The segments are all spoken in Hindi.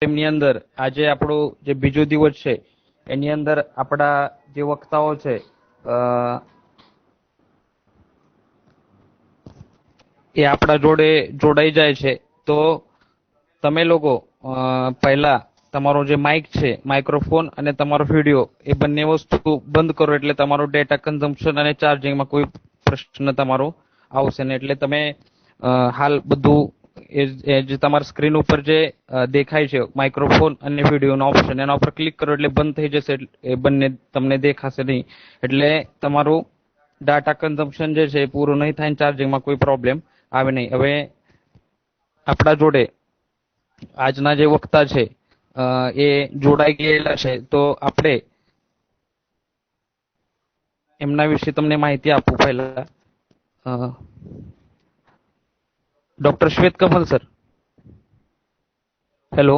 એમની અંદર આજે આપણો જે બીજો દિવસ છે એની અંદર આપણા જે વક્તાઓ છે એ આપણા જોડે જોડાઈ જાય છે. તો તમે લોકો પહેલા તમારો જે માઇક છે, માઇક્રોફોન અને તમારો વિડીયો એ બંને વસ્તુ બંધ કરો એટલે તમારો ડેટા કન્ઝમ્પશન અને ચાર્જિંગમાં કોઈ પ્રશ્ન તમારો આવશે ને. એટલે તમે હાલ બધું જે તમારી સ્ક્રીન ઉપર જે દેખાય છે માઇક્રોફોન અને વિડીયોનો ઓપ્શન, એના ઉપર ક્લિક કરો એટલે બંધ થઈ જશે. એ બંને તમને દેખાશે નહીં. એટલે તમારું ડાટા કન્ઝમ્પશન જે છે એ પૂરું નહીં થાય, ચાર્જિંગમાં કોઈ પ્રોબ્લેમ આવે નહીં. હવે આપણા જોડે આજના જે વક્તા છે એ જોડાઈ ગયેલા છે, તો આપણે એમના વિશે તમને માહિતી આપું. પહેલા डॉक्टर श्वेत कमल सर, हेलो,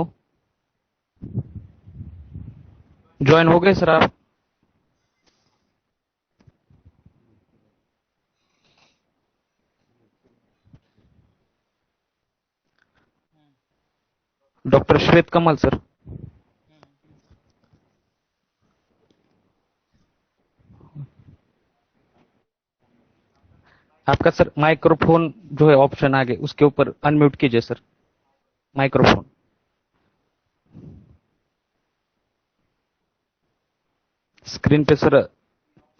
ज्वाइन हो गए सर आप? डॉक्टर श्वेत कमल सर, आपका सर माइक्रोफोन जो है ऑप्शन आगे उसके ऊपर अनम्यूट कीजिए सर माइक्रोफोन. स्क्रीन पे सर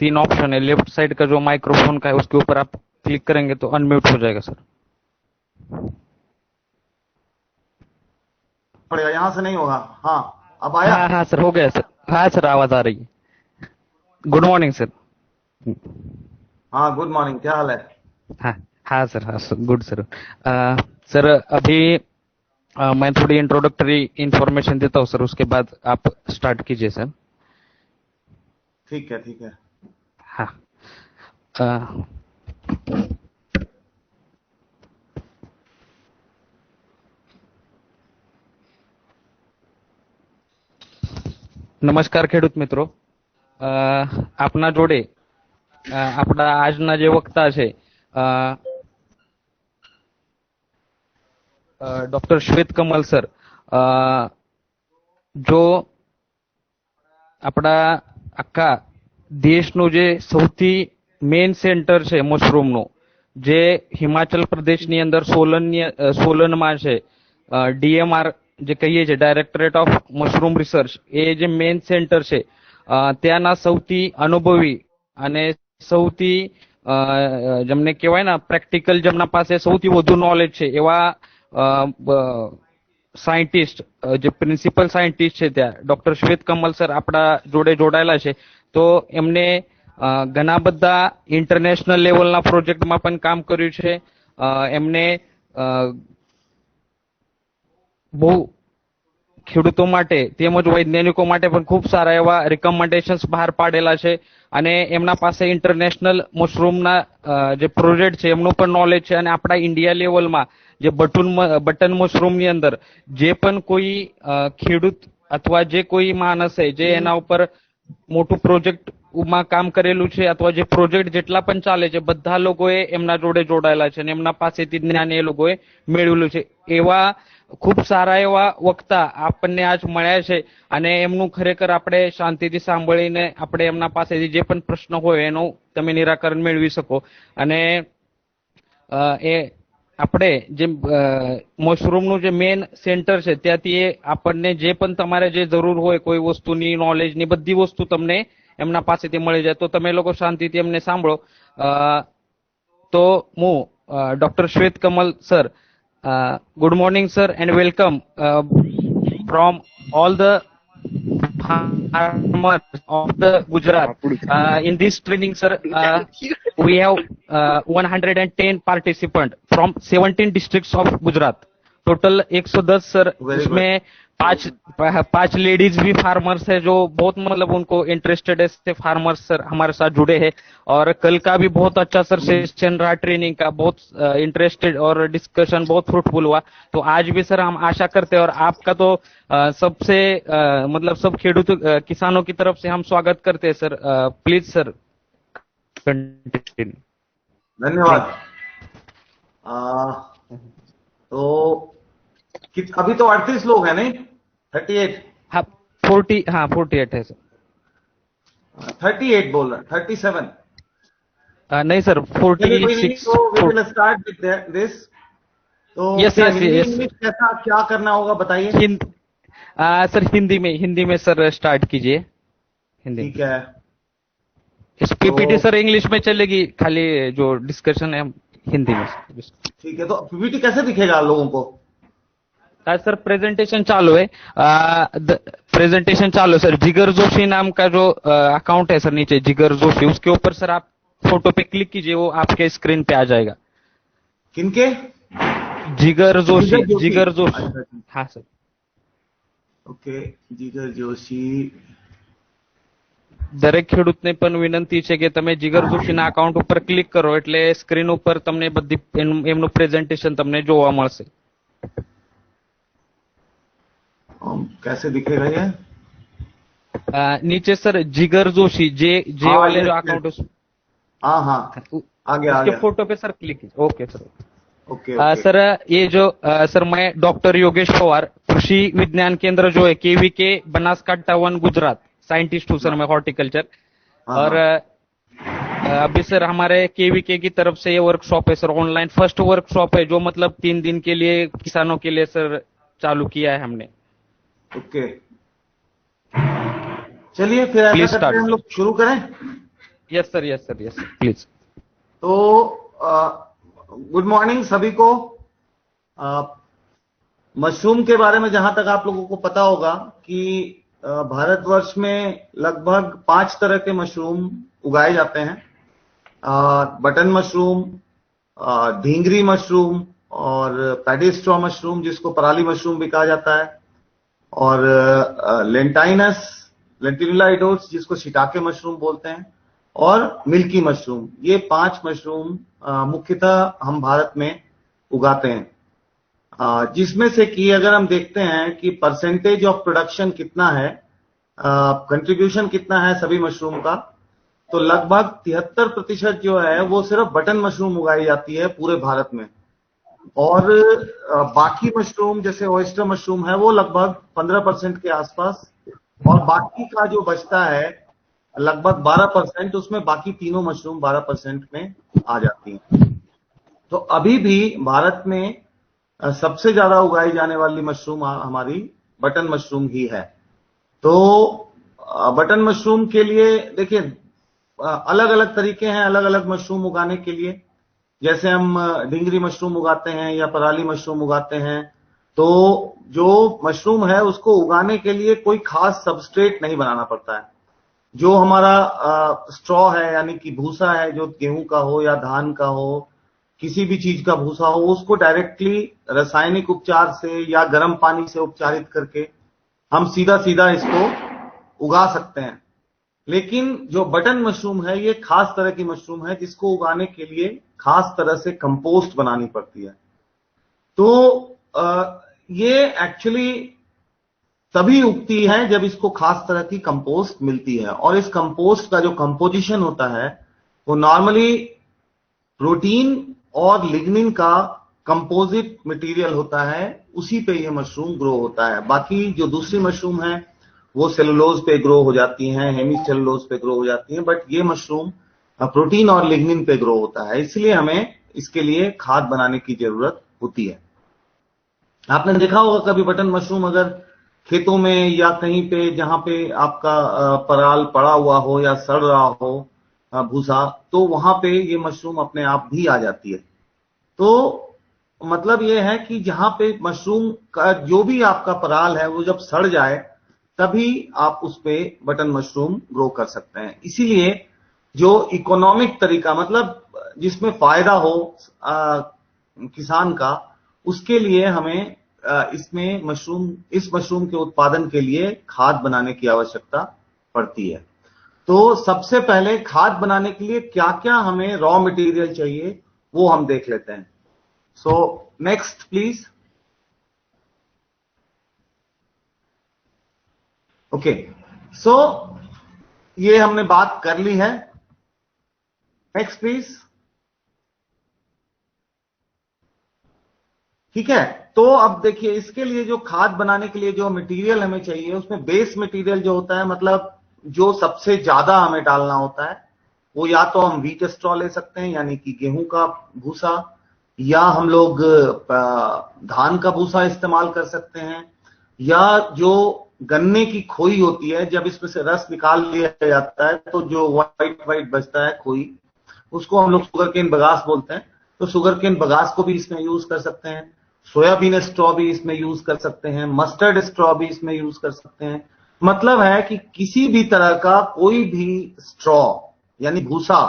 3 ऑप्शन है. लेफ्ट साइड का जो माइक्रोफोन का है उसके ऊपर आप क्लिक करेंगे तो अनम्यूट हो जाएगा सर. पड़ेगा, यहाँ से नहीं होगा. हाँ, अब आया. हाँ सर, हो गया सर. हाँ सर, आवाज आ रही है. Good morning sir. हाँ, गुड मॉर्निंग. क्या हाल है? हाँ सर, गुड सर. सर अभी मैं थोड़ी इंट्रोडक्टरी इंफॉर्मेशन देता हूँ सर, उसके बाद आप स्टार्ट कीजिए सर. ठीक है, ठीक है. हाँ. નમસ્કાર ખેડૂત મિત્રો. આપના જોડે આપણા આજના જે વક્તા છે ડોક્ટર શ્વેત કમલ સર, જો આપણા આખા દેશનું જે સૌથી મેઇન સેન્ટર છે મશરૂમનું, જે હિમાચલ પ્રદેશની અંદર સોલનમાં છે, ડીએમઆર જે કહીએ છીએ, ડાયરેક્ટરેટ ઓફ મશરૂમ રિસર્ચ, એ જે મેઇન સેન્ટર છે ત્યાંના સૌથી અનુભવી અને સૌથી જેમને કહેવાય ને પ્રેક્ટિકલ, જેમના પાસે સૌથી વધુ નોલેજ છે એવા સાયન્ટિસ્ટ, જે પ્રિન્સિપલ સાયન્ટિસ્ટ છે ત્યાં ડોક્ટર શ્વેત કમલ સર આપણા જોડે જોડાયેલા છે. તો એમને ઘણા બધા ઇન્ટરનેશનલ લેવલના પ્રોજેક્ટમાં પણ કામ કર્યું છે. એમને બહુ ખેડૂતો માટે તેમજ વૈજ્ઞાનિકો માટે પણ ખૂબ સારા એવા રિકમેન્ડેશન્સ બહાર પાડેલા છે. અને એમના પાસે ઇન્ટરનેશનલ મશરૂમના જે પ્રોજેક્ટ છે એમનું પણ નોલેજ છે. અને આપણા ઇન્ડિયા લેવલમાં જે બટન મશરૂમની અંદર જે પણ કોઈ ખેડૂત અથવા જે કોઈ માણસ છે જે એના ઉપર મોટું પ્રોજેક્ટમાં કામ કરેલું છે અથવા જે પ્રોજેક્ટ જેટલા પણ ચાલે છે, બધા લોકોએ એમના જોડે જોડાયેલા છે અને એમના પાસેથી જ્ઞાન એ લોકોએ મેળવેલું છે. એવા ખૂબ સારા એવા વક્તા આપણને આજ મળ્યા છે અને એમનું ખરેખર આપણે શાંતિથી સાંભળીને આપણે એમના પાસેથી જે પણ પ્રશ્ન હોય એનું તમે નિરાકરણ મેળવી શકો. અને એ આપણે જે મશરૂમનું જે મેઇન સેન્ટર છે ત્યાંથી એ આપણને જે પણ તમારે જે જરૂર હોય કોઈ વસ્તુની, નોલેજની, બધી વસ્તુ તમને એમના પાસેથી મળી જાય. તો તમે લોકો શાંતિથી એમને સાંભળો. તો હું doctor Shwet Kamal sir, good morning sir and welcome from all the farmers of the Gujarat. In this training sir, we have 110 participants from 17 districts of Gujarat. Total 110 sir, इसमें पांच लेडीज भी फार्मर्स है जो बहुत मतलब उनको इंटरेस्टेड है से फार्मर्स सर हमारे साथ जुड़े हैं. और कल का भी बहुत अच्छा सर सेशन रहा ट्रेनिंग का, बहुत इंटरेस्टेड और डिस्कशन बहुत फ्रूटफुल हुआ. तो आज भी सर हम आशा करते हैं और आपका तो सबसे मतलब सब खेडूत किसानों की तरफ से हम स्वागत करते हैं सर. Please sir continue. धन्यवाद. तो अभी तो 38 लोग हैं नहीं? 38? हाँ 40, हाँ 48 है सर। 38 बोल रहा, 37? नहीं सर चलिए कोई नहीं, 46। तो we will start with this. तो यस क्या यस हिंदी यस। इंग्लिश कैसा क्या करना होगा बताइए। हिंद सर हिंदी में सर स्टार्ट कीजिए, हिंदी में। ठीक है। इस पीपीटी तो सर इंग्लिश में चलेगी, खाली जो डिस्कशन है हिंदी में सर। ठीक है, तो पीपीटी कैसे दिखेगा लोगों को? सर प्रेजेंटेशन चालू है, प्रेजेंटेशन चालू है सर। जिगर जोशी नाम का जो अकाउंट है सर नीचे, जिगर जोशी, उसके ऊपर सर आप फोटो पे क्लिक कीजिए, वो आपके स्क्रीन पे आ जाएगा। किनके? जिगर जोशी, जिगर जोशी, जिगर जोशी। अच्छा जी। हाँ सर। ઓકે, જીગર જોશી। દરેક ખેડૂતને પણ વિનંતી છે કે તમે જીગર જોશીના અકાઉન્ટ ઉપર ક્લિક કરો એટલે સ્ક્રીન ઉપર તમને બધી એમનું પ્રેઝન્ટેશન તમને જોવા મળશે। कैसे दिखेगा ये? नीचे सर जिगर जोशी, जे हाँ वाले यस जो यस, अकाउंट हाँ हाँ, आ गया आ उसके गया। फोटो पे सर क्लिक कीजिए। Okay sir. Okay okay. Sir ये जो सर मैं डॉक्टर योगेश पवार, कृषि विज्ञान केंद्र जो है केवीके बनासकांठा 1 गुजरात, साइंटिस्ट हूँ सर मैं हॉर्टिकल्चर। हाँ और हाँ, अभी सर हमारे केवीके की तरफ से ये वर्कशॉप है सर, ऑनलाइन फर्स्ट वर्कशॉप है, जो मतलब 3 दिन के लिए किसानों के लिए सर चालू किया है हमने। ओके। चलिए फिर ऐसा प्लीज करते स्टार्ट हैं, हम सर। लोग शुरू करें। Yes sir, yes sir, yes sir, please. तो गुड मॉर्निंग सभी को। मशरूम के बारे में जहां तक आप लोगों को पता होगा कि भारतवर्ष में लगभग 5 तरह के मशरूम उगाए जाते हैं। बटन मशरूम, ढींगरी मशरूम, और पैडी मशरूम जिसको पराली मशरूम भी कहा जाता है, और लेंटाइनस, लेंटिनुला इडोस जिसको शिटाके मशरूम बोलते हैं, और मिल्की मशरूम। ये 5 मशरूम मुख्यतः हम भारत में उगाते हैं। जिसमें से कि अगर हम देखते हैं कि परसेंटेज ऑफ प्रोडक्शन कितना है, कंट्रीब्यूशन कितना है सभी मशरूम का, तो लगभग 73% जो है वो सिर्फ बटन मशरूम उगाई जाती है पूरे भारत में। और बाकी मशरूम जैसे ऑयस्टर मशरूम है वो लगभग 15% के आसपास, और बाकी का जो बचता है लगभग 12%, उसमें बाकी तीनों मशरूम 12% में आ जाती हैं। तो अभी भी भारत में सबसे ज्यादा उगाई जाने वाली मशरूम हमारी बटन मशरूम ही है। तो बटन मशरूम के लिए देखिए अलग अलग तरीके हैं अलग अलग मशरूम उगाने के लिए। जैसे हम ढींगरी मशरूम उगाते हैं या पराली मशरूम उगाते हैं, तो जो मशरूम है उसको उगाने के लिए कोई खास सबस्ट्रेट नहीं बनाना पड़ता है। जो हमारा स्ट्रॉ है यानी कि भूसा है, जो गेहूं का हो या धान का हो, किसी भी चीज का भूसा हो, उसको डायरेक्टली रासायनिक उपचार से या गर्म पानी से उपचारित करके हम सीधा सीधा इसको उगा सकते हैं। लेकिन जो बटन मशरूम है ये खास तरह की मशरूम है जिसको उगाने के लिए खास तरह से कंपोस्ट बनानी पड़ती है। तो ये एक्चुअली तभी उगती है जब इसको खास तरह की कंपोस्ट मिलती है, और इस कंपोस्ट का जो कंपोजिशन होता है वो नॉर्मली प्रोटीन और लिग्निन का कंपोजिट मटेरियल होता है, उसी पे ये मशरूम ग्रो होता है। बाकी जो दूसरी मशरूम है वो सेलुलोज पे ग्रो हो जाती हैं, हेमी सेलुलोज पे ग्रो हो जाती हैं, बट ये मशरूम प्रोटीन और लिग्निन पे ग्रो होता है, इसलिए हमें इसके लिए खाद बनाने की जरूरत होती है। आपने देखा होगा कभी बटन मशरूम अगर खेतों में या कहीं पे जहां पे आपका पराल पड़ा हुआ हो या सड़ रहा हो भूसा, तो वहां पे ये मशरूम अपने आप भी आ जाती है। तो मतलब ये है कि जहां पे मशरूम का जो भी आपका पराल है वो जब सड़ जाए तभी आप उस पे बटन मशरूम ग्रो कर सकते हैं। इसीलिए जो इकोनॉमिक तरीका, मतलब जिसमें फायदा हो किसान का, उसके लिए हमें इस मशरूम के उत्पादन के लिए खाद बनाने की आवश्यकता पड़ती है। तो सबसे पहले खाद बनाने के लिए क्या क्या हमें रॉ मटेरियल चाहिए वो हम देख लेते हैं। So next please. ओके, सो ये हमने बात कर ली है। Next please. ठीक है। तो अब देखिए, इसके लिए जो खाद बनाने के लिए जो मटेरियल हमें चाहिए, उसमें बेस मटेरियल जो होता है, मतलब जो सबसे ज्यादा हमें डालना होता है, वो या तो हम व्हीट स्ट्रॉ ले सकते हैं, यानी कि गेहूं का भूसा, या हम लोग धान का भूसा इस्तेमाल कर सकते हैं, या जो गन्ने की खोई होती है, जब इसमें से रस निकाल लिया जाता है तो जो व्हाइट व्हाइट बचता है खोई, उसको हम लोग शुगर केन बगास बोलते हैं। तो शुगर केन बगास को भी इसमें यूज कर सकते हैं। सोयाबीन स्ट्रॉ भी इसमें यूज कर सकते हैं, मस्टर्ड स्ट्रॉ भी इसमें यूज कर सकते हैं। मतलब है कि किसी भी तरह का कोई भी स्ट्रॉ यानी भूसा,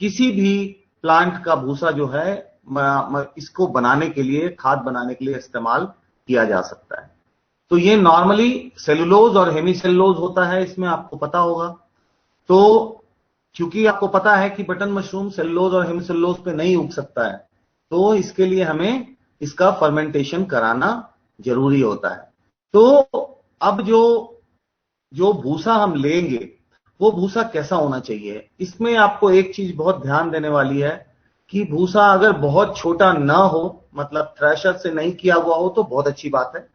किसी भी प्लांट का भूसा जो है इसको बनाने के लिए, खाद बनाने के लिए इस्तेमाल किया जा सकता है। तो ये नॉर्मली सेलुलोज और हेमीसेलुलोज होता है, इसमें आपको पता होगा। तो क्योंकि आपको पता है कि बटन मशरूम सेलुलोज और हेमीसेलुलोज पे नहीं उग सकता है, तो इसके लिए हमें इसका फर्मेंटेशन कराना जरूरी होता है। तो अब जो जो भूसा हम लेंगे, वो भूसा कैसा होना चाहिए, इसमें आपको एक चीज बहुत ध्यान देने वाली है कि भूसा अगर बहुत छोटा ना हो, मतलब थ्रेशर से नहीं किया हुआ हो, तो बहुत अच्छी बात है।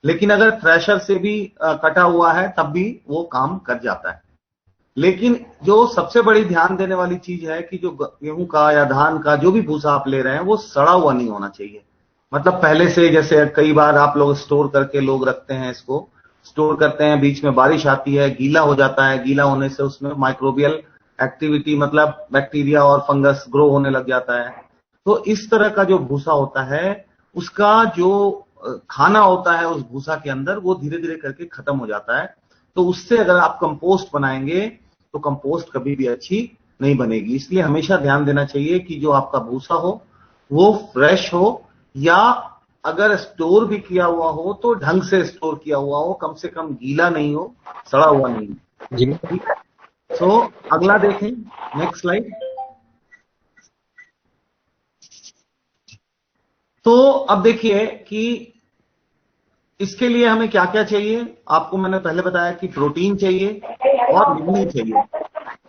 लेकिन अगर थ्रेशर से भी कटा हुआ है, तब भी वो काम कर जाता है। लेकिन जो सबसे बड़ी ध्यान देने वाली चीज है कि जो गेहूं का या धान का जो भी भूसा आप ले रहे हैं, वो सड़ा हुआ नहीं होना चाहिए। मतलब पहले से, जैसे कई बार आप लोग स्टोर करके लोग रखते हैं, इसको स्टोर करते हैं, बीच में बारिश आती है, गीला हो जाता है, गीला होने से उसमें माइक्रोबियल एक्टिविटी, मतलब बैक्टीरिया और फंगस ग्रो होने लग जाता है। तो इस तरह का जो भूसा होता है, उसका जो खाना होता है उस भूसा के अंदर, वो धीरे धीरे करके खत्म हो जाता है। तो उससे अगर आप कंपोस्ट बनाएंगे, तो कंपोस्ट कभी भी अच्छी नहीं बनेगी। इसलिए हमेशा ध्यान देना चाहिए कि जो आपका भूसा हो वो फ्रेश हो, या अगर स्टोर भी किया हुआ हो तो ढंग से स्टोर किया हुआ हो, कम से कम गीला नहीं हो, सड़ा हुआ नहीं हो। जी। ठीक है। सो अगला देखें, नेक्स्ट स्लाइड। तो अब देखिए कि इसके लिए हमें क्या क्या चाहिए। आपको मैंने पहले बताया कि प्रोटीन चाहिए और लिग्निन चाहिए।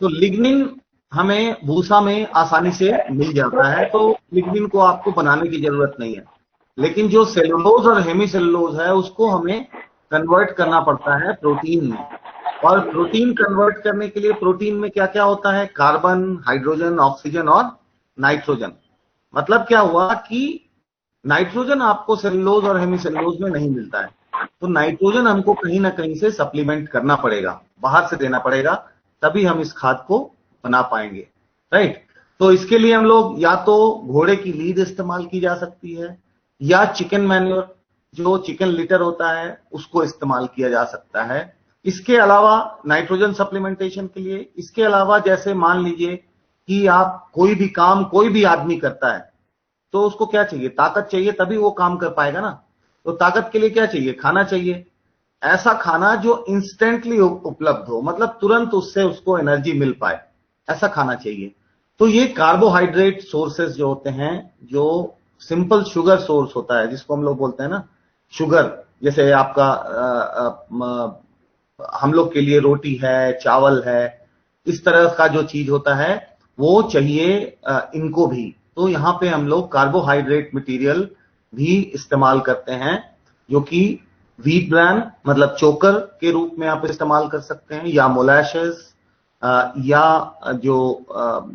तो लिग्निन हमें भूसा में आसानी से मिल जाता है, तो लिग्निन को आपको बनाने की जरूरत नहीं है। लेकिन जो सेलुलोज और हेमीसेलुलोज है, उसको हमें कन्वर्ट करना पड़ता है प्रोटीन में। और प्रोटीन कन्वर्ट करने के लिए प्रोटीन में क्या क्या होता है, कार्बन, हाइड्रोजन, ऑक्सीजन और नाइट्रोजन। मतलब क्या हुआ कि नाइट्रोजन आपको सेलुलोज और हेमीसेलुलोज में नहीं मिलता है, तो नाइट्रोजन हमको कहीं ना कहीं से सप्लीमेंट करना पड़ेगा, बाहर से देना पड़ेगा, तभी हम इस खाद को बना पाएंगे। राइट। तो इसके लिए हम लोग या तो घोड़े की लीद इस्तेमाल की जा सकती है, या चिकन मैन्योर, जो चिकन लिटर होता है, उसको इस्तेमाल किया जा सकता है। इसके अलावा नाइट्रोजन सप्लीमेंटेशन के लिए, इसके अलावा जैसे मान लीजिए कि आप कोई भी काम कोई भी आदमी करता है, तो उसको क्या चाहिए, ताकत चाहिए, तभी वो काम कर पाएगा ना। तो ताकत के लिए क्या चाहिए, खाना चाहिए। ऐसा खाना जो इंस्टेंटली उपलब्ध हो, मतलब तुरंत उससे उसको एनर्जी मिल पाए, ऐसा खाना चाहिए। तो ये कार्बोहाइड्रेट सोर्सेस जो होते हैं, जो सिंपल शुगर सोर्स होता है, जिसको हम लोग बोलते हैं ना शुगर, जैसे आपका हम लोग के लिए रोटी है, चावल है, इस तरह का जो चीज होता है, वो चाहिए इनको भी। तो यहां पे हम लोग कार्बोहाइड्रेट मटेरियल भी इस्तेमाल करते हैं, जो कि व्हीट ब्रैन, मतलब चोकर के रूप में आप इस्तेमाल कर सकते हैं, या मोलाशेस, या जो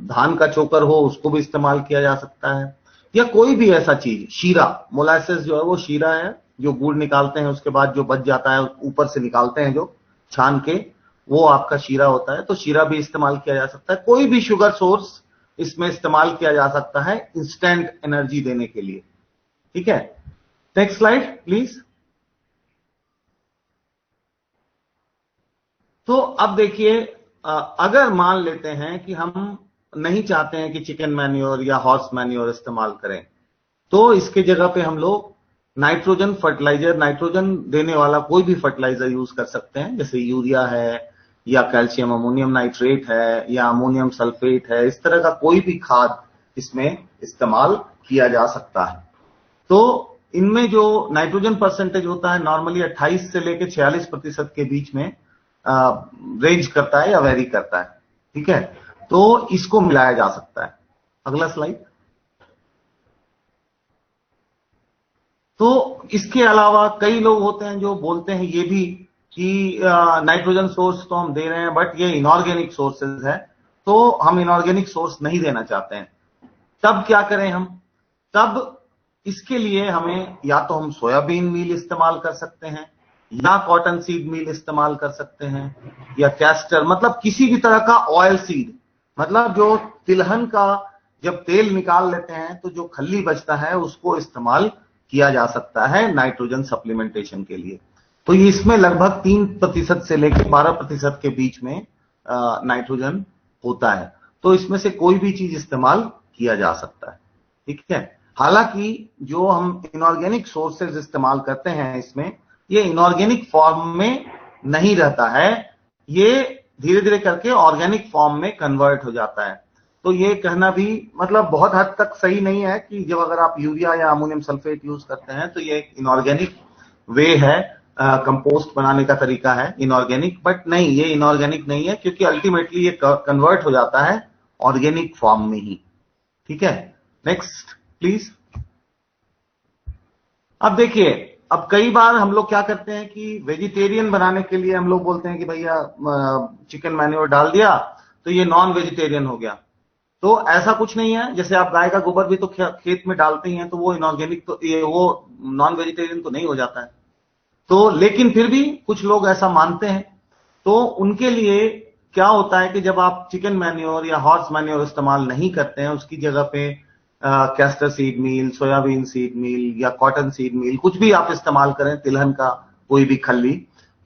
धान का चोकर हो उसको भी इस्तेमाल किया जा सकता है, या कोई भी ऐसा चीज, शीरा, मोलासेस जो है वो शीरा है, जो गुड़ निकालते हैं उसके बाद जो बच जाता है ऊपर से निकालते हैं जो छान के, वो आपका शीरा होता है। तो शीरा भी इस्तेमाल किया जा सकता है। कोई भी शुगर सोर्स इसमें इस्तेमाल किया जा सकता है इंस्टेंट एनर्जी देने के लिए। ठीक है। Next slide please. तो अब देखिए, अगर मान लेते हैं कि हम नहीं चाहते हैं कि चिकन मैन्योर या हॉर्स मैन्योर इस्तेमाल करें, तो इसके जगह पे हम लोग नाइट्रोजन फर्टिलाइजर, नाइट्रोजन देने वाला कोई भी फर्टिलाइजर यूज कर सकते हैं, जैसे यूरिया है, या कैल्शियम अमोनियम नाइट्रेट है, या अमोनियम सल्फेट है। इस तरह का कोई भी खाद इसमें इस्तेमाल किया जा सकता है। तो इनमें जो नाइट्रोजन परसेंटेज होता है, नॉर्मली 28 से लेकर 46% के बीच में रेंज करता है या वेरी करता है। ठीक है। तो इसको मिलाया जा सकता है। अगला स्लाइड। तो इसके अलावा कई लोग होते हैं जो बोलते हैं ये भी कि नाइट्रोजन सोर्स तो हम दे रहे हैं बट ये इनऑर्गेनिक सोर्सेज है, तो हम इनऑर्गेनिक सोर्स नहीं देना चाहते हैं। तब क्या करें हम? तब इसके लिए हमें या तो हम सोयाबीन मील इस्तेमाल कर सकते हैं, या कॉटन सीड मील इस्तेमाल कर सकते हैं, या कैस्टर, मतलब किसी भी तरह का ऑयल सीड, मतलब जो तिलहन का जब तेल निकाल लेते हैं तो जो खल्ली बचता है उसको इस्तेमाल किया जा सकता है नाइट्रोजन सप्लीमेंटेशन के लिए। तो इसमें लगभग 3% से लेकर 12% के बीच में नाइट्रोजन होता है, तो इसमें से कोई भी चीज इस्तेमाल किया जा सकता है। ठीक है। हालांकि जो हम इनऑर्गेनिक सोर्सेज इस्तेमाल करते हैं इसमें, ये इनऑर्गेनिक फॉर्म में नहीं रहता है, ये धीरे धीरे करके ऑर्गेनिक फॉर्म में कन्वर्ट हो जाता है। तो ये कहना भी मतलब बहुत हद तक सही नहीं है कि जब अगर आप यूरिया या अमोनियम सल्फेट यूज करते हैं तो ये इनऑर्गेनिक वे है, कंपोस्ट बनाने का तरीका है इनऑर्गेनिक, बट नहीं, ये इनऑर्गेनिक नहीं है, क्योंकि अल्टीमेटली ये कन्वर्ट हो जाता है ऑर्गेनिक फॉर्म में ही। ठीक है, नेक्स्ट प्लीज। अब देखिए, अब कई बार हम लोग क्या करते हैं कि वेजिटेरियन बनाने के लिए हम लोग बोलते हैं कि भैया चिकन मैन्योर डाल दिया तो ये नॉन वेजिटेरियन हो गया। तो ऐसा कुछ नहीं है, जैसे आप गाय का गोबर भी तो खेत में डालते ही हैं, तो वो इनऑर्गेनिक, तो ये वो नॉन वेजिटेरियन तो नहीं हो जाता है। तो लेकिन फिर भी कुछ लोग ऐसा मानते हैं, तो उनके लिए क्या होता है कि जब आप चिकन मैन्योर या हॉर्स मैन्योर इस्तेमाल नहीं करते हैं, उसकी जगह पे कैस्टर सीड मील, सोयाबीन सीड मील या कॉटन सीड मील, कुछ भी आप इस्तेमाल करें, तिलहन का कोई भी खल्ली,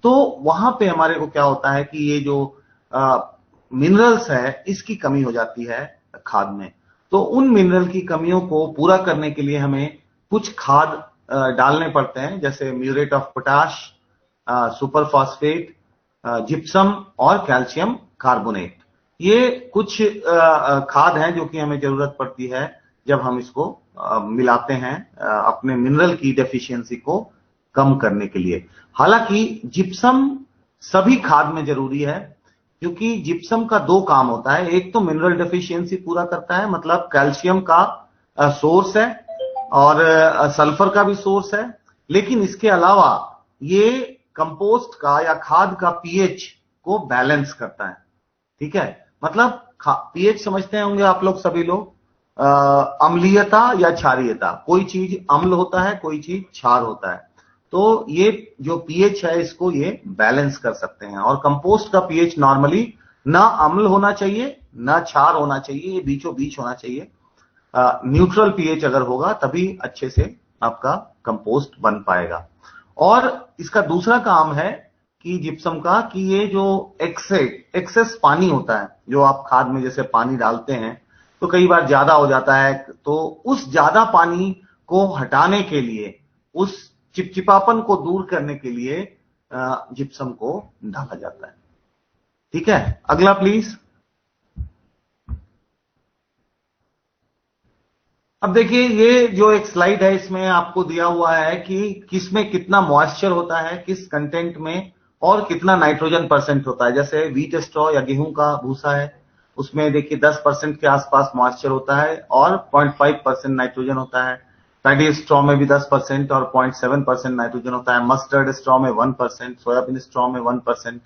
तो वहां पे हमारे को क्या होता है कि ये जो मिनरल्स है इसकी कमी हो जाती है खाद में। तो उन मिनरल की कमियों को पूरा करने के लिए हमें कुछ खाद डालने पड़ते हैं, जैसे muriate of potash, super phosphate, gypsum और कैल्शियम कार्बोनेट। ये कुछ खाद हैं जो कि हमें जरूरत पड़ती है जब हम इसको मिलाते हैं अपने मिनरल की डेफिशिएंसी को कम करने के लिए। हालांकि जिप्सम सभी खाद में जरूरी है, क्योंकि जिप्सम का दो काम होता है, एक तो मिनरल डेफिशिएंसी पूरा करता है, मतलब कैल्शियम का सोर्स है और सल्फर का भी सोर्स है, लेकिन इसके अलावा ये कंपोस्ट का या खाद का पीएच को बैलेंस करता है। ठीक है, मतलब पीएच समझते होंगे आप लोग सभी लोग, अम्लीयता या क्षारीयता, कोई चीज अम्ल होता है, कोई चीज क्षार होता है, तो ये जो पीएच है इसको ये बैलेंस कर सकते हैं। और कंपोस्ट का पीएच नॉर्मली ना अम्ल होना चाहिए ना क्षार होना चाहिए, ये बीचों बीच होना चाहिए। न्यूट्रल पीएच अगर होगा तभी अच्छे से आपका कंपोस्ट बन पाएगा। और इसका दूसरा काम है कि जिप्सम का, कि ये जो एक्सेस पानी होता है जो आप खाद में जैसे पानी डालते हैं तो कई बार ज्यादा हो जाता है, तो उस ज्यादा पानी को हटाने के लिए, उस चिपचिपापन को दूर करने के लिए जिप्सम को डाला जाता है। ठीक है, अगला प्लीज। अब देखिए, ये जो एक स्लाइड है इसमें आपको दिया हुआ है कि किसमें कितना मॉइस्चर होता है किस कंटेंट में, और कितना नाइट्रोजन परसेंट होता है। जैसे व्हीट स्ट्रॉ या गेहूं का भूसा है, उसमें देखिए 10% के आसपास मॉइस्चर होता है और 0.5% नाइट्रोजन होता है। पैडी स्ट्रॉ में भी 10% और 0.7% नाइट्रोजन होता है। मस्टर्ड स्ट्रॉ में 1%, सोयाबीन स्ट्रॉ में 1%,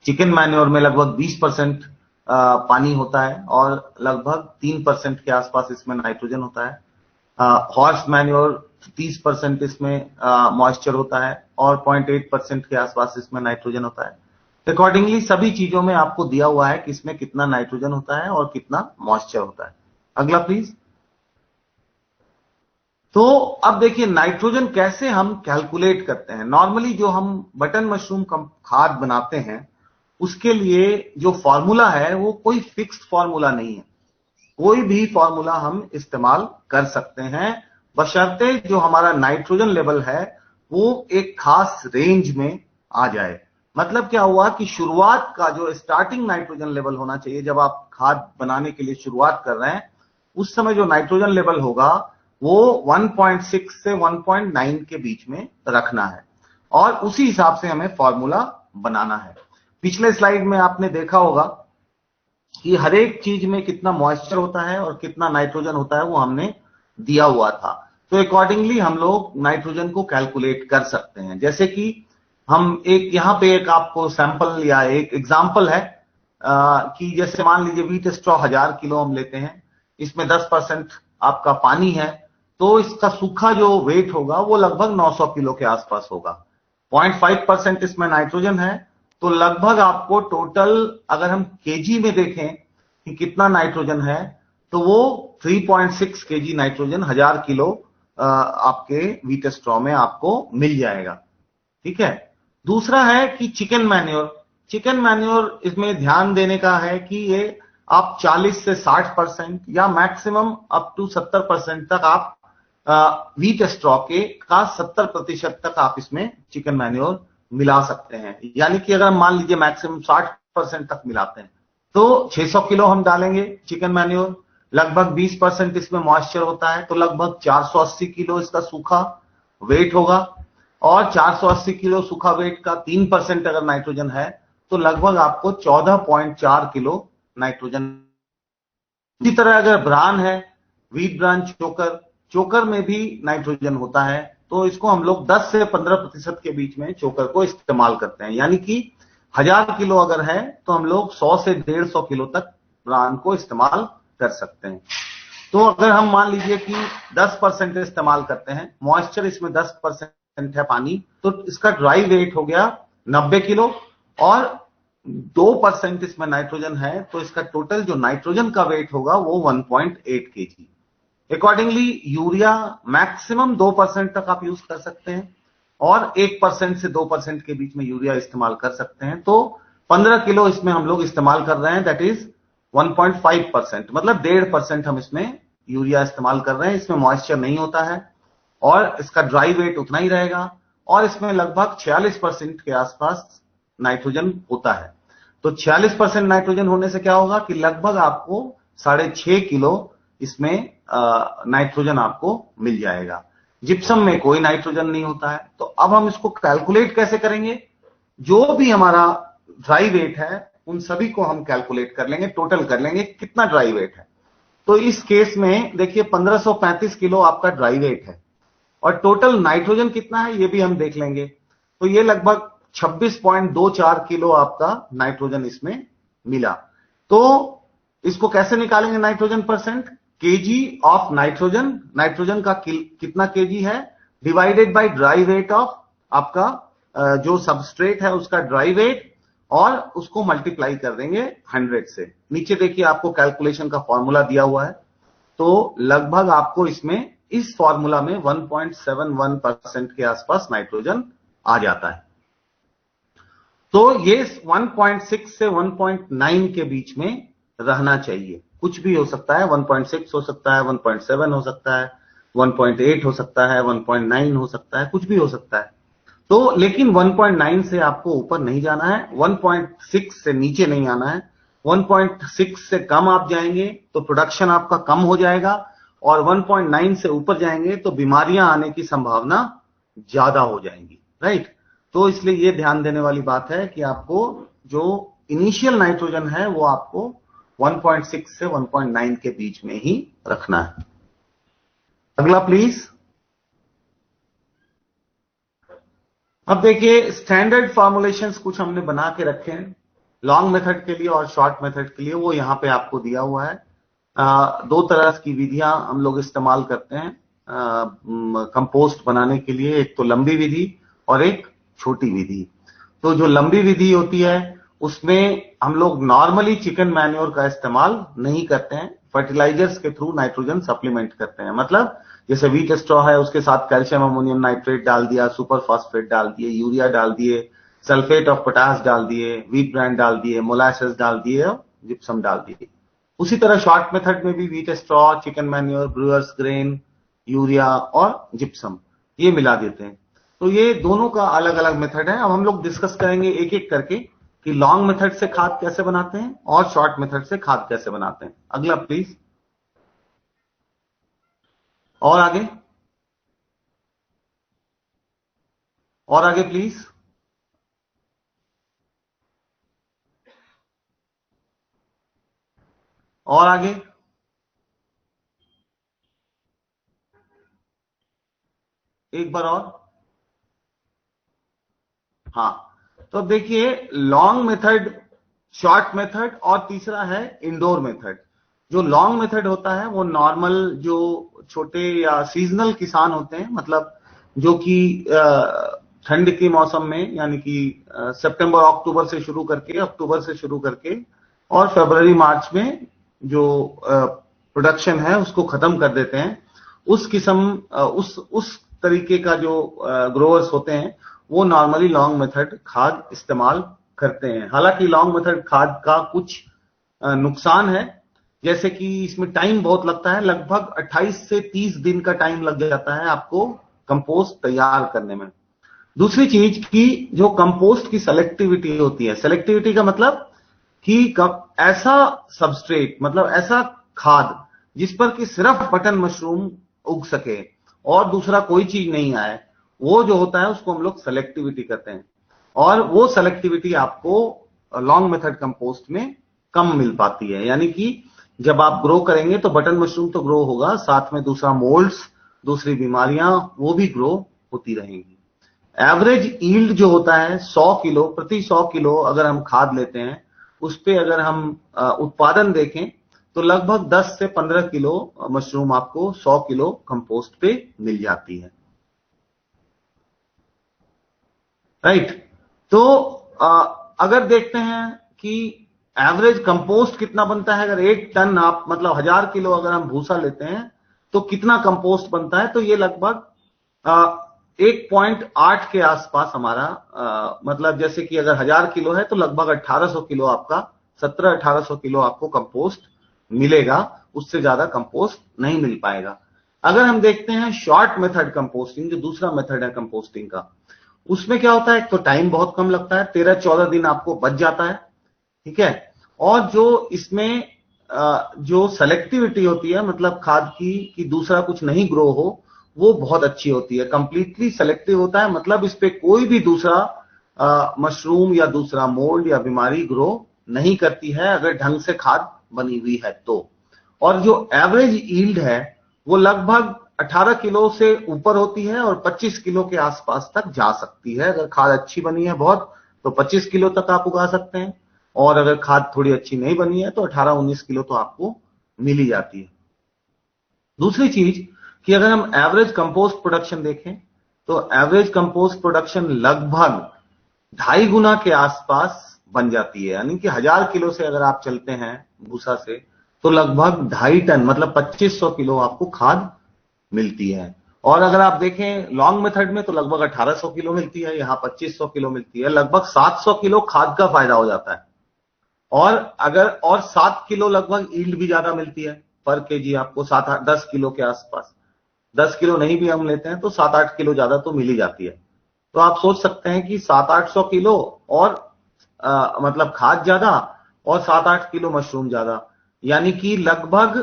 चिकन मैन्योर में लगभग 20% पानी होता है और लगभग 3% के आसपास इसमें नाइट्रोजन होता है। हॉर्स मैन्योर 30% इसमें मॉइस्चर होता है और 0.8% के आसपास इसमें नाइट्रोजन होता है। अकॉर्डिंगली सभी चीजों में आपको दिया हुआ है कि इसमें कितना नाइट्रोजन होता है और कितना मॉइस्चर होता है। अगला प्लीज। तो अब देखिए, नाइट्रोजन कैसे हम कैलकुलेट करते हैं। नॉर्मली जो हम बटन मशरूम खाद बनाते हैं उसके लिए जो फॉर्मूला है वो कोई फिक्स्ड फॉर्मूला नहीं है, कोई भी फॉर्मूला हम इस्तेमाल कर सकते हैं, बशर्ते जो हमारा नाइट्रोजन लेवल है वो एक खास रेंज में आ जाए। मतलब क्या हुआ कि शुरुआत का जो स्टार्टिंग नाइट्रोजन लेवल होना चाहिए, जब आप खाद बनाने के लिए शुरुआत कर रहे हैं उस समय जो नाइट्रोजन लेवल होगा वो 1.6 से 1.9 के बीच में रखना है, और उसी हिसाब से हमें फॉर्मूला बनाना है। पिछले स्लाइड में आपने देखा होगा कि हर एक चीज में कितना मॉइस्चर होता है और कितना नाइट्रोजन होता है वो हमने दिया हुआ था। तो अकॉर्डिंगली हम लोग नाइट्रोजन को कैलकुलेट कर सकते हैं। जैसे कि हम एक यहां पे एक आपको सैंपल या एक एग्जांपल है कि जैसे मान लीजिए व्हीट स्ट्रॉ 1000 किलो हम लेते हैं, इसमें 10% आपका पानी है, तो इसका सूखा जो वेट होगा वो लगभग 900 किलो के आसपास होगा। 0.5% इसमें नाइट्रोजन है, तो लगभग आपको टोटल अगर हम केजी में देखें कि कितना नाइट्रोजन है, तो वो 3.6 केजी नाइट्रोजन 1000 किलो आपके व्हीट स्ट्रॉ में आपको मिल जाएगा। ठीक है। दूसरा है कि चिकन मैन्योर। चिकन मैन्योर इसमें ध्यान देने का है कि ये आप 40 से 60% या मैक्सिमम अप टू 70% तक आप व्हीट स्ट्रॉ के का 70% तक आप इसमें चिकन मैन्योर मिला सकते हैं। यानी कि अगर मान लीजिए मैक्सिमम 60% तक मिलाते हैं तो 600 किलो हम डालेंगे चिकन मैन्योर, लगभग 20% इसमें मॉइस्चर होता है, तो लगभग 480 किलो इसका सूखा वेट होगा। और 480 किलो सूखा वेट का 3% अगर नाइट्रोजन है तो लगभग आपको 14.4 किलो नाइट्रोजन। इसी तरह अगर ब्रान है, व्हीट ब्रान चोकर, चोकर में भी नाइट्रोजन होता है, तो इसको हम लोग 10 से 15% के बीच में चोकर को इस्तेमाल करते हैं। यानी कि 1000 किलो अगर है तो हम लोग 100 से 150 किलो तक ब्रान को इस्तेमाल कर सकते हैं। तो अगर हम मान लीजिए कि 10% इस्तेमाल करते हैं, मॉइस्चर इसमें 10% है पानी, तो इसका ड्राई वेट हो गया 90 किलो और 2% इसमें नाइट्रोजन है, तो इसका टोटल जो नाइट्रोजन का वेट होगा वो 1.8 केजी। अकॉर्डिंगली यूरिया मैक्सिमम 2% तक आप यूज कर सकते हैं और 1% से 2% के बीच में यूरिया इस्तेमाल कर सकते हैं। तो 15 किलो इसमें हम लोग इस्तेमाल कर रहे हैं, दैट इज 1.5%, मतलब 1.5% हम इसमें यूरिया इस्तेमाल कर रहे हैं। इसमें मॉइस्चर नहीं होता है और इसका ड्राई वेट उतना ही रहेगा और इसमें लगभग 46% के आसपास नाइट्रोजन होता है। तो 46% नाइट्रोजन होने से क्या होगा कि लगभग आपको 6.5 किलो इसमें नाइट्रोजन आपको मिल जाएगा। जिप्सम में कोई नाइट्रोजन नहीं होता है। तो अब हम इसको कैलकुलेट कैसे करेंगे? जो भी हमारा ड्राई वेट है उन सभी को हम कैलकुलेट कर लेंगे, टोटल कर लेंगे कितना ड्राई वेट है। तो इस केस में देखिए 1535 किलो आपका ड्राई वेट है और टोटल नाइट्रोजन कितना है ये भी हम देख लेंगे। तो ये लगभग 26.24 किलो आपका नाइट्रोजन इसमें मिला। तो इसको कैसे निकालेंगे nitrogen percent? KG of nitrogen, nitrogen का कितना केजी है divided by dry weight of आपका जो सबस्ट्रेट है उसका ड्राई वेट और उसको मल्टीप्लाई कर देंगे 100 से। नीचे देखिए आपको कैलकुलेशन का फॉर्मूला दिया हुआ है। तो लगभग आपको इसमें इस फॉर्मूला में 1.71% के आसपास नाइट्रोजन आ जाता है। तो ये 1.6 से 1.9 के बीच में रहना चाहिए। कुछ भी हो सकता है, 1.6 हो सकता है, 1.7 हो सकता है, 1.8 हो सकता है, 1.9 हो सकता है, कुछ भी हो सकता है। तो लेकिन 1.9 से आपको ऊपर नहीं जाना है, 1.6 से नीचे नहीं आना है। 1.6 से कम आप जाएंगे तो प्रोडक्शन आपका कम हो जाएगा और 1.9 से ऊपर जाएंगे तो बीमारियां आने की संभावना ज्यादा हो जाएंगी, राइट। तो इसलिए ये ध्यान देने वाली बात है कि आपको जो इनिशियल नाइट्रोजन है वो आपको 1.6 से 1.9 के बीच में ही रखना है। अगला प्लीज। अब देखिए स्टैंडर्ड फॉर्मुलेशंस कुछ हमने बना के रखे हैं लॉन्ग मेथड के लिए और शॉर्ट मेथड के लिए, वो यहां पे आपको दिया हुआ है। दो तरह की विधियां हम लोग इस्तेमाल करते हैं कंपोस्ट बनाने के लिए, एक तो लंबी विधि और एक छोटी विधि। तो जो लंबी विधि होती है उसमें हम लोग नॉर्मली चिकन मैन्योर का इस्तेमाल नहीं करते हैं, फर्टिलाइजर्स के थ्रू नाइट्रोजन सप्लीमेंट करते हैं। मतलब जैसे व्हीट स्ट्रॉ है उसके साथ कैल्शियम अमोनियम नाइट्रेट डाल दिया, सुपर फॉस्फेट डाल दिए, यूरिया डाल दिए, सल्फेट ऑफ पोटास डाल दिए, व्हीट ब्रांड डाल दिए, मोलासेस डाल दिए और जिप्सम डाल दिए। उसी तरह शॉर्ट मेथड में भी wheat straw, chicken manure, brewers grain, urea और जिप्सम ये मिला देते हैं। तो ये दोनों का अलग अलग मेथड है। अब हम लोग डिस्कस करेंगे एक एक करके कि लॉन्ग मेथड से खाद कैसे बनाते हैं और शॉर्ट मेथड से खाद कैसे बनाते हैं। अगला प्लीज। और आगे, और आगे प्लीज। और आगे। एक बार और। हाँ, तो देखिए लॉन्ग मेथड, शॉर्ट मेथड और तीसरा है इंडोर मेथड। जो लॉन्ग मेथड होता है वो नॉर्मल जो छोटे या सीजनल किसान होते हैं, मतलब जो कि ठंड के मौसम में, यानी कि सितंबर अक्टूबर से शुरू करके, अक्टूबर से शुरू करके और फरवरी मार्च में जो प्रोडक्शन है उसको खत्म कर देते हैं, उस किस्म उस तरीके का जो ग्रोअर्स होते हैं वो नॉर्मली लॉन्ग मेथड खाद इस्तेमाल करते हैं। हालांकि लॉन्ग मेथड खाद का कुछ नुकसान है, जैसे कि इसमें टाइम बहुत लगता है, लगभग 28 से 30 दिन का टाइम लग जाता है आपको कंपोस्ट तैयार करने में। दूसरी चीज की जो कंपोस्ट की सेलेक्टिविटी होती है, सेलेक्टिविटी का मतलब कि ऐसा सबस्ट्रेट, मतलब ऐसा खाद जिस पर कि सिर्फ बटन मशरूम उग सके और दूसरा कोई चीज नहीं आए, वो जो होता है उसको हम लोग सेलेक्टिविटी कहते हैं। और वो सेलेक्टिविटी आपको लॉन्ग मेथड कंपोस्ट में कम मिल पाती है, यानी कि जब आप ग्रो करेंगे तो बटन मशरूम तो ग्रो होगा, साथ में दूसरा मोल्ड्स, दूसरी बीमारियां वो भी ग्रो होती रहेंगी। एवरेज ईल्ड जो होता है 100 किलो प्रति 100 किलो अगर हम खाद लेते हैं, उस पे अगर हम उत्पादन देखें तो लगभग 10 से 15 किलो मशरूम आपको 100 किलो कंपोस्ट पे मिल जाती है। राइट। तो अगर देखते हैं कि एवरेज कंपोस्ट कितना बनता है, अगर 1 टन आप मतलब 1000 किलो अगर हम भूसा लेते हैं तो कितना कंपोस्ट बनता है, तो ये लगभग 1.8 के आसपास हमारा मतलब जैसे कि अगर 1000 किलो है तो लगभग 1800 किलो आपका 1700-1800 किलो आपको कंपोस्ट मिलेगा, उससे ज्यादा कंपोस्ट नहीं मिल पाएगा। अगर हम देखते हैं शॉर्ट मेथड कंपोस्टिंग, जो दूसरा मेथड है कंपोस्टिंग का, उसमें क्या होता है, एक तो टाइम बहुत कम लगता है, 13-14 दिन आपको बच जाता है, ठीक है। और जो इसमें जो सेलेक्टिविटी होती है, मतलब खाद की कि दूसरा कुछ नहीं ग्रो हो, वो बहुत अच्छी होती है, कंप्लीटली सेलेक्टिव होता है, मतलब इस पे कोई भी दूसरा मशरूम या दूसरा मोल्ड या बीमारी ग्रो नहीं करती है अगर ढंग से खाद बनी हुई है तो। और जो एवरेज यील्ड है वो लगभग 18 किलो से ऊपर होती है और 25 किलो के आसपास तक जा सकती है। अगर खाद अच्छी बनी है बहुत तो 25 किलो तक आप उगा सकते हैं, और अगर खाद थोड़ी अच्छी नहीं बनी है तो 18-19 किलो तो आपको मिल ही जाती है। दूसरी चीज कि अगर हम एवरेज कंपोस्ट प्रोडक्शन देखें तो एवरेज कंपोस्ट प्रोडक्शन लगभग 2.5 गुना के आसपास बन जाती है, यानी कि 1000 किलो से अगर आप चलते हैं भूसा से तो लगभग 2.5 टन मतलब 2500 किलो आपको खाद मिलती है। और अगर आप देखें लॉन्ग मेथड में तो लगभग 1800 किलो मिलती है, यहाँ 2500 किलो मिलती है, लगभग 700 किलो खाद का फायदा हो जाता है। और 7 किलो लगभग ईल्ड भी ज्यादा मिलती है पर केजी आपको, 7-10 किलो के आसपास, 10 किलो नहीं भी हम लेते हैं तो 7-8 किलो ज्यादा तो मिल ही जाती है। तो आप सोच सकते हैं कि 700-800 किलो और मतलब खाद ज्यादा और 7-8 किलो मशरूम ज्यादा, यानी कि लगभग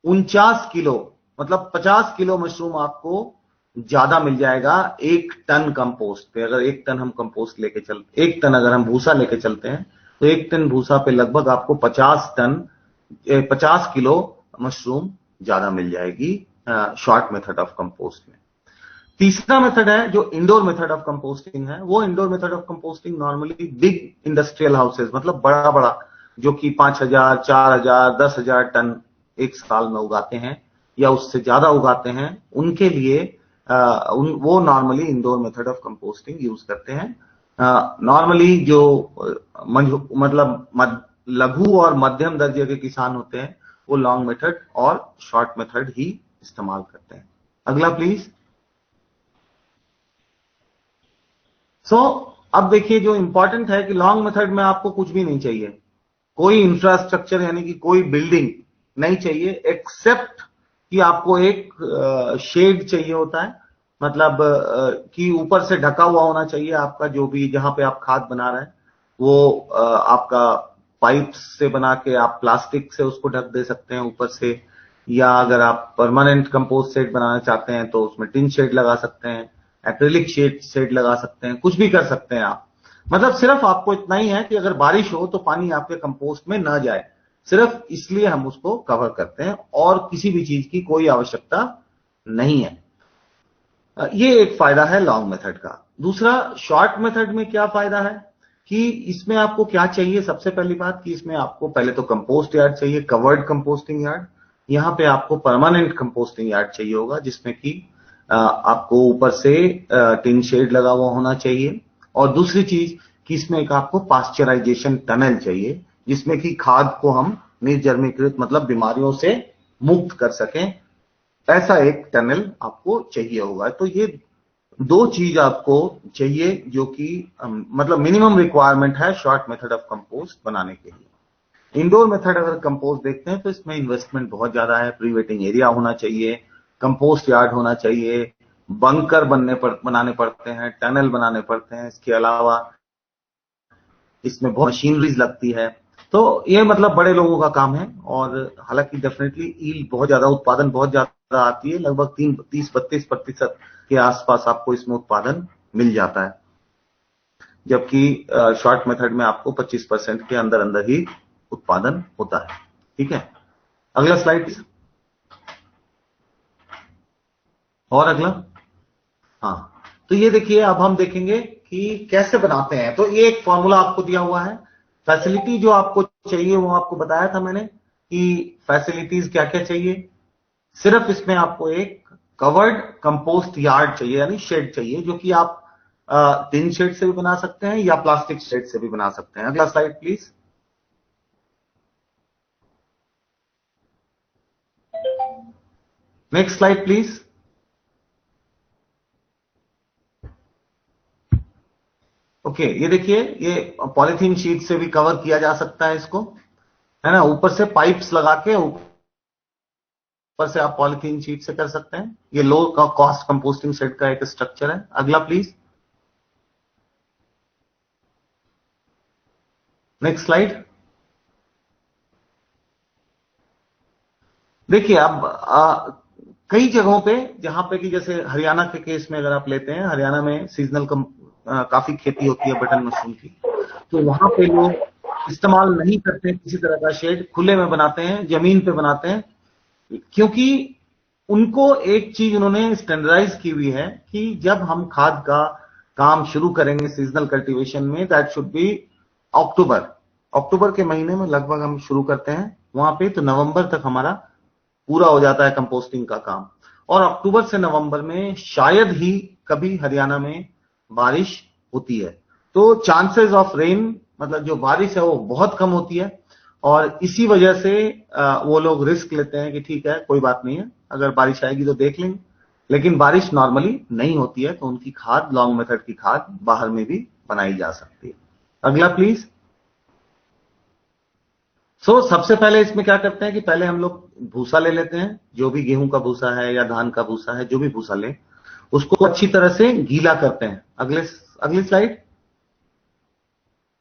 49 किलो मतलब 50 किलो मशरूम आपको ज्यादा मिल जाएगा 1 टन कंपोस्ट पे। अगर 1 टन हम कंपोस्ट लेके चलते, 1 टन अगर हम भूसा लेके चलते हैं तो 1 टन भूसा पे लगभग आपको 50 किलो मशरूम ज्यादा मिल जाएगी शॉर्ट मेथड ऑफ कंपोस्ट में। तीसरा मेथड है जो इंडोर मेथड ऑफ कंपोस्टिंग है, वो indoor method of composting normally big industrial houses, मतलब बड़ा बड़ा जो कि 5000, 4000, 10,000 टन एक साल में उगाते हैं या उससे ज्यादा उगाते हैं, उनके लिए वो normally indoor method of composting use करते हैं। नॉर्मली जो मतलब लघु और मध्यम दर्जे के किसान होते हैं वो लॉन्ग मेथड और शॉर्ट मेथड ही इस्तेमाल करते हैं। अगला प्लीज। अब देखिए जो इंपॉर्टेंट है कि लॉन्ग मेथड में आपको कुछ भी नहीं चाहिए, कोई इंफ्रास्ट्रक्चर यानी कि कोई बिल्डिंग नहीं चाहिए, एक्सेप्ट कि आपको एक शेड चाहिए होता है, मतलब कि ऊपर से ढका हुआ होना चाहिए आपका, जो भी जहां पे आप खाद बना रहे हैं वो आपका पाइप से बना के आप प्लास्टिक से उसको ढक दे सकते हैं ऊपर से, या अगर आप परमानेंट कंपोस्ट शेड बनाना चाहते हैं तो उसमें टिन शेड लगा सकते हैं, एक्रिलिक शेड लगा सकते हैं, कुछ भी कर सकते हैं आप। मतलब सिर्फ आपको इतना ही है कि अगर बारिश हो तो पानी आपके कंपोस्ट में न जाए, सिर्फ इसलिए हम उसको कवर करते हैं और किसी भी चीज की कोई आवश्यकता नहीं है। ये एक फायदा है लॉन्ग मेथड का। दूसरा, शॉर्ट मेथड में क्या फायदा है कि इसमें आपको क्या चाहिए, सबसे पहली बात कि इसमें आपको पहले तो कंपोस्ट यार्ड चाहिए, कवर्ड कंपोस्टिंग यार्ड। यहां पे आपको परमानेंट कंपोस्टिंग यार्ड चाहिए होगा, जिसमें कि आपको ऊपर से टिन शेड लगा हुआ होना चाहिए। और दूसरी चीज कि इसमें एक आपको पास्चराइजेशन टनल चाहिए, जिसमें कि खाद को हम निर्जर्मीकृत मतलब बीमारियों से मुक्त कर सकें, ऐसा एक टनल आपको चाहिए होगा। तो ये दो चीज आपको चाहिए जो कि मतलब मिनिमम रिक्वायरमेंट है शॉर्ट मेथड ऑफ कंपोस्ट बनाने के लिए। इंडोर मेथड अगर कंपोस्ट देखते हैं तो इसमें इन्वेस्टमेंट बहुत ज्यादा है। प्री वेटिंग एरिया होना चाहिए, कंपोस्ट यार्ड होना चाहिए, बंकर बनाने पड़ते हैं, टनल बनाने पड़ते हैं। इसके अलावा इसमें बहुत मशीनरीज लगती है। तो ये मतलब बड़े लोगों का काम है। और हालांकि डेफिनेटली ईल्ड बहुत ज्यादा, उत्पादन बहुत ज्यादा आती है, लगभग 30-32% के आसपास आपको इसमें उत्पादन मिल जाता है, जबकि शॉर्ट मेथड में आपको 25% के अंदर अंदर ही उत्पादन होता है। ठीक है, अगला स्लाइड प्लीज। और अगला, हाँ, तो ये देखिए, अब हम देखेंगे कि कैसे बनाते हैं। तो ये एक फॉर्मूला आपको दिया हुआ है। फैसिलिटी जो आपको चाहिए वो आपको बताया था मैंने कि फैसिलिटीज क्या क्या चाहिए। सिर्फ इसमें आपको एक कवर्ड कंपोस्ट यार्ड चाहिए, यानी शेड चाहिए, जो कि आप टिन शेड से भी बना सकते हैं या प्लास्टिक शेड से भी बना सकते हैं। अगला slide please. Next slide please. Okay, ये देखिए, ये पॉलिथीन शीट से भी कवर किया जा सकता है इसको, है ना। ऊपर से पाइप्स लगा के ऊपर से आप पॉलिथीन शीट से कर सकते हैं। ये लो कॉस्ट कंपोस्टिंग शेड का एक स्ट्रक्चर है। अगला प्लीज, नेक्स्ट स्लाइड। देखिए, अब कई जगहों पे जहां पे कि जैसे हरियाणा के केस में अगर आप लेते हैं, हरियाणा में सीजनल काफी खेती होती है बटन मशरूम की। तो वहां पे लोग इस्तेमाल नहीं करते हैं किसी तरह का शेड, खुले में बनाते हैं, जमीन पे बनाते हैं, क्योंकि उनको एक चीज उन्होंने स्टैंडर्डाइज की हुई है कि जब हम खाद का काम शुरू करेंगे सीजनल कल्टीवेशन में, दैट शुड बी अक्टूबर। अक्टूबर के महीने में लगभग हम शुरू करते हैं वहां पे, तो नवंबर तक हमारा पूरा हो जाता है कंपोस्टिंग का काम। और अक्टूबर से नवंबर में शायद ही कभी हरियाणा में बारिश होती है। तो चांसेस ऑफ रेन, मतलब जो बारिश है वो बहुत कम होती है। और इसी वजह से वो लोग रिस्क लेते हैं कि ठीक है, कोई बात नहीं है, अगर बारिश आएगी तो देख लेंगे। लेकिन बारिश नॉर्मली नहीं होती है, तो उनकी खाद, लॉन्ग मेथड की खाद बाहर में भी बनाई जा सकती है। अगला प्लीज। सबसे पहले इसमें क्या करते हैं कि पहले हम लोग भूसा ले लेते हैं, जो भी गेहूं का भूसा है या धान का भूसा है, जो भी भूसा ले, उसको अच्छी तरह से गीला करते हैं। अगली स्लाइड।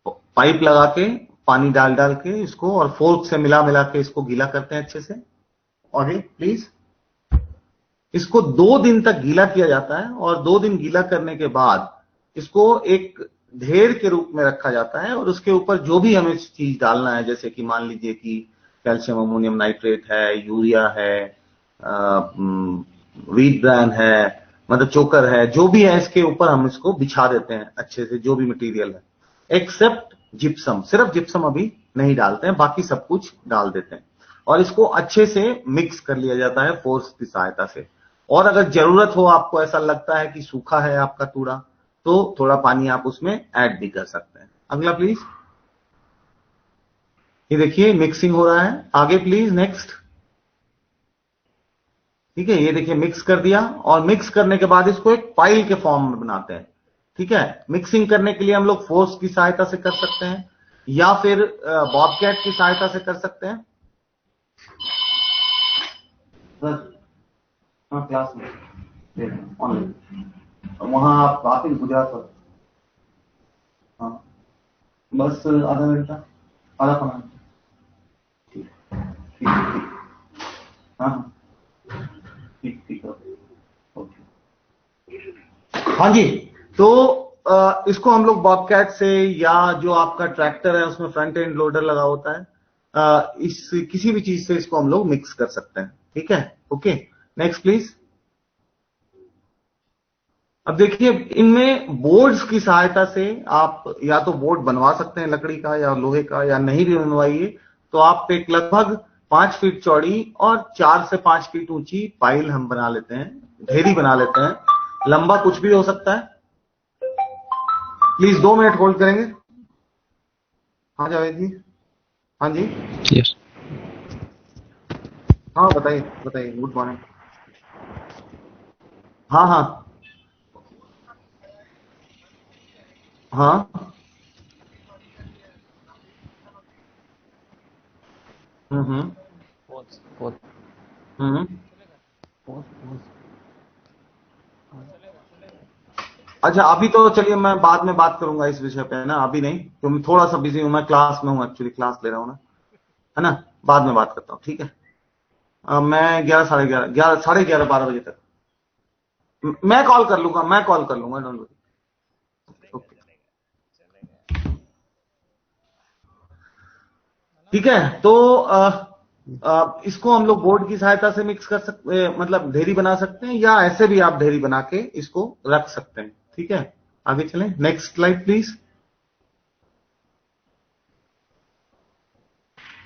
पाइप लगा के, पानी डाल डाल के इसको, और फोर्क से मिला मिला के इसको गीला करते हैं अच्छे से। आगे प्लीज। इसको 2 दिन तक गीला किया जाता है, और 2 दिन गीला करने के बाद इसको एक ढेर के रूप में रखा जाता है। और उसके ऊपर जो भी हमें चीज डालना है, जैसे कि मान लीजिए कि कैल्शियम अमोनियम नाइट्रेट है, यूरिया है, वीट ब्रांड है, मतलब चोकर है, जो भी है, इसके ऊपर हम इसको बिछा देते हैं अच्छे से, जो भी मटेरियल है, एक्सेप्ट जिप्सम। सिर्फ जिप्सम अभी नहीं डालते हैं, बाकी सब कुछ डाल देते हैं। और इसको अच्छे से मिक्स कर लिया जाता है फोर्स की सहायता से। और अगर जरूरत हो, आपको ऐसा लगता है कि सूखा है आपका तूड़ा, तो थोड़ा पानी आप उसमें ऐड भी कर सकते हैं। अगला प्लीज। ये देखिए मिक्सिंग हो रहा है। आगे प्लीज, नेक्स्ट। ठीक है, ये देखिए मिक्स कर दिया, और मिक्स करने के बाद इसको एक पाइल के फॉर्म में बनाते हैं। ठीक है, मिक्सिंग करने के लिए हम लोग फोर्स की सहायता से कर सकते हैं, या फिर बॉबकैट की सहायता से कर सकते हैं। हाँ, क्लास में ऑनलाइन, वहां आप ही गुजरात पर। हाँ, बस आधा घंटा, आधा पौना घंटा। ठीक ठीक ठीक। हाँ हाँ, ठीक ठीक है, ओके। हाँ जी। तो इसको हम लोग बॉबकैट से, या जो आपका ट्रैक्टर है उसमें फ्रंट एंड लोडर लगा होता है, इस किसी भी चीज से इसको हम लोग मिक्स कर सकते हैं। ठीक है, ओके। Next please. अब देखिए, इनमें बोर्ड्स की सहायता से आप या तो बोर्ड बनवा सकते हैं लकड़ी का या लोहे का, या नहीं भी बनवाइए तो आप एक लगभग 5 फीट चौड़ी और 4 से 5 फीट ऊंची पाइल हम बना लेते हैं, ढेरी बना लेते हैं। लंबा कुछ भी हो सकता है। प्लीज 2 मिनट होल्ड करेंगे। हाँ जावेद जी। हाँ जी। यस। हाँ बताइए बताइए, गुड मॉर्निंग। हाँ हाँ हाँ। हम्म। हम्म। अच्छा, अभी तो चलिए मैं बाद में बात करूंगा इस विषय पे, है ना, अभी नहीं, क्योंकि थोड़ा सा बिजी हूं, मैं क्लास में हूँ, एक्चुअली क्लास ले रहा हूँ ना, है ना। बाद में बात करता हूँ, ठीक है। मैं 11, साढ़े 11, 11, साढ़े 11, 12 बजे तक मैं कॉल कर लूंगा, मैं कॉल कर लूंगा, डोंट वरी। ओके, ठीक है। तो इसको हम लोग बोर्ड की सहायता से मिक्स कर सकते, मतलब ढेरी बना सकते हैं, या ऐसे भी आप ढेरी बना के इसको रख सकते हैं, ठीक है। आगे चलें, नेक्स्ट स्लाइड प्लीज।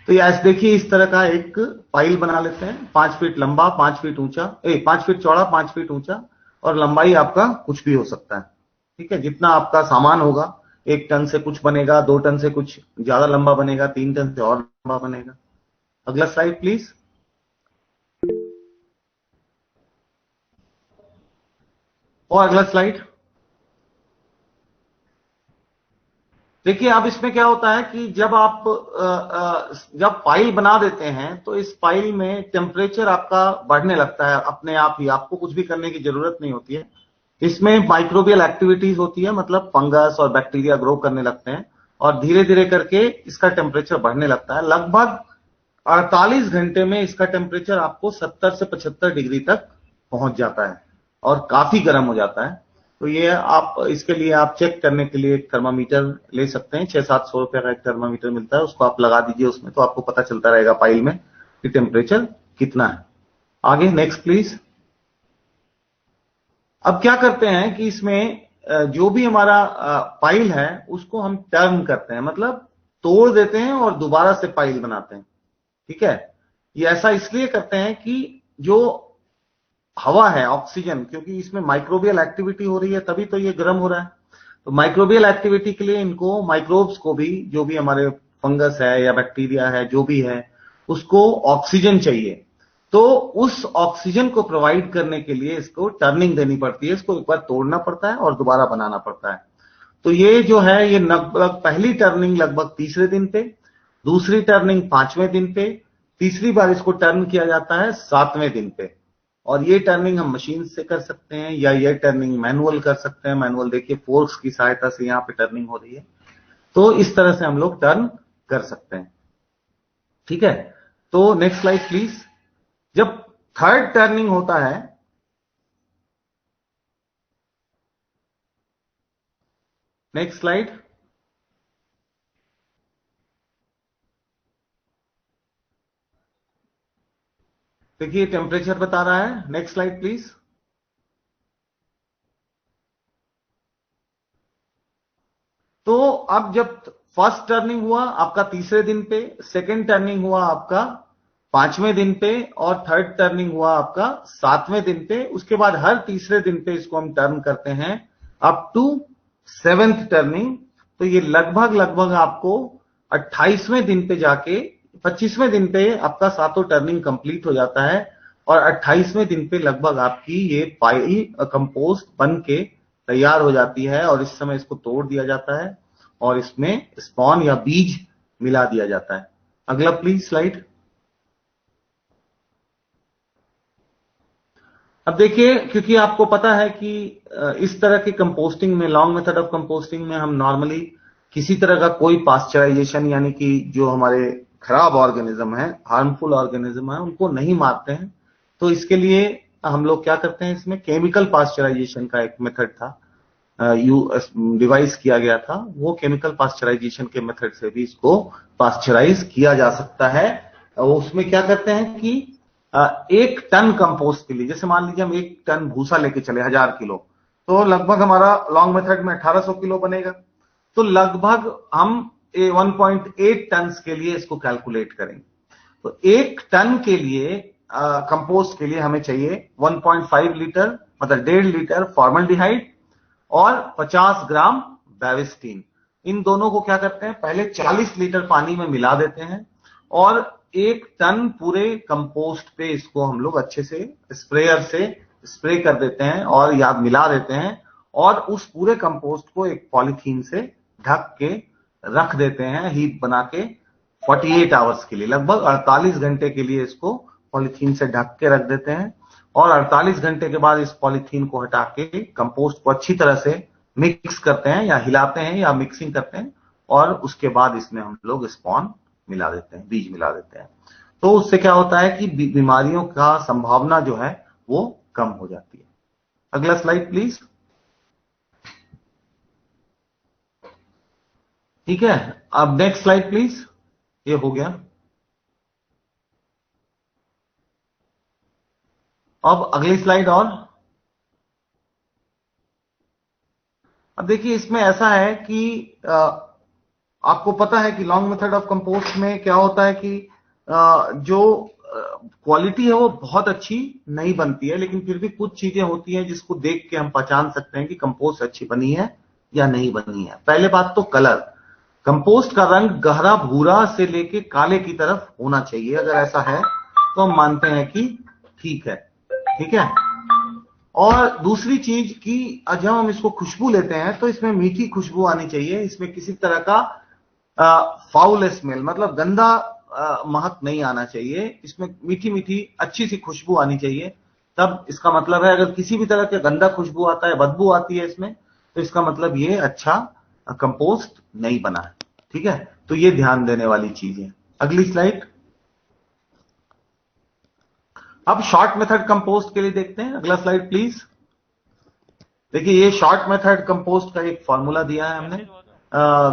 तो ये देखिए, इस तरह का एक पाइल बना लेते हैं, 5 फीट लंबा, 5 फीट ऊंचा, 5 फीट चौड़ा, 5 फीट ऊंचा, और लंबाई आपका कुछ भी हो सकता है, ठीक है। जितना आपका सामान होगा, 1 टन से कुछ बनेगा, 2 टन से कुछ ज्यादा लंबा बनेगा, 3 टन से और लंबा बनेगा। अगला स्लाइड प्लीज। और अगला स्लाइड। देखिए, अब इसमें क्या होता है कि जब आप जब पाइल बना देते हैं तो इस पाइल में टेम्परेचर आपका बढ़ने लगता है अपने आप ही, आपको कुछ भी करने की जरूरत नहीं होती है। इसमें माइक्रोबियल एक्टिविटीज होती है, मतलब फंगस और बैक्टीरिया ग्रो करने लगते हैं, और धीरे धीरे करके इसका टेम्परेचर बढ़ने लगता है। लगभग 48 घंटे में इसका टेम्परेचर आपको 70 से 75 डिग्री तक पहुंच जाता है और काफी गर्म हो जाता है। तो ये आप, इसके लिए आप चेक करने के लिए एक थर्मामीटर ले सकते हैं, 600-700 रुपए का एक थर्मामीटर मिलता है, उसको आप लगा दीजिए उसमें, तो आपको पता चलता रहेगा पाइल में कि टेम्परेचर कितना है। आगे नेक्स्ट प्लीज। अब क्या करते हैं कि इसमें जो भी हमारा पाइल है उसको हम टर्न करते हैं, मतलब तोड़ देते हैं और दोबारा से पाइल बनाते हैं, ठीक है। ये ऐसा इसलिए करते हैं कि जो हवा है, ऑक्सीजन, क्योंकि इसमें माइक्रोबियल एक्टिविटी हो रही है तभी तो ये गर्म हो रहा है। तो माइक्रोबियल एक्टिविटी के लिए इनको, माइक्रोब्स को भी, जो भी हमारे फंगस है या बैक्टीरिया है जो भी है, उसको ऑक्सीजन चाहिए। तो उस ऑक्सीजन को प्रोवाइड करने के लिए इसको टर्निंग देनी पड़ती है, इसको एक बार तोड़ना पड़ता है और दोबारा बनाना पड़ता है। तो ये जो है, ये लगभग पहली टर्निंग लगभग तीसरे दिन पे, दूसरी टर्निंग 5वें दिन पे, तीसरी बार इसको टर्न किया जाता है 7वें दिन पे। और ये टर्निंग हम मशीन से कर सकते हैं या ये टर्निंग मैनुअल कर सकते हैं। मैनुअल देखिए, फोर्क्स की सहायता से यहां पे टर्निंग हो रही है, तो इस तरह से हम लोग टर्न कर सकते हैं, ठीक है। तो नेक्स्ट स्लाइड प्लीज। जब थर्ड टर्निंग होता है, नेक्स्ट स्लाइड। देखिए टेम्परेचर बता रहा है, नेक्स्ट स्लाइड प्लीज। तो अब जब फर्स्ट टर्निंग हुआ आपका तीसरे दिन पे, सेकेंड टर्निंग हुआ आपका 5वें दिन पे, और थर्ड टर्निंग हुआ आपका 7वें दिन पे, उसके बाद हर तीसरे दिन पे इसको हम टर्न करते हैं अप टू 7th टर्निंग। तो ये लगभग लगभग आपको 28वें दिन पे जाके, 25वें दिन पे आपका सातों टर्निंग कंप्लीट हो जाता है, और 28वें दिन पे लगभग आपकी ये पाइल कंपोस्ट बन के तैयार हो जाती है, और इस समय इसको तोड़ दिया जाता है और इसमें स्पॉन या बीज मिला दिया जाता है। अगला प्लीज स्लाइड। अब देखिए, क्योंकि आपको पता है कि इस तरह की कंपोस्टिंग में, लॉन्ग मेथड ऑफ कंपोस्टिंग में, हम नॉर्मली किसी तरह का कोई पास्चराइजेशन, यानी कि जो हमारे खराब ऑर्गेनिज्म है, हार्मफुल ऑर्गेनिज्म है, उनको नहीं मारते हैं। तो इसके लिए हम लोग क्या करते हैं, इसमें केमिकल पास्चराइजेशन का एक मेथड था, डिवाइस किया गया था। वो केमिकल पास्चराइजेशन के मेथड से भी इसको पास्चराइज किया जा सकता है। उसमें क्या करते हैं कि 1 टन कंपोस्ट के लिए, जैसे मान लीजिए हम 1 टन भूसा लेके चले, 1000 किलो, तो लगभग हमारा लॉन्ग मेथड में 1800 किलो बनेगा। तो लगभग हम 1.8 टन के लिए इसको कैलकुलेट करेंगे। तो 1 टन के लिए कंपोस्ट के लिए हमें चाहिए 1.5 लीटर मतलब 1.5 लीटर फॉर्मल्डिहाइड और 50 ग्राम बेविस्टीन। इन दोनों को क्या करते हैं, पहले 40 लीटर पानी में मिला देते हैं और 1 टन पूरे कंपोस्ट पे इसको हम लोग अच्छे से स्प्रेयर से स्प्रे कर देते हैं और या मिला देते हैं और उस पूरे कंपोस्ट को एक पॉलीथीन से ढक के रख देते हैं हीट बना के 48 आवर्स के लिए, लगभग 48 घंटे के लिए इसको पॉलीथीन से ढक के रख देते हैं और 48 घंटे के बाद इस पॉलीथीन को हटा के कंपोस्ट को अच्छी तरह से मिक्स करते हैं या हिलाते हैं या मिक्सिंग करते हैं और उसके बाद इसमें हम लोग स्पॉन मिला देते हैं, बीज मिला देते हैं। तो उससे क्या होता है कि बीमारियों का संभावना जो है वो कम हो जाती है। अगला स्लाइड प्लीज। ठीक है, अब नेक्स्ट स्लाइड प्लीज। ये हो गया। अब अगली स्लाइड और। अब देखिए इसमें ऐसा है कि आपको पता है कि लॉन्ग मेथड ऑफ कंपोस्ट में क्या होता है कि जो क्वालिटी है वो बहुत अच्छी नहीं बनती है, लेकिन फिर भी कुछ चीजें होती हैं जिसको देख के हम पहचान सकते हैं कि कंपोस्ट अच्छी बनी है या नहीं बनी है। पहले बात तो कलर, कंपोस्ट का रंग गहरा भूरा से लेके काले की तरफ होना चाहिए। अगर ऐसा है तो हम मानते हैं कि ठीक है। ठीक है, और दूसरी चीज कि जब हम इसको खुशबू लेते हैं तो इसमें मीठी खुशबू आनी चाहिए, इसमें किसी तरह का फाउल स्मेल मतलब गंदा महक नहीं आना चाहिए, इसमें मीठी मीठी अच्छी सी खुशबू आनी चाहिए। तब इसका मतलब है अगर किसी भी तरह के गंदा खुशबू आता है, बदबू आती है इसमें, तो इसका मतलब ये अच्छा कंपोस्ट नहीं बना है। ठीक है, तो ये ध्यान देने वाली चीज है। अगली स्लाइड। अब शॉर्ट मेथड कंपोस्ट के लिए देखते हैं, अगला स्लाइड प्लीज। देखिए ये शॉर्ट मेथड कंपोस्ट का एक फॉर्मूला दिया है हमने।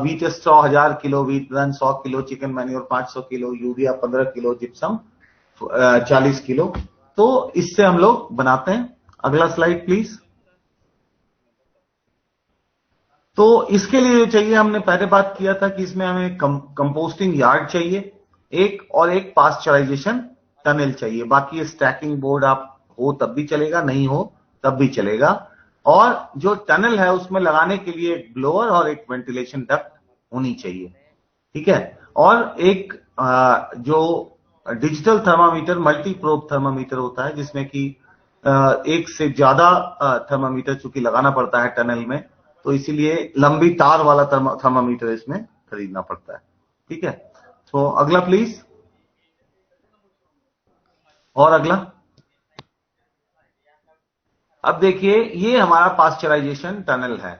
Wheat straw 1000 kilo, wheat bran 100 kilo, chicken manure 500 kilo, urea 15 kilo, gypsum 40 kilo. तो इससे हम लोग बनाते हैं। अगला स्लाइड प्लीज। तो इसके लिए जो चाहिए, हमने पहले बात किया था कि इसमें हमें कंपोस्टिंग यार्ड चाहिए एक, और एक पास्चराइजेशन टनल चाहिए। बाकी स्टैकिंग बोर्ड आप हो तब भी चलेगा, नहीं हो तब भी चलेगा। और जो टनल है उसमें लगाने के लिए एक ब्लोअर और एक वेंटिलेशन डक्ट होनी चाहिए। ठीक है, और एक जो digital thermometer, multi probe thermometer होता है जिसमें कि एक से ज्यादा थर्मामीटर चूंकि लगाना पड़ता है टनल में, तो इसीलिए लंबी तार वाला थर्मामीटर इसमें खरीदना पड़ता है। ठीक है, तो अगला प्लीज। और अगला। अब देखिए ये हमारा पास्चराइजेशन टनल है।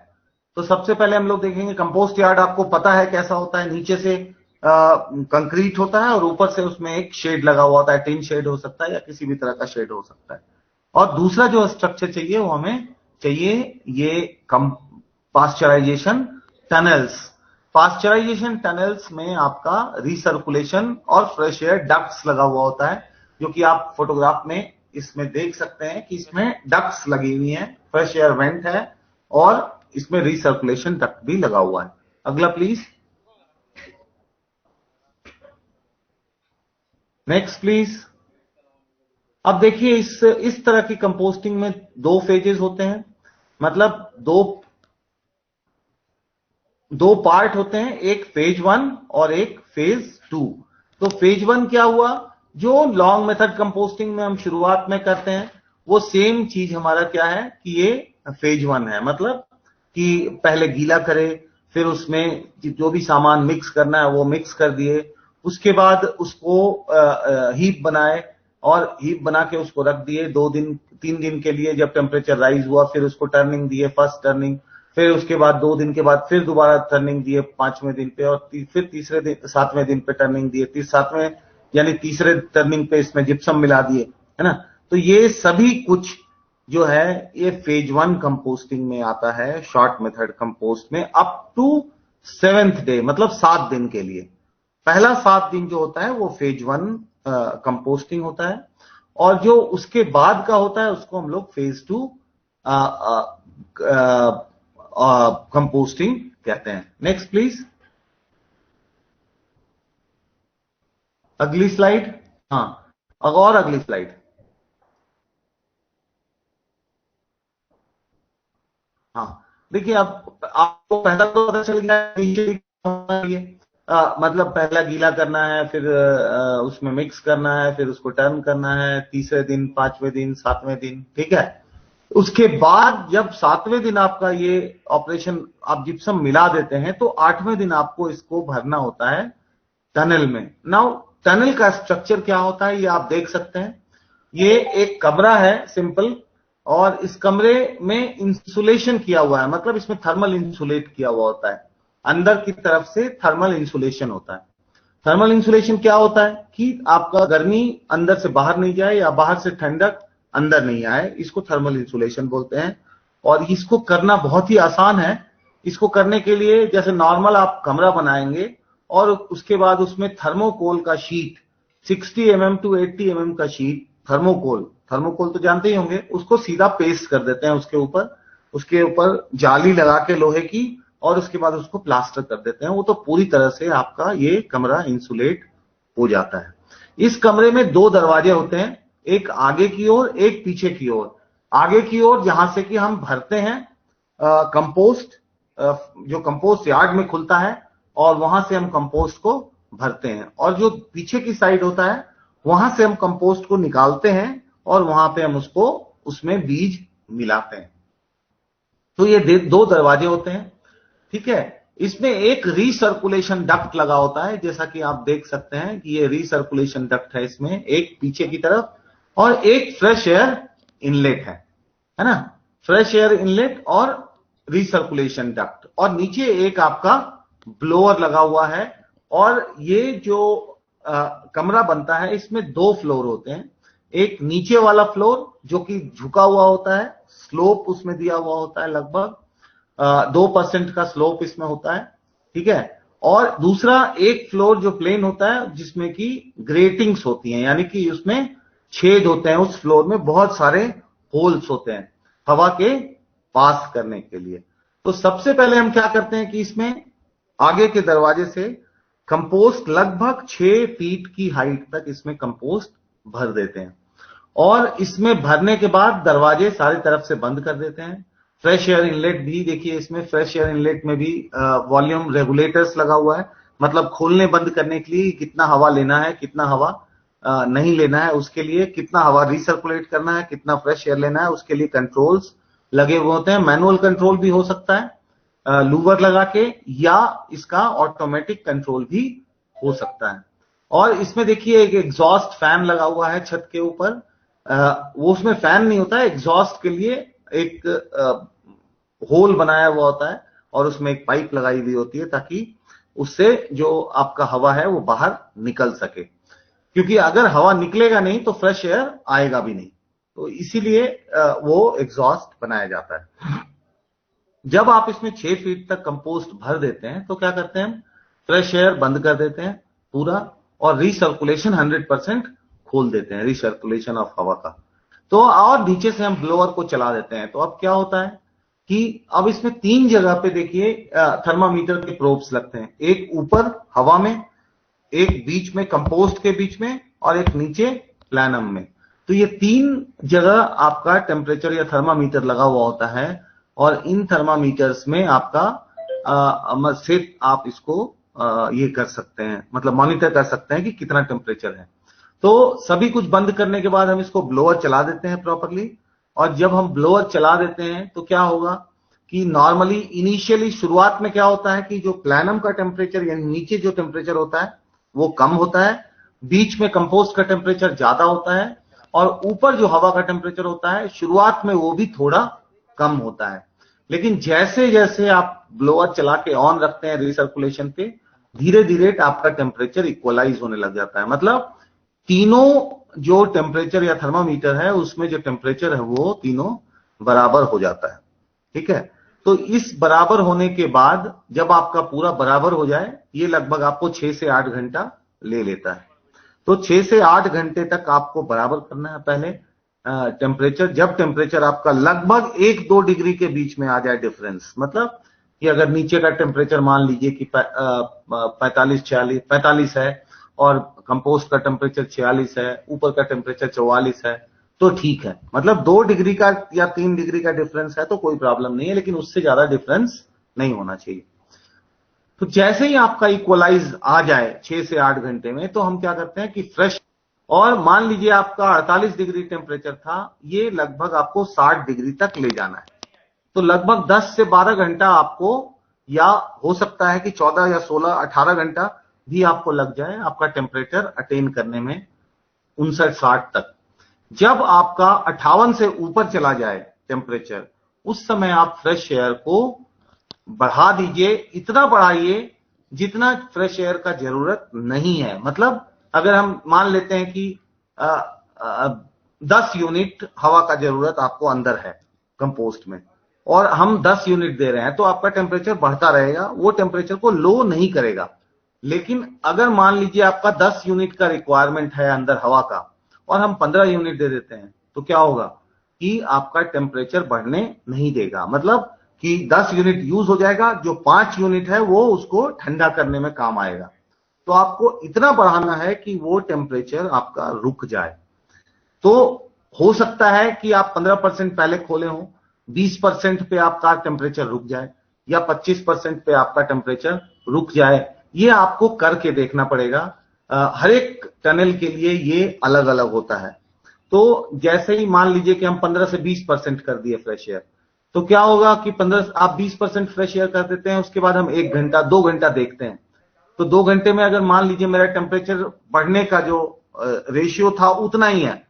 तो सबसे पहले हम लोग देखेंगे कंपोस्ट यार्ड, आपको पता है कैसा होता है, नीचे से कंक्रीट होता है और ऊपर से उसमें एक शेड लगा हुआ होता है, टिन शेड हो सकता है या किसी भी तरह का शेड हो सकता है। और दूसरा जो स्ट्रक्चर चाहिए वो हमें चाहिए ये पास्चराइजेशन टनल्स। पास्चराइजेशन टनल्स में आपका रिसर्कुलेशन और फ्रेश एयर डक्ट्स लगा हुआ होता है, जो कि आप फोटोग्राफ में इसमें देख सकते हैं कि इसमें डक्ट्स लगी हुई हैं, फ्रेश एयर वेंट है और इसमें रिसर्कुलेशन डक्ट भी लगा हुआ है। अगला प्लीज। Next please. अब देखिए इस तरह की कंपोस्टिंग में 2 फेजेस होते हैं, मतलब दो पार्ट होते हैं, एक फेज 1 और एक फेज 2। तो फेज 1 क्या हुआ, जो लॉन्ग मेथड कंपोस्टिंग में हम शुरुआत में करते हैं वो सेम चीज हमारा क्या है कि ये फेज 1 है, मतलब कि पहले गीला करे, फिर उसमें जो भी सामान मिक्स करना है वो मिक्स कर दिए, उसके बाद उसको हीप बनाए और हीप बना के उसको रख दिए 3 दिन के लिए। जब टेम्परेचर राइज हुआ फिर उसको टर्निंग दिए, फर्स्ट टर्निंग, फिर उसके बाद 2 दिन के बाद फिर दोबारा टर्निंग दिए 5वें दिन पे, और फिर तीसरे दिन 7वें दिन पे टर्निंग दिए, 7वें यानी तीसरे टर्निंग पे इसमें जिप्सम मिला दिए, है ना। तो ये सभी कुछ जो है ये फेज 1 कंपोस्टिंग में आता है, शॉर्ट मेथड कंपोस्ट में, अप टू 7th डे मतलब 7 दिन के लिए। पहला 7 दिन जो होता है वो फेज 1 कंपोस्टिंग होता है, और जो उसके बाद का होता है उसको हम लोग फेज 2 कंपोस्टिंग कहते हैं। नेक्स्ट प्लीज, अगली स्लाइड। हाँ, और अगली स्लाइड। हाँ, देखिए अब आपको पहला तो पता चल गया, मतलब पहला गीला करना है, फिर उसमें मिक्स करना है, फिर उसको टर्न करना है, तीसरे दिन, पांचवें दिन, सातवें दिन, ठीक है। उसके बाद जब सातवें दिन आपका ये ऑपरेशन आप जिप्सम मिला देते हैं, तो आठवें दिन आपको इसको भरना होता है टनल में। नाउ टनल का स्ट्रक्चर क्या होता है ये आप देख सकते हैं। ये एक कमरा है सिंपल, और इस कमरे में इंसुलेशन किया हुआ है, मतलब इसमें थर्मल इंसुलेट किया हुआ होता है। अंदर की तरफ से थर्मल इंसुलेशन होता है। थर्मल इंसुलेशन क्या होता है कि आपका गर्मी अंदर से बाहर नहीं जाए या बाहर से ठंडक अंदर नहीं आए, इसको थर्मल इंसुलेशन बोलते हैं। और इसको करना बहुत ही आसान है। इसको करने के लिए जैसे नॉर्मल आप कमरा बनाएंगे और उसके बाद उसमें थर्मोकोल का शीट 60 mm टू 80 mm का शीट, थर्मोकोल तो जानते ही होंगे, उसको सीधा पेस्ट कर देते हैं उसके ऊपर जाली लगा के लोहे की, और उसके बाद उसको प्लास्टर कर देते हैं। वो तो पूरी तरह से आपका ये कमरा इंसुलेट हो जाता है। इस कमरे में दो दरवाजे होते हैं, एक आगे की ओर, एक पीछे की ओर। आगे की ओर जहां से कि हम भरते हैं कंपोस्ट, जो कंपोस्ट यार्ड में खुलता है, और वहां से हम कंपोस्ट को भरते हैं। और जो पीछे की साइड होता है, वहां से हम कंपोस्ट को निकालते हैं और वहां पे हम उसमें बीज मिलाते हैं। तो ये दो दरवाजे होते हैं, ठीक है। इसमें एक रीसर्कुलेशन डक्ट लगा होता है, जैसा कि आप देख सकते हैं कि ये रीसर्कुलेशन डक्ट है, इसमें एक पीछे की तरफ, और एक फ्रेश एयर इनलेट है ना, फ्रेश एयर इनलेट और रीसर्कुलेशन डक्ट। और नीचे एक आपका ब्लोअर लगा हुआ है। और ये जो कमरा बनता है, इसमें दो फ्लोर होते हैं। एक नीचे वाला फ्लोर जो कि झुका हुआ होता है, स्लोप उसमें दिया हुआ होता है, लगभग 2% का स्लोप इसमें होता है, ठीक है। और दूसरा एक फ्लोर जो प्लेन होता है, जिसमें कि ग्रेटिंग्स होती हैं, यानी कि उसमें छेद होते हैं, उस फ्लोर में बहुत सारे होल्स होते हैं हवा के पास करने के लिए। तो सबसे पहले हम क्या करते हैं कि इसमें आगे के दरवाजे से कंपोस्ट लगभग 6 फीट की हाइट तक इसमें कंपोस्ट भर देते हैं। और इसमें भरने के बाद दरवाजे सारी तरफ से बंद कर देते हैं। फ्रेश एयर इनलेट भी देखिए, इसमें फ्रेश एयर इनलेट में भी वॉल्यूम रेगुलेटर्स लगा हुआ है, मतलब खोलने बंद करने के लिए कितना हवा लेना है, कितना हवा नहीं लेना है, उसके लिए कितना हवा रिसर्कुलेट करना है, कितना फ्रेश एयर लेना है, उसके लिए कंट्रोल्स लगे हुए होते हैं। मैनुअल कंट्रोल भी हो सकता है लूवर लगा के, या इसका ऑटोमेटिक कंट्रोल भी हो सकता है। और इसमें देखिए एक एग्जॉस्ट फैन लगा हुआ है छत के ऊपर। वो उसमें फैन नहीं होता है, एग्जॉस्ट के लिए एक होल बनाया हुआ होता है, और उसमें एक पाइप लगाई हुई होती है, ताकि उससे जो आपका हवा है वो बाहर निकल सके। क्योंकि अगर हवा निकलेगा नहीं तो फ्रेश एयर आएगा भी नहीं, तो इसीलिए वो एग्जॉस्ट बनाया जाता है। जब आप इसमें 6 फीट तक कंपोस्ट भर देते हैं, तो क्या करते हैं, फ्रेश एयर बंद कर देते हैं पूरा, और रिसर्कुलेशन 100% खोल देते हैं, रिसर्कुलेशन ऑफ हवा का। तो और नीचे से हम ब्लोअर को चला देते हैं। तो अब क्या होता है कि अब इसमें 3 जगह पे देखिए थर्मामीटर के प्रोब्स लगते हैं, एक ऊपर हवा में, एक बीच में कंपोस्ट के बीच में, और एक नीचे प्लानम में। तो ये 3 जगह आपका टेम्परेचर या थर्मामीटर लगा हुआ होता है, और इन थर्मामीटर्स में आपका से आप इसको ये कर सकते हैं, मतलब मॉनिटर कर सकते हैं कि कितना टेम्परेचर है। तो सभी कुछ बंद करने के बाद हम इसको ब्लोअर चला देते हैं प्रॉपरली। और जब हम ब्लोअर चला देते हैं तो क्या होगा कि नॉर्मली इनिशियली शुरुआत में क्या होता है कि जो प्लानम का टेम्परेचर यानी नीचे जो टेम्परेचर होता है वो कम होता है, बीच में कंपोस्ट का टेम्परेचर ज्यादा होता है, और ऊपर जो हवा का टेम्परेचर होता है शुरुआत में वो भी थोड़ा कम होता है। लेकिन जैसे जैसे आप ब्लोअर चला के ऑन रखते हैं रिसर्कुलेशन पे, धीरे धीरे आपका टेम्परेचर इक्वलाइज होने लग जाता है। मतलब तीनों जो टेम्परेचर या थर्मामीटर है उसमें जो टेम्परेचर है वो तीनों बराबर हो जाता है, ठीक है। तो इस बराबर होने के बाद जब आपका पूरा बराबर हो जाए, ये लगभग आपको 6 से 8 घंटा ले लेता है। तो 6 से 8 घंटे तक आपको बराबर करना है पहले, टेम्परेचर, जब टेम्परेचर आपका लगभग 1-2 डिग्री के बीच में आ जाए डिफरेंस, मतलब कि अगर नीचे का टेम्परेचर मान लीजिए कि 45 है और कंपोस्ट का टेम्परेचर 46 है, ऊपर का टेम्परेचर 44 है, तो ठीक है। मतलब 2 डिग्री का या 3 डिग्री का डिफरेंस है तो कोई प्रॉब्लम नहीं है, लेकिन उससे ज्यादा डिफरेंस नहीं होना चाहिए। तो जैसे ही आपका इक्वलाइज आ जाए 6 से 8 घंटे में, तो हम क्या करते हैं कि फ्रेश, और मान लीजिए आपका 48 डिग्री टेम्परेचर था, ये लगभग आपको 60 डिग्री तक ले जाना है, तो लगभग 10 से 12 घंटा आपको, या हो सकता है कि 14 या 16, 18 घंटा भी आपको लग जाए आपका टेम्परेचर अटेन करने में 59-60 तक। जब आपका 58 से ऊपर चला जाए टेम्परेचर, उस समय आप फ्रेश एयर को बढ़ा दीजिए, इतना बढ़ाइए जितना फ्रेश एयर का जरूरत नहीं है। मतलब अगर हम मान लेते हैं कि 10 यूनिट हवा का जरूरत आपको अंदर है कंपोस्ट में, और हम 10 यूनिट दे रहे हैं, तो आपका टेम्परेचर बढ़ता रहेगा, वो टेम्परेचर को लो नहीं करेगा। लेकिन अगर मान लीजिए आपका 10 यूनिट का रिक्वायरमेंट है अंदर हवा का, और हम 15 यूनिट दे देते हैं, तो क्या होगा कि आपका टेम्परेचर बढ़ने नहीं देगा। मतलब कि 10 यूनिट यूज हो जाएगा, जो 5 यूनिट है वो उसको ठंडा करने में काम आएगा। तो आपको इतना बढ़ाना है कि वो टेम्परेचर आपका रुक जाए। तो हो सकता है कि आप 15% पहले खोले हो, 20% पे आपका टेम्परेचर रुक जाए, या 25% पे आपका टेम्परेचर रुक जाए। ये आपको करके देखना पड़ेगा। हर एक टनल के लिए ये अलग अलग होता है। तो जैसे ही मान लीजिए कि हम 15 से 20% कर दिए फ्रेश एयर, तो क्या होगा कि 15 आप 20% फ्रेश एयर कर देते हैं, उसके बाद हम 1 घंटा 2 घंटा देखते हैं। तो 2 घंटे में अगर मान लीजिए मेरा टेम्परेचर बढ़ने का जो रेशियो था उतना ही है,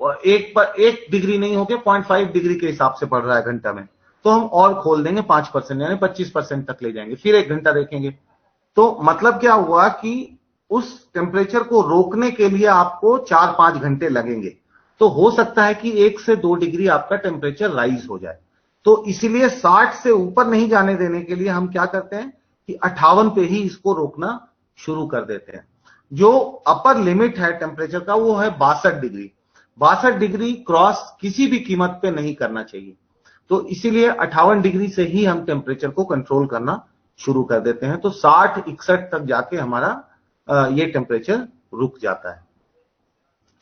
एक डिग्री नहीं होके 0.5 डिग्री के हिसाब से बढ़ रहा है घंटा में, तो हम और खोल देंगे 5%, यानी 25% तक ले जाएंगे, फिर 1 घंटा देखेंगे। तो मतलब क्या हुआ कि उस टेम्परेचर को रोकने के लिए आपको 4-5 घंटे लगेंगे। तो हो सकता है कि 1 से 2 डिग्री आपका टेम्परेचर राइज हो जाए। तो इसीलिए 60 से ऊपर नहीं जाने देने के लिए हम क्या करते हैं कि 58 पे ही इसको रोकना शुरू कर देते हैं। जो अपर लिमिट है टेम्परेचर का वो है 62 डिग्री। 62 डिग्री क्रॉस किसी भी कीमत पे नहीं करना चाहिए। तो इसीलिए 58 डिग्री से ही हम टेम्परेचर को कंट्रोल करना शुरू कर देते हैं। तो 60-61 तक जाके हमारा ये टेम्परेचर रुक जाता है।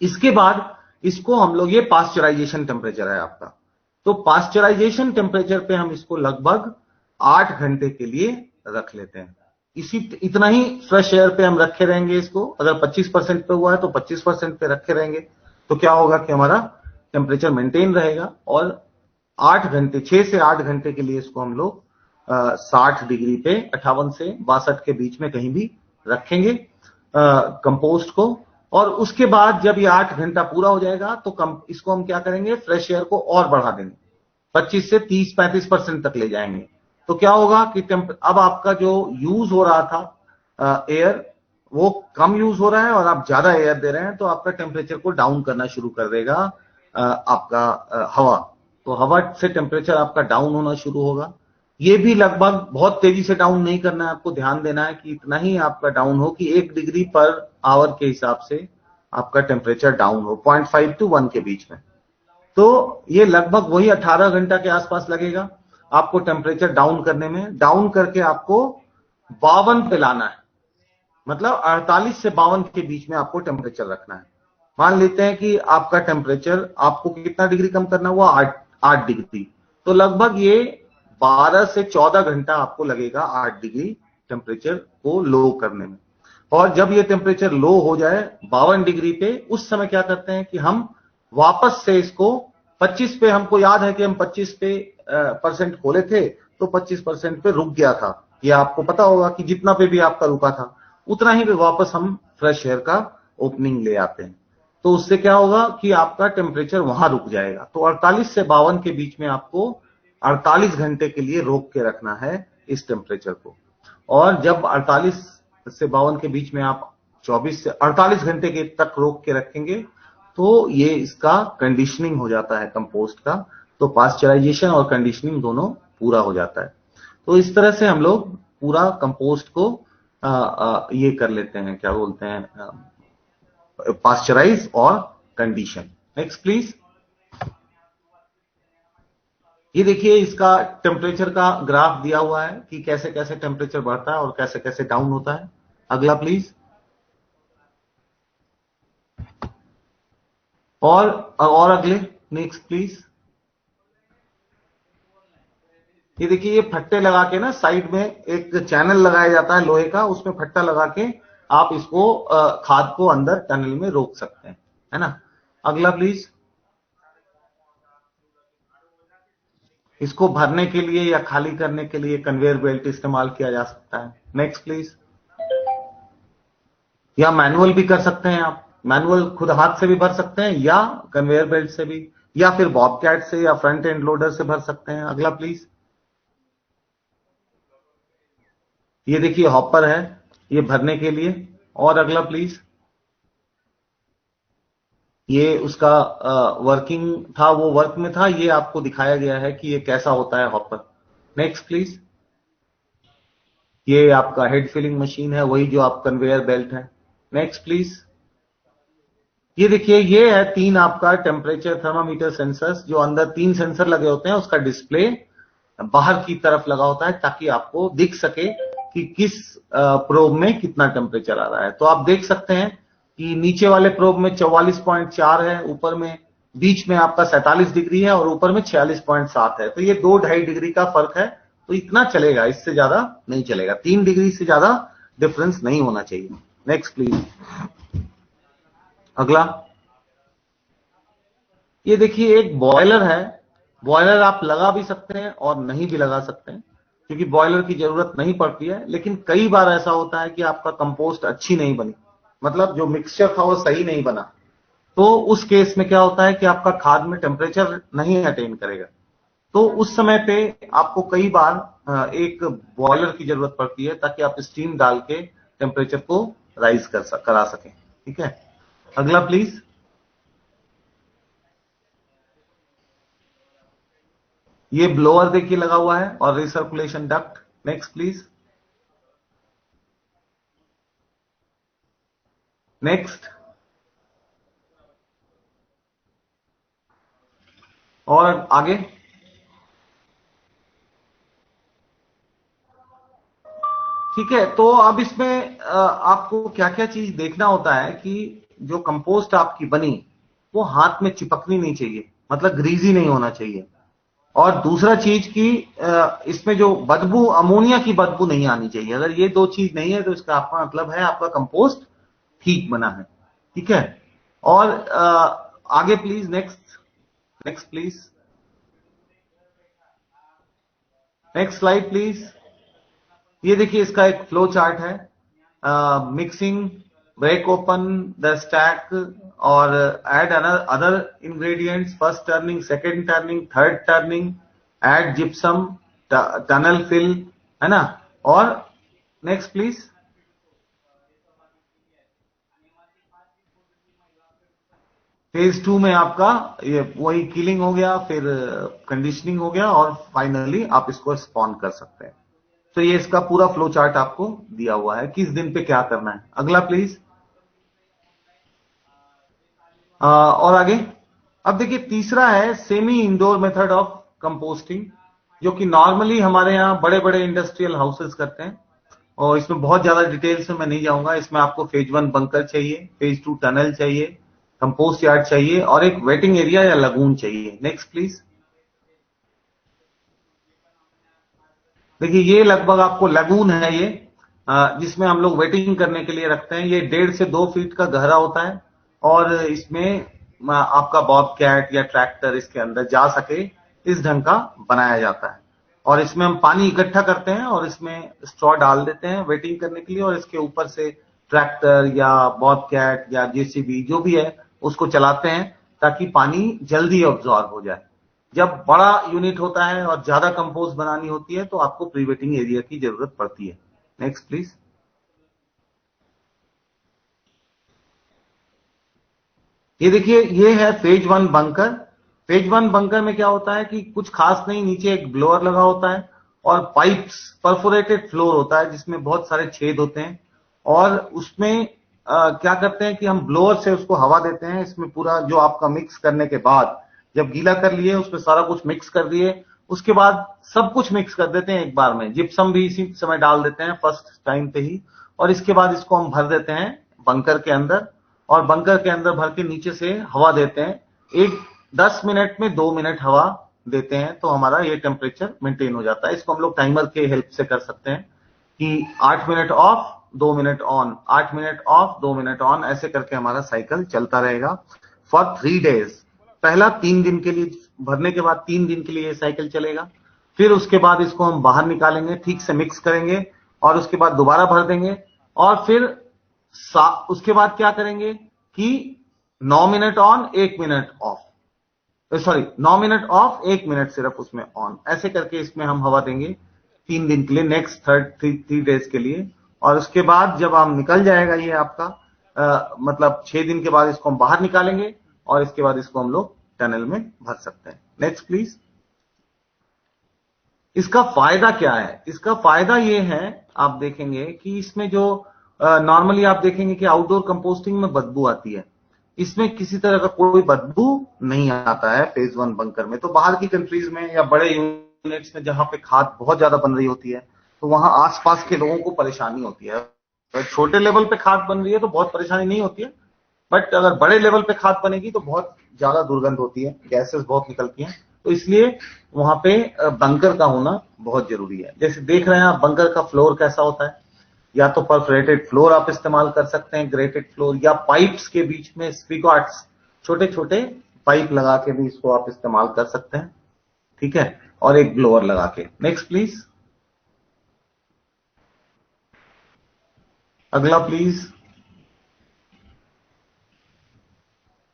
इसके बाद इसको हम लोग, ये पास्चराइजेशन टेम्परेचर है आपका, तो पास्चराइजेशन टेम्परेचर पे हम इसको लगभग 8 घंटे के लिए रख लेते हैं। इतना ही फ्रेश एयर पे हम रखे रहेंगे इसको। अगर 25% पे हुआ है तो 25% पे रखे रहेंगे, तो क्या होगा कि हमारा टेम्परेचर मेंटेन रहेगा। और 8 घंटे, 6 से 8 घंटे के लिए इसको हम लोग 60 डिग्री पे 58 से 62 के बीच में कहीं भी रखेंगे कंपोस्ट को। और उसके बाद जब ये 8 घंटा पूरा हो जाएगा तो इसको हम क्या करेंगे, फ्रेश एयर को और बढ़ा देंगे, 25 से 30-35% तक ले जाएंगे। तो क्या होगा कि अब आपका जो यूज हो रहा था एयर, वो कम यूज हो रहा है और आप ज्यादा एयर दे रहे हैं, तो आपका टेम्परेचर को डाउन करना शुरू कर देगा आपका हवा। तो हवा से टेम्परेचर आपका डाउन होना शुरू होगा। ये भी लगभग बहुत तेजी से डाउन नहीं करना है, आपको ध्यान देना है कि इतना ही आपका डाउन हो कि 1 डिग्री पर आवर के हिसाब से आपका टेम्परेचर डाउन हो, 0.5 to 1 के बीच में। तो ये लगभग वही 18 घंटा के आसपास लगेगा आपको टेम्परेचर डाउन करने में। डाउन करके आपको 52 पे लाना है, मतलब 48 से 52 के बीच में आपको टेम्परेचर रखना है। मान लेते हैं कि आपका टेम्परेचर, आपको कितना डिग्री कम करना हुआ, 8 डिग्री, तो लगभग ये 12 से 14 घंटा आपको लगेगा 8 डिग्री टेम्परेचर को लो करने में। और जब ये टेम्परेचर लो हो जाए 52 डिग्री पे, उस समय क्या करते हैं कि हम वापस से इसको 25 पे, हमको याद है कि हम 25 पे % खोले थे, तो 25% पे रुक गया था। ये आपको पता होगा कि जितना पे भी आपका रुका था उतना ही पे वापस हम फ्रेश एयर का ओपनिंग ले आते हैं। तो उससे क्या होगा कि आपका टेम्परेचर वहां रुक जाएगा। तो 48 से 52 के बीच में आपको 48 घंटे के लिए रोक के रखना है इस टेम्परेचर को। और जब 48 से 52 के बीच में आप 24 से 48 घंटे के तक रोक के रखेंगे, तो ये इसका कंडीशनिंग हो जाता है कंपोस्ट का। तो पास्चराइजेशन और कंडीशनिंग दोनों पूरा हो जाता है। तो इस तरह से हम लोग पूरा कंपोस्ट को ये कर लेते हैं, क्या बोलते हैं, पास्चराइज और कंडीशन। Next please. ये देखिए इसका टेम्परेचर का ग्राफ दिया हुआ है कि कैसे कैसे टेम्परेचर बढ़ता है और कैसे कैसे डाउन होता है। अगला प्लीज। और अगले, नेक्स्ट प्लीज। ये देखिए ये फट्टे लगा के ना साइड में एक चैनल लगाया जाता है लोहे का, उसमें फट्टा लगा के आप इसको खाद को अंदर टनल में रोक सकते हैं, है ना। अगला प्लीज। इसको भरने के लिए या खाली करने के लिए कन्वेयर बेल्ट इस्तेमाल किया जा सकता है। Next please. या मैनुअल भी कर सकते हैं आप, मैनुअल खुद हाथ से भी भर सकते हैं या कन्वेयर बेल्ट से भी, या फिर बॉबकैट से या फ्रंट एंड लोडर से भर सकते हैं। अगला प्लीज। ये देखिए हॉपर है ये भरने के लिए। और अगला प्लीज। ये उसका वर्किंग था, वो वर्क में था, ये आपको दिखाया गया है कि ये कैसा होता है हॉपर। Next please. ये आपका हेड फिलिंग मशीन है, वही जो आप कन्वेयर बेल्ट है। Next please. ये देखिए ये है 3 आपका टेम्परेचर थर्मामीटर सेंसर्स, जो अंदर 3 सेंसर लगे होते हैं, उसका डिस्प्ले बाहर की तरफ लगा होता है ताकि आपको दिख सके कि किस प्रोब में कितना टेम्परेचर आ रहा है। तो आप देख सकते हैं कि नीचे वाले प्रोब में 44.4 है, ऊपर में बीच में आपका 47 डिग्री है और ऊपर में 46.7 है। तो ये 2-2.5 डिग्री का फर्क है, तो इतना चलेगा, इससे ज्यादा नहीं चलेगा। 3 डिग्री से ज्यादा डिफरेंस नहीं होना चाहिए। Next please. अगला। ये देखिए एक बॉयलर है, बॉयलर आप लगा भी सकते हैं और नहीं भी लगा सकते हैं, क्योंकि बॉयलर की जरूरत नहीं पड़ती है। लेकिन कई बार ऐसा होता है कि आपका कंपोस्ट अच्छी नहीं बनी, मतलब जो मिक्सचर था वो सही नहीं बना, तो उस केस में क्या होता है कि आपका खाद में टेम्परेचर नहीं अटेन करेगा। तो उस समय पे आपको कई बार एक बॉयलर की जरूरत पड़ती है ताकि आप स्टीम डाल के टेम्परेचर को राइज करा सकें। ठीक है। अगला प्लीज। ये ब्लोअर देखिए लगा हुआ है और recirculation duct. Next please. Next. और आगे। ठीक है, तो अब इसमें आपको क्या क्या चीज देखना होता है कि जो कंपोस्ट आपकी बनी वो हाथ में चिपकनी नहीं चाहिए, मतलब ग्रीजी नहीं होना चाहिए। और दूसरा चीज कि इसमें जो बदबू, अमोनिया की बदबू नहीं आनी चाहिए। अगर ये 2 चीज नहीं है तो इसका आपका मतलब है आपका कंपोस्ट ठीक बना है। ठीक है। और आगे please. Next. Next please. Next slide please. ये देखिए इसका एक फ्लो चार्ट है। Mixing, break open the stack और add other ingredients, first turning, second turning, third turning, add gypsum, tunnel fill, है ना। और नेक्स्ट प्लीज। फेज 2 में आपका ये वही कीलिंग हो गया, फिर कंडीशनिंग हो गया और फाइनली आप इसको स्पॉन कर सकते हैं। तो ये इसका पूरा फ्लो चार्ट आपको दिया हुआ है किस दिन पे क्या करना है। अगला प्लीज। और आगे। अब देखिए तीसरा है semi indoor method of composting, जो कि नॉर्मली हमारे यहाँ बड़े बड़े इंडस्ट्रियल हाउसेस करते हैं। और इसमें बहुत ज्यादा डिटेल्स में मैं नहीं जाऊंगा। इसमें आपको फेज 1 बंकर चाहिए, फेज 2 टनल चाहिए, कंपोस्ट यार्ड चाहिए और एक वेटिंग एरिया या लगून चाहिए। Next please. देखिए ये लगभग आपको लगून है ये, जिसमें हम लोग वेटिंग करने के लिए रखते हैं। ये 1.5 से 2 फीट का गहरा होता है और इसमें आपका बॉबकैट या ट्रैक्टर इसके अंदर जा सके इस ढंग का बनाया जाता है। और इसमें हम पानी इकट्ठा करते हैं और इसमें स्ट्रॉ डाल देते हैं वेटिंग करने के लिए, और इसके ऊपर से ट्रैक्टर या बॉबकैट या जेसीबी जो भी है उसको चलाते हैं ताकि पानी जल्दी ऑब्जॉर्ब हो जाए। जब बड़ा यूनिट होता है और ज्यादा कंपोस्ट बनानी होती है तो आपको प्री वेटिंग एरिया की जरूरत पड़ती है। Next please. ये देखिए ये है फेज 1 बंकर। फेज 1 बंकर में क्या होता है कि कुछ खास नहीं, नीचे एक ब्लोअर लगा होता है और पाइप्स, परफोरेटेड फ्लोर होता है जिसमें बहुत सारे छेद होते हैं। और उसमें क्या करते हैं कि हम ब्लोअर से उसको हवा देते हैं। इसमें पूरा जो आपका मिक्स करने के बाद जब गीला कर लिए, उसमें सारा कुछ मिक्स कर दिए, उसके बाद सब कुछ मिक्स कर देते हैं एक बार में, जिप्सम भी इसी समय डाल देते हैं फर्स्ट टाइम पे ही, और इसके बाद इसको हम भर देते हैं बंकर के अंदर, और बंकर के अंदर भर के नीचे से हवा देते हैं। एक 10 मिनट में 2 मिनट हवा देते हैं तो हमारा ये टेम्परेचर मेंटेन हो जाता है। इसको हम लोग टाइमर के हेल्प से कर सकते हैं कि 8 minute of 2 minute on, 8 minute of 2 minute on, ऐसे करके हमारा साइकिल चलता रहेगा फॉर 3 डेज। पहला 3 दिन के लिए भरने के बाद 3 दिन के लिए ये साइकिल चलेगा। फिर उसके बाद इसको हम बाहर निकालेंगे, ठीक से मिक्स करेंगे, और उसके बाद दोबारा भर देंगे, और फिर उसके बाद क्या करेंगे कि 9 minute on 1 minute of, sorry 9 minute of 1 minute सिर्फ उसमें ऑन, ऐसे करके इसमें हम हवा देंगे 3 दिन के लिए, नेक्स्ट 3 डेज के लिए। और उसके बाद जब हम निकल जाएगा ये आपका मतलब 6 दिन के बाद इसको हम बाहर निकालेंगे, और इसके बाद इसको हम लोग टनल में भर सकते हैं। Next please. इसका फायदा क्या है? इसका फायदा ये है, आप देखेंगे कि इसमें जो नॉर्मली आप देखेंगे कि आउटडोर कंपोस्टिंग में बदबू आती है, इसमें किसी तरह का कोई बदबू नहीं आता है फेज 1 बंकर में। तो बाहर की कंट्रीज में या बड़े यूनिट्स में जहां पे खाद बहुत ज्यादा बन रही होती है, तो वहां आसपास के लोगों को परेशानी होती है। तो छोटे लेवल पे खाद बन रही है तो बहुत परेशानी नहीं होती है, बट अगर बड़े लेवल पे खाद बनेगी तो बहुत ज्यादा दुर्गंध होती है, गैसेस बहुत निकलती हैं। तो इसलिए वहां पे बंकर का होना बहुत जरूरी है। जैसे देख रहे हैं आप बंकर का फ्लोर कैसा होता है, या तो परफोरेटेड फ्लोर आप इस्तेमाल कर सकते हैं, ग्रेटेड फ्लोर, या पाइप्स के बीच में स्पिगॉट्स, छोटे छोटे पाइप लगा के भी इसको आप इस्तेमाल कर सकते हैं, ठीक है, और एक ब्लोअर लगा के। नेक्स्ट प्लीज, अगला प्लीज।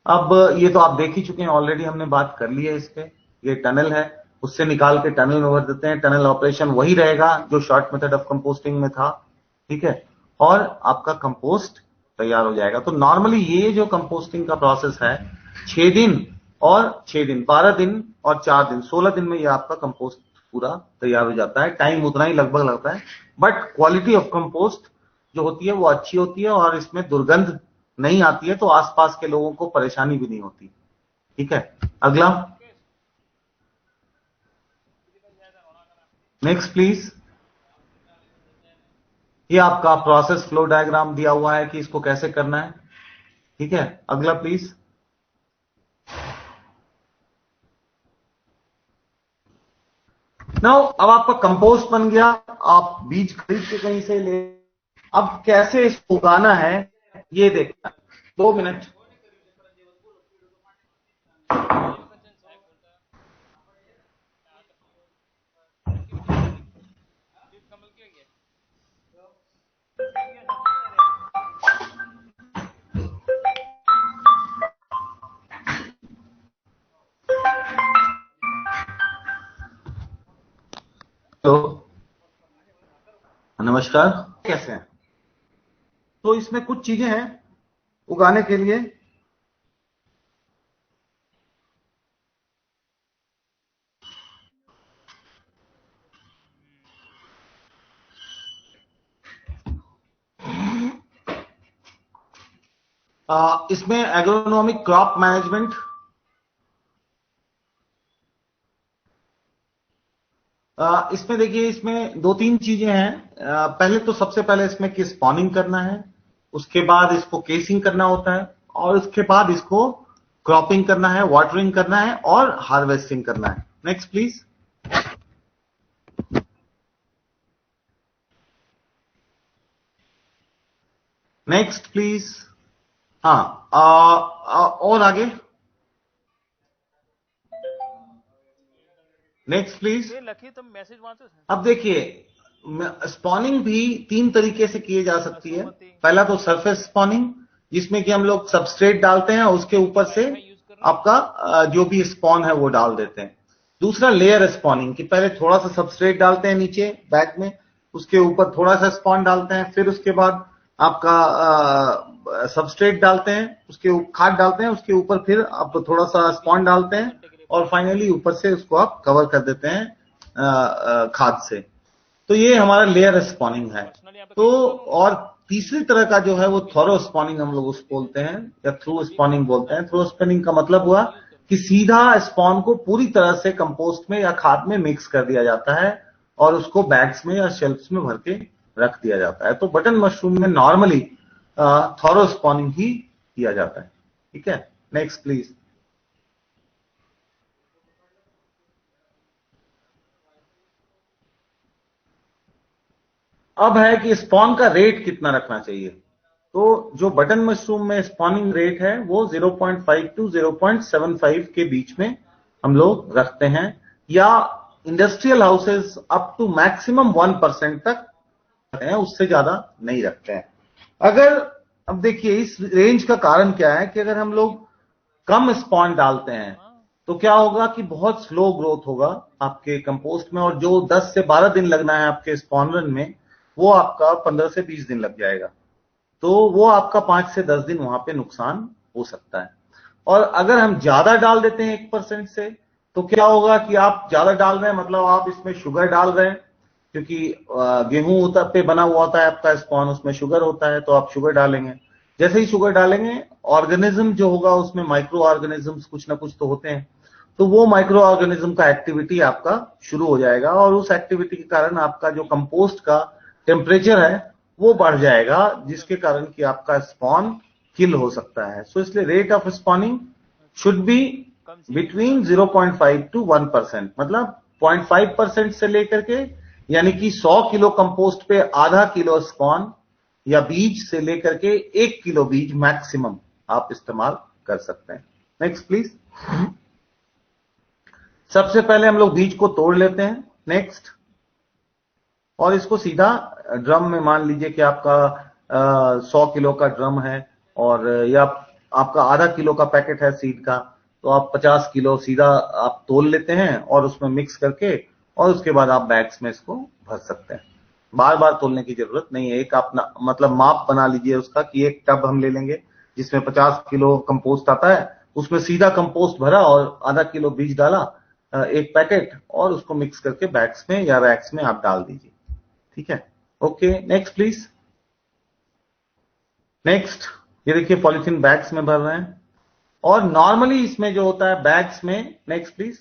अब ये तो आप देख ही चुके हैं ऑलरेडी, हमने बात कर ली है इस पे। ये टनल है, उससे निकाल के टनल में भर देते हैं। टनल ऑपरेशन वही रहेगा जो शॉर्ट मेथड ऑफ कंपोस्टिंग में था, ठीक है, और आपका कंपोस्ट तैयार हो जाएगा। तो नॉर्मली ये जो कंपोस्टिंग का प्रोसेस है 6 दिन और 6 दिन, 12 दिन और 4 दिन, 16 दिन में ये आपका कंपोस्ट पूरा तैयार हो जाता है। टाइम उतना ही लगभग लगता है, बट क्वालिटी ऑफ कंपोस्ट जो होती है वो अच्छी होती है, और इसमें दुर्गंध नहीं आती है, तो आसपास के लोगों को परेशानी भी नहीं होती, ठीक है। अगला, नेक्स्ट प्लीज। ये आपका प्रोसेस फ्लो डायग्राम दिया हुआ है कि इसको कैसे करना है, ठीक है। अगला प्लीज। नाउ अब आपका कंपोस्ट बन गया, आप बीज खरीद के कहीं से ले, अब कैसे इसको उगाना है ये देखना। 2 मिनट। हेलो, नमस्कार, कैसे हैं? तो इसमें कुछ चीजें हैं उगाने के लिए। इसमें एग्रोनॉमिक क्रॉप मैनेजमेंट, इसमें देखिए इसमें 2-3 चीजें हैं। पहले तो सबसे पहले इसमें कि स्पॉनिंग करना है, उसके बाद इसको केसिंग करना होता है, और उसके बाद इसको क्रॉपिंग करना है, वाटरिंग करना है, और हार्वेस्टिंग करना है। Next please. Next please. हाँ, और आगे। Next please. अब देखिए स्पॉनिंग भी 3 तरीके से किए जा सकती है। पहला तो सरफेस स्पॉनिंग, जिसमें कि हम लोग सबस्ट्रेट डालते हैं और उसके ऊपर से आपका जो भी स्पॉन है वो डाल देते हैं। दूसरा लेयर स्पॉनिंग, कि पहले थोड़ा सा सबस्ट्रेट डालते हैं नीचे बैग में, उसके ऊपर थोड़ा सा स्पॉन डालते हैं, फिर उसके बाद आपका सबस्ट्रेट डालते हैं, उसके खाद डालते हैं, उसके ऊपर फिर आप थोड़ा सा स्पॉन डालते हैं, और फाइनली ऊपर से उसको आप कवर कर देते हैं खाद से। तो ये हमारा लेयर स्पॉनिंग है। तो और तीसरी तरह का जो है वो थॉरो स्पॉनिंग हम लोग उसको बोलते हैं, या थ्रू स्पॉनिंग बोलते हैं। थ्रू स्पॉनिंग का मतलब हुआ कि सीधा स्पॉन को पूरी तरह से कंपोस्ट में या खाद में मिक्स कर दिया जाता है और उसको बैग्स में या शेल्फ्स में भर के रख दिया जाता है। तो बटन मशरूम में नॉर्मली थॉरो स्पॉनिंग ही किया जाता है। ठीक है, नेक्स्ट प्लीज। अब है कि स्पॉन का रेट कितना रखना चाहिए। तो जो बटन मशरूम में स्पॉनिंग रेट है वो 0.5 टू 0.75 के बीच में हम लोग रखते हैं, या industrial houses up to maximum 1% तक रखते हैं, उससे ज्यादा नहीं रखते हैं। अगर अब देखिए इस रेंज का कारण क्या है कि अगर हम लोग कम स्पॉन डालते हैं तो क्या होगा कि बहुत स्लो ग्रोथ होगा आपके कंपोस्ट में, और जो 10 से 12 दिन लगना है आपके स्पॉन रन में वो आपका 15 से 20 दिन लग जाएगा। तो वो आपका 5 से 10 दिन वहां पे नुकसान हो सकता है। और अगर हम ज्यादा डाल देते हैं 1% से, तो क्या होगा कि आप ज्यादा डाल रहे हैं मतलब आप इसमें शुगर डाल रहे हैं, क्योंकि गेहूं पे बना हुआ होता है आपका स्पॉन, उसमें शुगर होता है, तो आप शुगर डालेंगे। जैसे ही शुगर डालेंगे ऑर्गेनिज्म जो होगा उसमें माइक्रो ऑर्गेनिजम्स कुछ ना कुछ तो होते हैं, तो वो माइक्रो ऑर्गेनिज्म का एक्टिविटी आपका शुरू हो जाएगा और उस एक्टिविटी के कारण आपका जो कंपोस्ट का टेम्परेचर है वो बढ़ जाएगा, जिसके कारण कि आपका स्पॉन किल हो सकता है। सो इसलिए rate of spawning should be between 0.5 to 1%, मतलब 0.5% से लेकर के, यानी कि 100 किलो कंपोस्ट पे आधा किलो स्पॉन या बीज से लेकर के 1 किलो बीज मैक्सिमम आप इस्तेमाल कर सकते हैं। Next please. सबसे पहले हम लोग बीज को तोड़ लेते हैं। नेक्स्ट, और इसको सीधा ड्रम में, मान लीजिए कि आपका 100 किलो का ड्रम है और या आपका आधा किलो का पैकेट है सीड का, तो आप 50 किलो सीधा आप तोल लेते हैं और उसमें मिक्स करके, और उसके बाद आप बैग्स में इसको भर सकते हैं। बार बार तोलने की जरूरत नहीं है। एक आप मतलब माप बना लीजिए उसका कि एक टब हम ले लेंगे जिसमें 50 किलो कंपोस्ट आता है, उसमें सीधा कंपोस्ट भरा और आधा किलो बीज डाला, एक पैकेट, और उसको मिक्स करके बैग्स में या रैक्स में आप डाल दीजिए। ठीक है, ओके, नेक्स्ट प्लीज। नेक्स्ट, ये देखिए पॉलिथीन बैग्स में भर रहे हैं, और नॉर्मली इसमें जो होता है बैग्स में, नेक्स्ट प्लीज,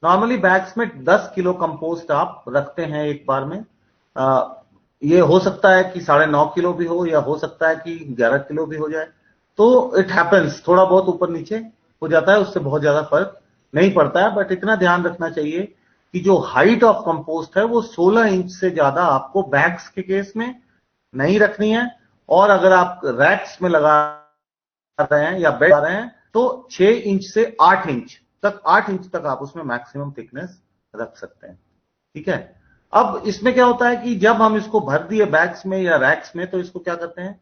नॉर्मली बैग्स में 10 किलो कंपोस्ट आप रखते हैं एक बार में। ये हो सकता है कि 9.5 किलो भी हो, या हो सकता है कि 11 किलो भी हो जाए, तो इट हैपेंस, थोड़ा बहुत ऊपर नीचे हो जाता है, उससे बहुत ज्यादा फर्क नहीं पड़ता है। बट इतना ध्यान रखना चाहिए कि जो हाइट ऑफ कंपोस्ट है वो 16 इंच से ज्यादा आपको बैग्स के केस में नहीं रखनी है, और अगर आप रैक्स में लगा रहे हैं या बेड लगा रहे हैं तो 6 इंच से 8 इंच तक, 8 इंच तक आप उसमें मैक्सिमम थिकनेस रख सकते हैं। ठीक है, अब इसमें क्या होता है कि जब हम इसको भर दिए बैग्स में या रैक्स में, तो इसको क्या करते हैं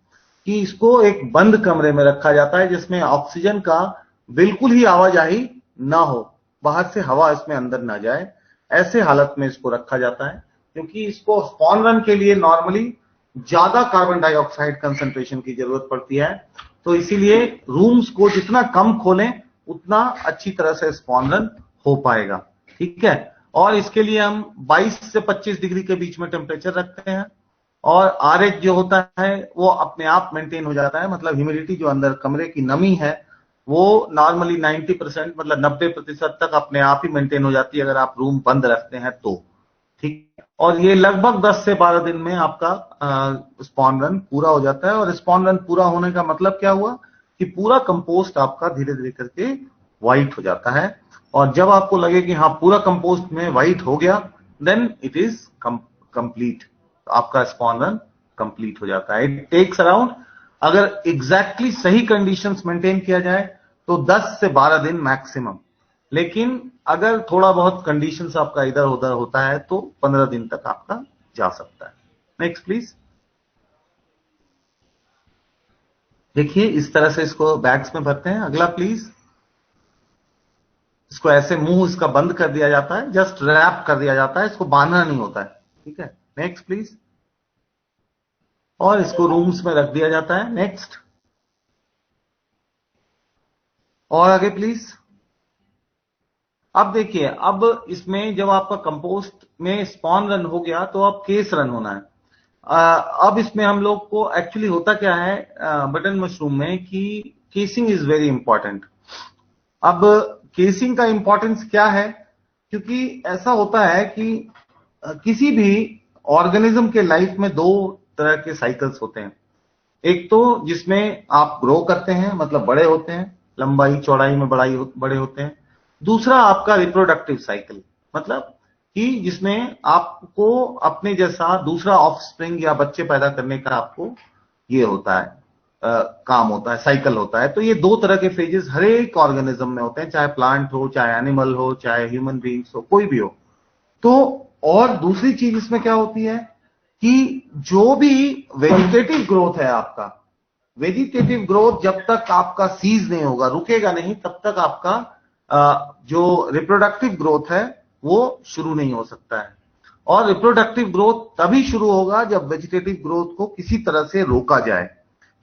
कि इसको एक बंद कमरे में रखा जाता है जिसमें ऑक्सीजन का बिल्कुल ही आवाजाही ना हो, बाहर से हवा इसमें अंदर ना जाए, ऐसे हालत में इसको रखा जाता है। क्योंकि इसको स्पॉन रन के लिए नॉर्मली ज्यादा कार्बन डाइऑक्साइड कंसंट्रेशन की जरूरत पड़ती है, तो इसीलिए रूम्स को जितना कम खोलें उतना अच्छी तरह से स्पॉन रन हो पाएगा। ठीक है, और इसके लिए हम 22 से 25 डिग्री के बीच में टेम्परेचर रखते हैं, और RH जो होता है वो अपने आप मेंटेन हो जाता है, मतलब ह्यूमिडिटी जो अंदर कमरे की नमी है वो नॉर्मली 90%, मतलब 90% तक अपने आप ही मेंटेन हो जाती है अगर आप रूम बंद रखते हैं तो। ठीक, और ये लगभग 10 से 12 दिन में आपका स्पॉन रन पूरा हो जाता है। और स्पॉन रन पूरा होने का मतलब क्या हुआ कि पूरा कंपोस्ट आपका धीरे धीरे करके व्हाइट हो जाता है, और जब आपको लगे कि हाँ पूरा कंपोस्ट में व्हाइट हो गया, देन इट इज कंप्लीट, आपका स्पॉन रन कंप्लीट हो जाता है। इट टेक्स अराउंड, अगर एग्जैक्टली सही कंडीशंस मेंटेन किया जाए तो 10 से 12 दिन मैक्सिमम, लेकिन अगर थोड़ा बहुत कंडीशंस आपका इधर उधर होता है तो 15 दिन तक आपका जा सकता है। Next please. देखिए इस तरह से इसको बैग्स में भरते हैं। अगला प्लीज। इसको ऐसे मुंह इसका बंद कर दिया जाता है, जस्ट रैप कर दिया जाता है, इसको बांधना नहीं होता है। ठीक है, नेक्स्ट प्लीज। और इसको रूम्स में रख दिया जाता है। नेक्स्ट, और आगे प्लीज। अब देखिए, अब इसमें जब आपका कंपोस्ट में स्पॉन रन हो गया तो अब केस रन होना है। अब इसमें हम लोग को एक्चुअली होता क्या है बटन मशरूम में कि केसिंग इज वेरी इंपॉर्टेंट। अब केसिंग का इंपॉर्टेंस क्या है, क्योंकि ऐसा होता है कि किसी भी ऑर्गेनिज्म के लाइफ में दो तरह के साइकिल्स होते हैं। एक तो जिसमें आप ग्रो करते हैं, मतलब बड़े होते हैं, लंबाई चौड़ाई में बड़े होते हैं। दूसरा आपका रिप्रोडक्टिव साइकिल, मतलब कि जिसमें आपको अपने जैसा दूसरा ऑफस्प्रिंग या बच्चे पैदा करने का आपको ये होता है, काम होता है, साइकिल होता है। तो ये दो तरह के फेजेस हर एक ऑर्गेनिज्म में होते हैं, चाहे प्लांट हो, चाहे एनिमल हो, चाहे ह्यूमन बीइंग्स हो, कोई भी हो। तो और दूसरी चीज इसमें क्या होती है कि जो भी वेजिटेटिव ग्रोथ है आपका, वेजिटेटिव ग्रोथ जब तक आपका सीज नहीं होगा, रुकेगा नहीं, तब तक आपका जो रिप्रोडक्टिव ग्रोथ है वो शुरू नहीं हो सकता है। और रिप्रोडक्टिव ग्रोथ तभी शुरू होगा जब वेजिटेटिव ग्रोथ को किसी तरह से रोका जाए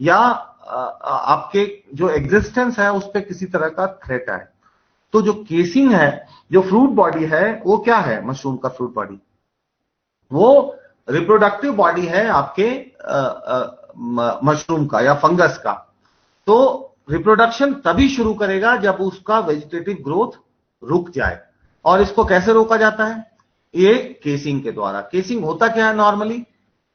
या आपके जो एग्जिस्टेंस है उस पर किसी तरह का थ्रेट आए। तो जो केसिंग है, जो फ्रूट बॉडी है, वो क्या है मशरूम का फ्रूट बॉडी? वो रिप्रोडक्टिव बॉडी है आपके मशरूम का या फंगस का। तो रिप्रोडक्शन तभी शुरू करेगा जब उसका वेजिटेटिव ग्रोथ रुक जाए। और इसको कैसे रोका जाता है? ये केसिंग के द्वारा। केसिंग होता क्या है नॉर्मली?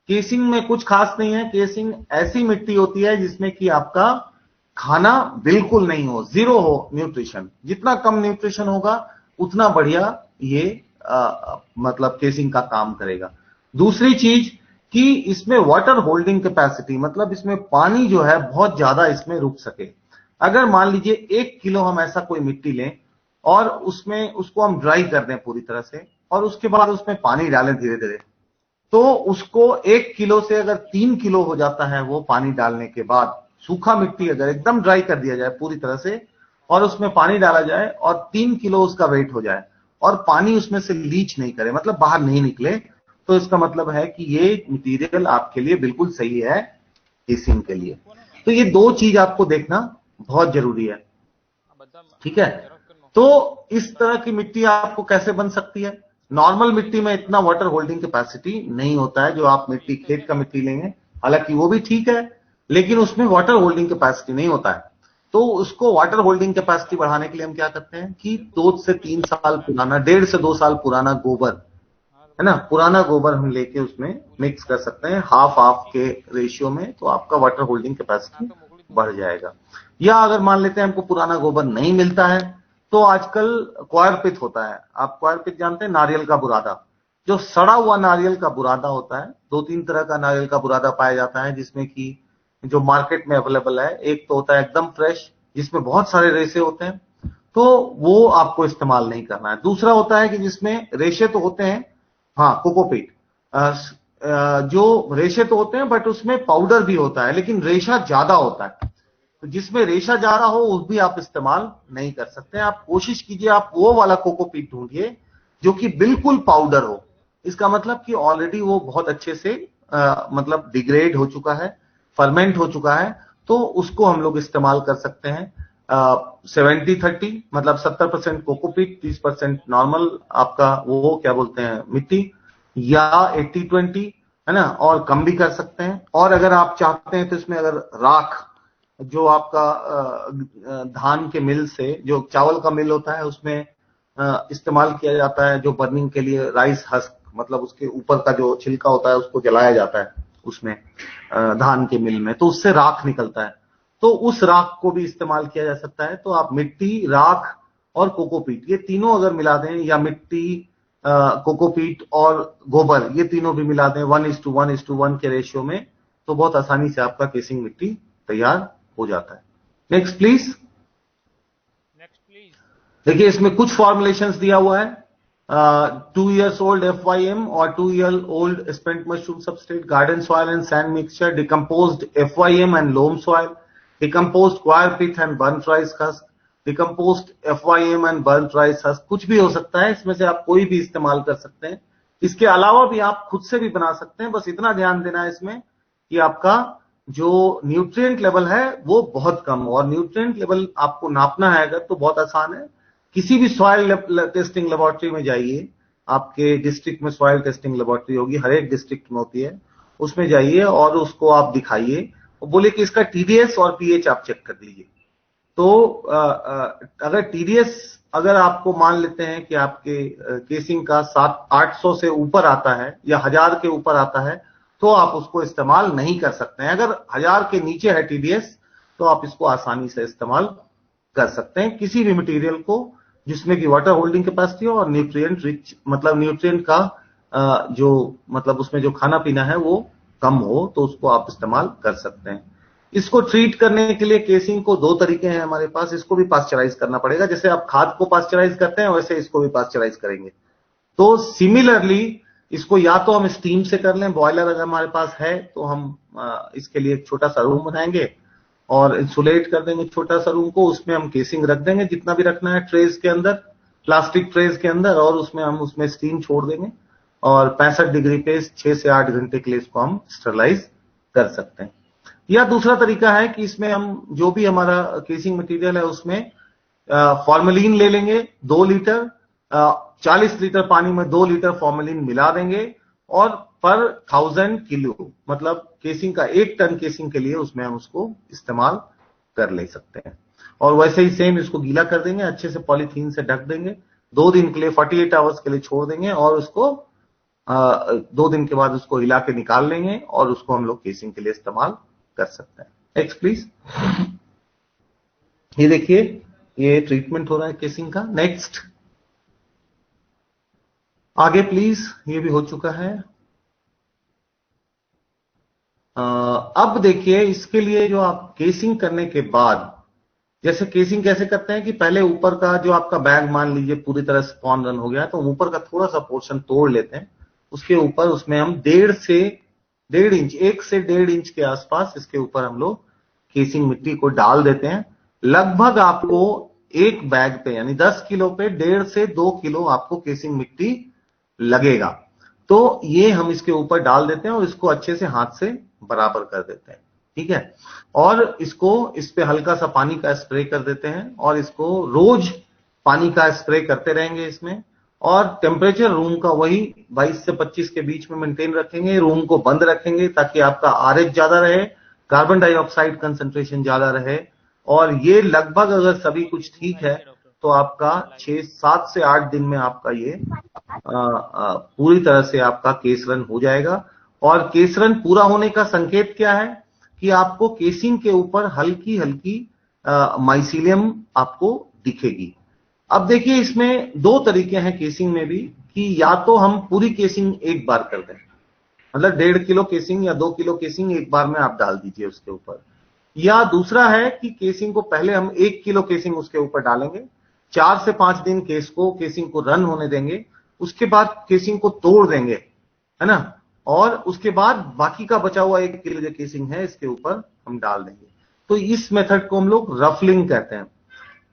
केसिंग में कुछ खास नहीं है। केसिंग ऐसी मिट्टी होती है जिसमें कि आपका खाना बिल्कुल नहीं हो, जीरो हो न्यूट्रिशन। जितना कम न्यूट्रिशन होगा उतना बढ़िया ये मतलब केसिंग का काम करेगा। दूसरी चीज कि इसमें वाटर होल्डिंग कैपेसिटी, मतलब इसमें पानी जो है बहुत ज्यादा इसमें रुक सके। अगर मान लीजिए 1 किलो हम ऐसा कोई मिट्टी लें और उसमें उसको हम ड्राई कर दें पूरी तरह से और उसके बाद उसमें पानी डालें धीरे धीरे, तो उसको 1 किलो से अगर 3 किलो हो जाता है वो पानी डालने के बाद। सूखा मिट्टी अगर एकदम ड्राई कर दिया जाए पूरी तरह से और उसमें पानी डाला जाए और 3 किलो उसका वेट हो जाए और पानी उसमें से लीच नहीं करे, मतलब बाहर नहीं निकले, तो इसका मतलब है कि ये मटेरियल आपके लिए बिल्कुल सही है केसिंग के लिए। तो ये दो चीज आपको देखना बहुत जरूरी है, ठीक है? तो इस तरह की मिट्टी आपको कैसे बन सकती है? नॉर्मल मिट्टी में इतना वाटर होल्डिंग कैपेसिटी नहीं होता है। जो आप मिट्टी खेत का मिट्टी लेंगे, हालांकि वो भी ठीक है, लेकिन उसमें वाटर होल्डिंग कैपेसिटी नहीं होता है। तो उसको वाटर होल्डिंग कैपेसिटी बढ़ाने के लिए हम क्या करते हैं कि 2 से 3 साल पुराना, 1.5 से 2 साल पुराना गोबर है ना, पुराना गोबर हम लेके उसमें मिक्स कर सकते हैं हाफ हाफ के रेशियो में, तो आपका वाटर होल्डिंग कैपेसिटी बढ़ जाएगा। या अगर मान लेते हैं हमको पुराना गोबर नहीं मिलता है, तो आजकल क्वारपिट होता है। आप क्वारपिट जानते हैं? नारियल का बुरादा, जो सड़ा हुआ नारियल का बुरादा होता है। 2-3 तरह का नारियल का बुरादा पाया जाता है, जिसमें कि जो मार्केट में अवेलेबल है, एक तो होता है एकदम फ्रेश जिसमें बहुत सारे रेशे होते हैं, तो वो आपको इस्तेमाल नहीं करना है। दूसरा होता है कि जिसमें रेशे तो होते हैं, हाँ कोकोपीट, जो रेशे तो होते हैं बट उसमें पाउडर भी होता है, लेकिन रेशा ज्यादा होता है। तो जिसमें रेशा ज्यादा हो उस भी आप इस्तेमाल नहीं कर सकते। आप कोशिश कीजिए आप वो वाला कोकोपीट ढूंढिए जो कि बिल्कुल पाउडर हो। इसका मतलब कि ऑलरेडी वो बहुत अच्छे से मतलब डिग्रेड हो चुका है, फर्मेंट हो चुका है, तो उसको हम लोग इस्तेमाल कर सकते हैं। 70-30, मतलब 70% कोकोपीट, 30% नॉर्मल आपका वो क्या बोलते हैं मिट्टी, या 80-20, है ना, और कम भी कर सकते हैं। और अगर आप चाहते हैं तो इसमें अगर राख, जो आपका धान के मिल से, जो चावल का मिल होता है उसमें इस्तेमाल किया जाता है, जो बर्निंग के लिए राइस हस्क, मतलब उसके ऊपर का जो छिलका होता है उसको जलाया जाता है उसमें धान के मिल में, तो उससे राख निकलता है, तो उस राख को भी इस्तेमाल किया जा सकता है। तो आप मिट्टी, राख और कोकोपीट, ये तीनों अगर मिला दें, या मिट्टी, कोकोपीट और गोबर, ये तीनों भी मिला दें 1:1:1 के रेशियो में, तो बहुत आसानी से आपका केसिंग मिट्टी तैयार हो जाता है। Next please. देखिए इसमें कुछ फॉर्मुलेशंस दिया हुआ है। 2 years old FYM or 2 year old spent mushroom substrate, garden soil and sand mixture, decomposed FYM and loam soil, decomposed coir pit and burnt rice husk, decomposed FYM and burnt rice husk, कुछ भी हो सकता है इसमें से, आप कोई भी इस्तेमाल कर सकते हैं। इसके अलावा भी आप खुद से भी बना सकते हैं, बस इतना ध्यान देना है इसमें कि आपका जो न्यूट्रिएंट लेवल है वो बहुत कम हो। और न्यूट्रिएंट लेवल आपको नापना है अगर, तो बहुत आसान है। किसी भी सॉइल टेस्टिंग लेबोरेटरी में जाइए, आपके डिस्ट्रिक्ट में सॉइल टेस्टिंग लेबोरेटरी होगी, हर एक डिस्ट्रिक्ट में होती है, उसमें जाइए और उसको आप दिखाइए और बोले कि इसका टीडीएस और पीएच आप चेक कर दीजिए। तो अगर टीडीएस अगर आपको मान लेते हैं कि आपके केसिंग का 700-800 से ऊपर आता है या 1000 के ऊपर आता है, तो आप उसको इस्तेमाल नहीं कर सकते हैं। अगर 1000 के नीचे है टीडीएस तो आप इसको आसानी से इस्तेमाल कर सकते हैं किसी भी मटेरियल को जिसमें कि वाटर होल्डिंग कैपेसिटी हो और न्यूट्रिएंट रिच, मतलब न्यूट्रिएंट का जो मतलब उसमें जो खाना पीना है वो कम हो, तो उसको आप इस्तेमाल कर सकते हैं। इसको ट्रीट करने के लिए केसिंग को 2 तरीके हैं हमारे पास। इसको भी पास्चराइज करना पड़ेगा, जैसे आप खाद को पास्चराइज करते हैं वैसे इसको भी पास्चराइज करेंगे। तो सिमिलरली इसको या तो हम स्टीम से कर लें, बॉयलर अगर हमारे पास है तो हम इसके लिए एक छोटा सा रूम बनाएंगे और इंसुलेट कर देंगे छोटा सा रूम को, उसमें हम केसिंग रख देंगे जितना भी रखना है ट्रेज के अंदर, प्लास्टिक ट्रेज के अंदर, और उसमें स्टीम छोड़ देंगे और 65 डिग्री पे 6 से 8 घंटे के लिए इसको हम स्टरलाइज कर सकते हैं। या दूसरा तरीका है कि इसमें हम जो भी हमारा केसिंग मटेरियल है उसमें फॉर्मेलिन ले लेंगे 2 लीटर, 40 लीटर पानी में 2 लीटर फॉर्मेलिन मिला देंगे और पर 1000 किलो मतलब केसिंग का 1 टन केसिंग के लिए उसमें हम उसको इस्तेमाल कर ले सकते हैं। और वैसे ही सेम इसको गीला कर देंगे, अच्छे से पॉलीथीन से ढक देंगे, 2 दिन के लिए 48 आवर्स के लिए छोड़ देंगे और उसको 2 दिन के बाद उसको हिला के निकाल लेंगे और उसको हम लोग केसिंग के लिए इस्तेमाल कर सकते हैं। Next please. ये देखिए ये ट्रीटमेंट हो रहा है केसिंग का। नेक्स्ट आगे प्लीज, ये भी हो चुका है। अब देखिए इसके लिए जो आप केसिंग करने के बाद, जैसे केसिंग कैसे करते हैं कि पहले ऊपर का जो आपका बैग मान लीजिए पूरी तरह से स्पॉन रन हो गया तो ऊपर का थोड़ा सा पोर्शन तोड़ लेते हैं, उसके ऊपर उसमें हम 1.5 से 1.5 इंच के आसपास इसके ऊपर हम लोग केसिंग मिट्टी को डाल देते हैं। लगभग आपको एक बैग पे यानी 10 किलो पे 1.5 से 2 किलो आपको केसिंग मिट्टी लगेगा। तो ये हम इसके ऊपर डाल देते हैं और इसको अच्छे से हाथ से बराबर कर देते हैं, ठीक है। और इसको इस पे हल्का सा पानी का स्प्रे कर देते हैं और इसको रोज पानी का स्प्रे करते रहेंगे इसमें। और टेम्परेचर रूम का वही 22 से 25 के बीच में मेंटेन रखेंगे, रूम को बंद रखेंगे ताकि आपका आरएच ज्यादा रहे, कार्बन डाइऑक्साइड कंसंट्रेशन ज्यादा रहे। और ये लगभग अगर सभी कुछ ठीक है तो आपका 7 से 8 दिन में आपका ये पूरी तरह से आपका केसरन हो जाएगा। और केसरन पूरा होने का संकेत क्या है कि आपको केसिंग के ऊपर हल्की हल्की माइसीलियम आपको दिखेगी। अब देखिए इसमें 2 तरीके हैं केसिंग में भी कि या तो हम पूरी केसिंग एक बार कर दें, मतलब 1.5 किलो केसिंग या 2 किलो केसिंग एक बार में आप डाल दीजिए उसके ऊपर, या दूसरा है कि केसिंग को पहले हम 1 किलो केसिंग उसके ऊपर डालेंगे, 4 से 5 दिन केसिंग को रन होने देंगे, उसके बाद केसिंग को तोड़ देंगे, है ना, और उसके बाद बाकी का बचा हुआ 1 किलो जो केसिंग है इसके ऊपर हम डाल देंगे। तो इस मेथड को हम लोग रफलिंग कहते हैं।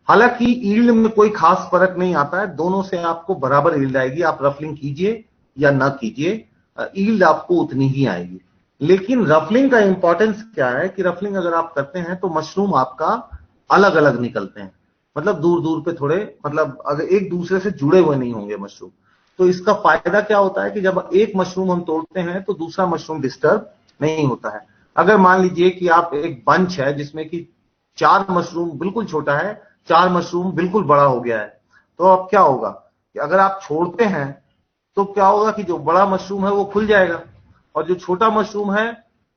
हालांकि ईल्ड में कोई खास फर्क नहीं आता है, दोनों से आपको बराबर ईल्ड आएगी, आप रफलिंग कीजिए या ना कीजिए ईल्ड आपको उतनी ही आएगी। लेकिन रफलिंग का इंपॉर्टेंस क्या है कि रफलिंग अगर आप करते हैं तो मशरूम आपका अलग अलग निकलते हैं, मतलब दूर दूर पे थोड़े, मतलब अगर एक दूसरे से जुड़े हुए नहीं होंगे मशरूम। तो इसका फायदा क्या होता है कि जब एक मशरूम हम तोड़ते हैं तो दूसरा मशरूम डिस्टर्ब नहीं होता है। अगर मान लीजिए कि आप एक बंच है जिसमें कि 4 मशरूम बिल्कुल छोटा है, 4 मशरूम बिल्कुल बड़ा हो गया है, तो अब क्या होगा कि अगर आप छोड़ते हैं तो क्या होगा कि जो बड़ा मशरूम है वो खुल जाएगा और जो छोटा मशरूम है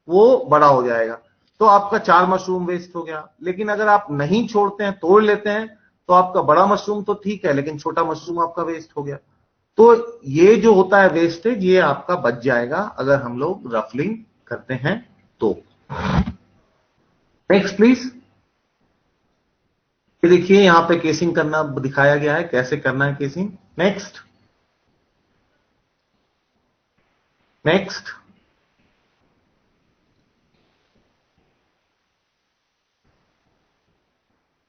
वो बड़ा हो जाएगा, तो आपका 4 मशरूम वेस्ट हो गया। लेकिन अगर आप नहीं छोड़ते हैं, तोड़ लेते हैं, तो आपका बड़ा मशरूम तो ठीक है लेकिन छोटा मशरूम आपका वेस्ट हो गया। तो ये जो होता है वेस्टेज ये आपका बच जाएगा अगर हम लोग रफलिंग करते हैं तो। Next please. देखिए यहां पे केसिंग करना दिखाया गया है, कैसे करना है केसिंग। Next next.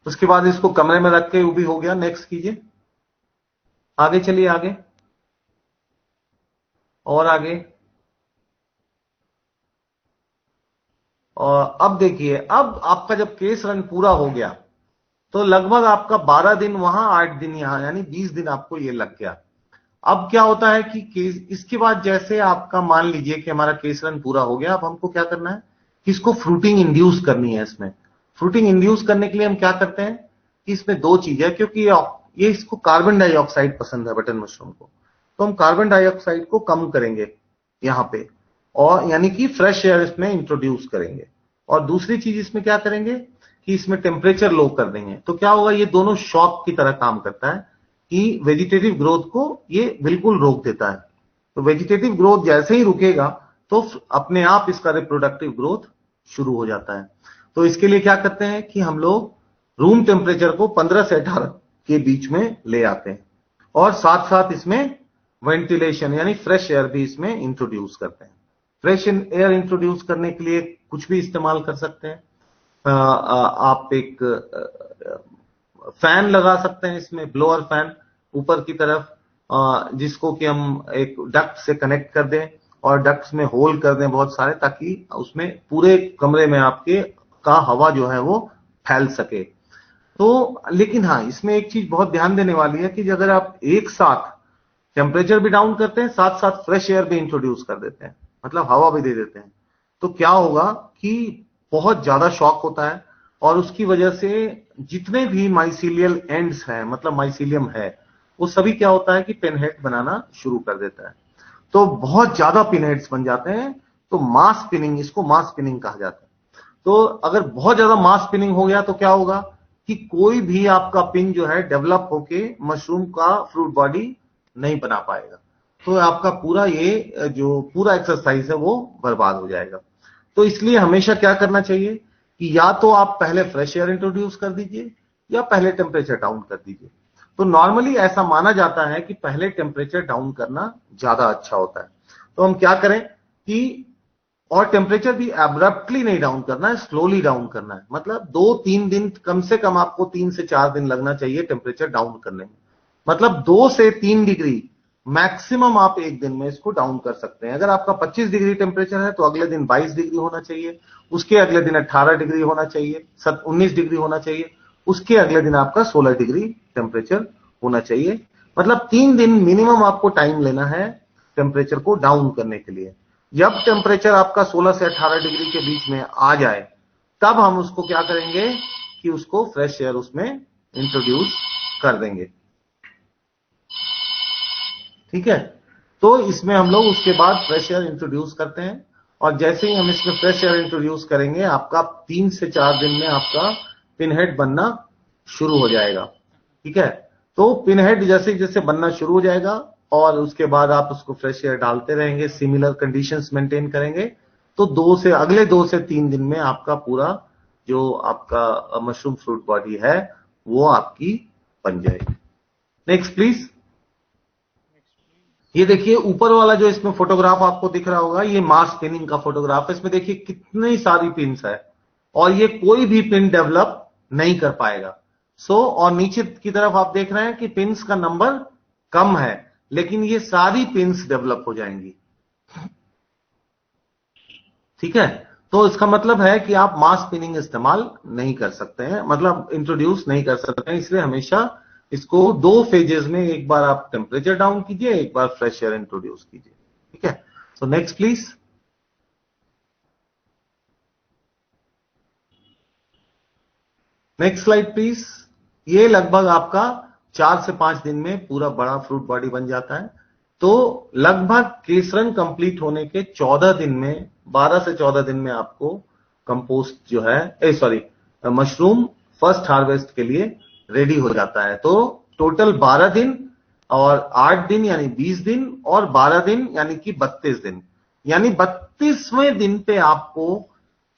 उसके बाद इसको कमरे में रख के वो भी हो गया। नेक्स्ट कीजिए, आगे चलिए, आगे और आगे। और अब देखिए, अब आपका जब केस रन पूरा हो गया तो लगभग आपका 12 दिन वहां 8 दिन यहां, यानी 20 दिन आपको ये लग गया। अब क्या होता है कि केस, इसके बाद जैसे आपका मान लीजिए कि हमारा केस रन पूरा हो गया, अब हमको क्या करना है कि इसको फ्रूटिंग इंड्यूस करनी है इसमें। फ्रूटिंग इंड्यूस करने के लिए हम क्या करते हैं कि इसमें दो चीज है, क्योंकि ये इसको कार्बन डाइऑक्साइड पसंद है बटन मशरूम को, तो हम कार्बन डाइऑक्साइड को कम करेंगे यहां पे, और यानी कि फ्रेश एयर इसमें इंट्रोड्यूस करेंगे। और दूसरी चीज इसमें क्या करेंगे कि इसमें टेम्परेचर लो कर देंगे। तो क्या होगा, ये दोनों शॉक की तरह काम करता है कि वेजिटेटिव ग्रोथ को ये बिल्कुल रोक देता है। तो वेजिटेटिव ग्रोथ जैसे ही रुकेगा तो अपने आप इसका रिप्रोडक्टिव ग्रोथ शुरू हो जाता है। तो इसके लिए क्या करते हैं कि हम लोग रूम टेम्परेचर को 15 से 18 के बीच में ले आते हैं, और साथ साथ इसमें वेंटिलेशन यानी फ्रेश एयर भी इसमें इंट्रोड्यूस करते हैं। फ्रेश एयर इंट्रोड्यूस करने के लिए कुछ भी इस्तेमाल कर सकते हैं। आप एक फैन लगा सकते हैं इसमें, ब्लोअर फैन ऊपर की तरफ, जिसको कि हम एक डक्ट से कनेक्ट कर दें और डक्ट्स में होल कर दें बहुत सारे, ताकि उसमें पूरे कमरे में आपके का हवा जो है वो फैल सके। तो लेकिन हाँ, इसमें एक चीज बहुत ध्यान देने वाली है कि अगर आप एक साथ टेम्परेचर भी डाउन करते हैं, साथ साथ फ्रेश एयर भी इंट्रोड्यूस कर देते हैं, मतलब हवा भी दे देते हैं, तो क्या होगा कि बहुत ज्यादा शॉक होता है, और उसकी वजह से जितने भी माइसीलियल एंड्स हैं, मतलब माइसीलियम है, वो सभी क्या होता है कि पिनहेड बनाना शुरू कर देता है। तो बहुत ज्यादा पिनहेड्स बन जाते हैं, तो मास स्पिनिंग, इसको मास स्पिनिंग कहा जाता है। तो अगर बहुत ज्यादा मास स्पिनिंग हो गया तो क्या होगा कि कोई भी आपका पिन जो है डेवलप होके मशरूम का फ्रूट बॉडी नहीं बना पाएगा, तो आपका पूरा ये जो पूरा एक्सरसाइज है वो बर्बाद हो जाएगा। तो इसलिए हमेशा क्या करना चाहिए कि या तो आप पहले फ्रेश एयर इंट्रोड्यूस कर दीजिए या पहले टेम्परेचर डाउन कर दीजिए। तो नॉर्मली ऐसा माना जाता है कि पहले टेम्परेचर डाउन करना ज्यादा अच्छा होता है। तो हम क्या करें कि, और टेम्परेचर भी एब्रप्टली नहीं डाउन करना है, स्लोली डाउन करना है। मतलब 2-3 दिन, कम से कम आपको 3 से 4 दिन लगना चाहिए टेम्परेचर डाउन करने में। मतलब 2 से 3 डिग्री मैक्सिमम आप एक दिन में इसको डाउन कर सकते हैं। अगर आपका 25 डिग्री टेम्परेचर है तो अगले दिन 22 डिग्री होना चाहिए, उसके अगले दिन 18 डिग्री होना चाहिए, 19 डिग्री होना चाहिए, उसके अगले दिन आपका 16 डिग्री टेम्परेचर होना चाहिए। मतलब 3 दिन मिनिमम आपको टाइम लेना है टेम्परेचर को डाउन करने के लिए। जब टेम्परेचर आपका 16 से 18 डिग्री के बीच में आ जाए, तब हम उसको क्या करेंगे कि उसको फ्रेश एयर उसमें इंट्रोड्यूस कर देंगे। ठीक है, तो इसमें हम लोग उसके बाद फ्रेश एयर इंट्रोड्यूस करते हैं, और जैसे ही हम इसमें फ्रेश एयर इंट्रोड्यूस करेंगे, आपका 3 से 4 दिन में आपका पिनहेड बनना शुरू हो जाएगा। ठीक है, तो पिनहेड जैसे जैसे बनना शुरू हो जाएगा, और उसके बाद आप उसको फ्रेश एयर डालते रहेंगे, सिमिलर कंडीशंस मेंटेन करेंगे, तो अगले 2 से 3 दिन में आपका पूरा जो आपका मशरूम फ्रूट बॉडी है वो आपकी बन जाएगी। Next please. ये देखिए ऊपर वाला जो इसमें फोटोग्राफ आपको दिख रहा होगा, ये मास स्पिनिंग का फोटोग्राफ है। इसमें देखिए कितनी सारी पिन्स है, और ये कोई भी पिन डेवलप नहीं कर पाएगा। और नीचे की तरफ आप देख रहे हैं कि पिन्स का नंबर कम है, लेकिन ये सारी पिन्स डेवलप हो जाएंगी। ठीक है, तो इसका मतलब है कि आप मास स्पिनिंग इस्तेमाल नहीं कर सकते हैं, मतलब इंट्रोड्यूस नहीं कर सकते हैं। इसलिए हमेशा इसको 2 फेजेस में, एक बार आप टेम्परेचर डाउन कीजिए, एक बार फ्रेश एयर इंट्रोड्यूस कीजिए। ठीक है, so next please. Next slide please. ये लगभग आपका 4 से 5 दिन में पूरा बड़ा फ्रूट बॉडी बन जाता है। तो लगभग केसरन कंप्लीट होने के 14 दिन में, 12 से 14 दिन में आपको कंपोस्ट जो है, मशरूम फर्स्ट हार्वेस्ट के लिए रेडी हो जाता है। तो टोटल 12 दिन और 8 दिन यानी 20 दिन, और 12 दिन यानी कि 32 दिन, यानी 32वें दिन पे आपको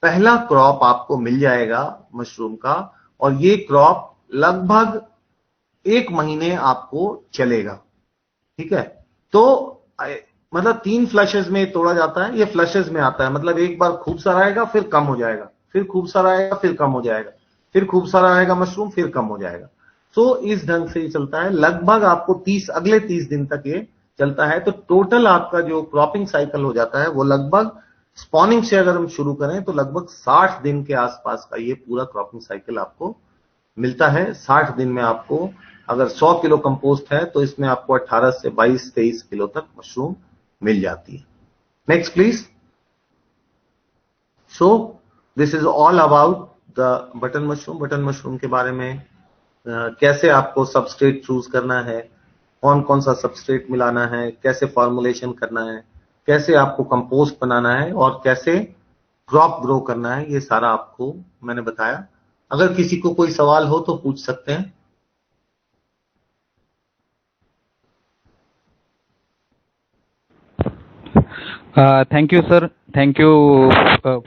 पहला क्रॉप आपको मिल जाएगा मशरूम का, और ये क्रॉप लगभग 1 महीने आपको चलेगा। ठीक है, तो मतलब 3 फ्लशेस में तोड़ा जाता है, ये फ्लशेस में आता है, मतलब एक बार खूब सारा आएगा, फिर कम हो जाएगा, फिर खूब सारा आएगा, फिर कम हो जाएगा, फिर खूब सारा आएगा मशरूम, फिर कम हो जाएगा। तो इस ढंग से ही चलता है, लगभग आपको अगले 30 दिन तक ये चलता है। तो टोटल आपका जो क्रॉपिंग साइकिल हो जाता है वो लगभग, स्पॉनिंग से अगर हम शुरू करें तो लगभग 60 दिन के आसपास का ये पूरा क्रॉपिंग साइकिल आपको मिलता है। 60 दिन में आपको अगर 100 किलो कंपोस्ट है तो इसमें आपको 18 से 22-23 किलो तक मशरूम मिल जाती है। Next please. So this is all about button mushroom के बारे में, कैसे आपको सबस्ट्रेट चूज करना है, कौन कौन सा सबस्ट्रेट मिलाना है, कैसे फॉर्मुलेशन करना है, कैसे आपको कंपोस्ट बनाना है और कैसे क्रॉप ग्रो करना है, ये सारा आपको मैंने बताया। अगर किसी को कोई सवाल हो तो पूछ सकते हैं। Thank you, sir. Thank you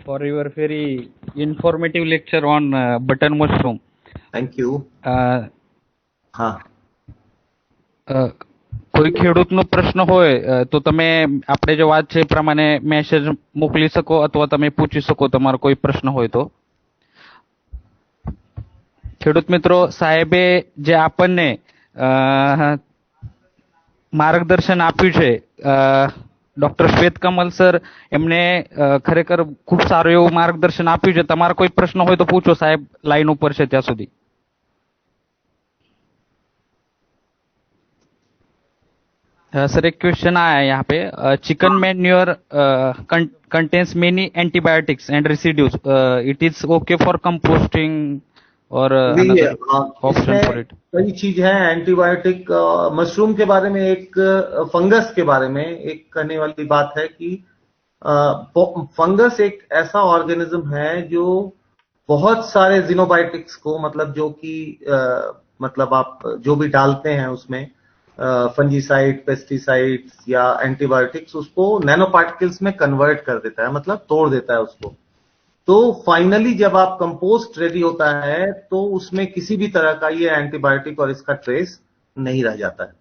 for your very informative lecture on button mushroom. Thank you. હા. કોઈ ખેડૂતનો પ્રશ્ન હોય તો તમે આપણે જે વાત છે એ પ્રમાણે મેસેજ મોકલી શકો અથવા તમે પૂછી શકો તમારો કોઈ પ્રશ્ન હોય તો. ખેડૂત મિત્રો, સાહેબે જે આપણને માર્ગદર્શન આપ્યું છે, ડોક્ટર શ્વેત કમલ સર એમને ખરેખર ખૂબ સારું એવું માર્ગદર્શન આપ્યું છે. તમારો કોઈ પ્રશ્ન હોય તો પૂછો, સાહેબ લાઈન ઉપર છે ત્યાં સુધી. सर एक क्वेश्चन आया है यहाँ पे. Chicken manure contains many antibiotics and residues, it is okay for composting और ऑप्शन फॉर इट? कई चीज है एंटीबायोटिक. मशरूम के बारे में, एक फंगस के बारे में एक करने वाली बात है कि फंगस एक ऐसा ऑर्गेनिज्म है जो बहुत सारे जिनोबायोटिक्स को, मतलब जो कि मतलब आप जो भी डालते हैं उसमें फंजीसाइड, पेस्टिसाइड्स या एंटीबायोटिक्स, उसको नैनो पार्टिकल्स में कन्वर्ट कर देता है, मतलब तोड़ देता है उसको. तो फाइनली जब आप कंपोस्ट रेडी होता है तो उसमें किसी भी तरह का ये एंटीबायोटिक और इसका ट्रेस नहीं रह जाता है.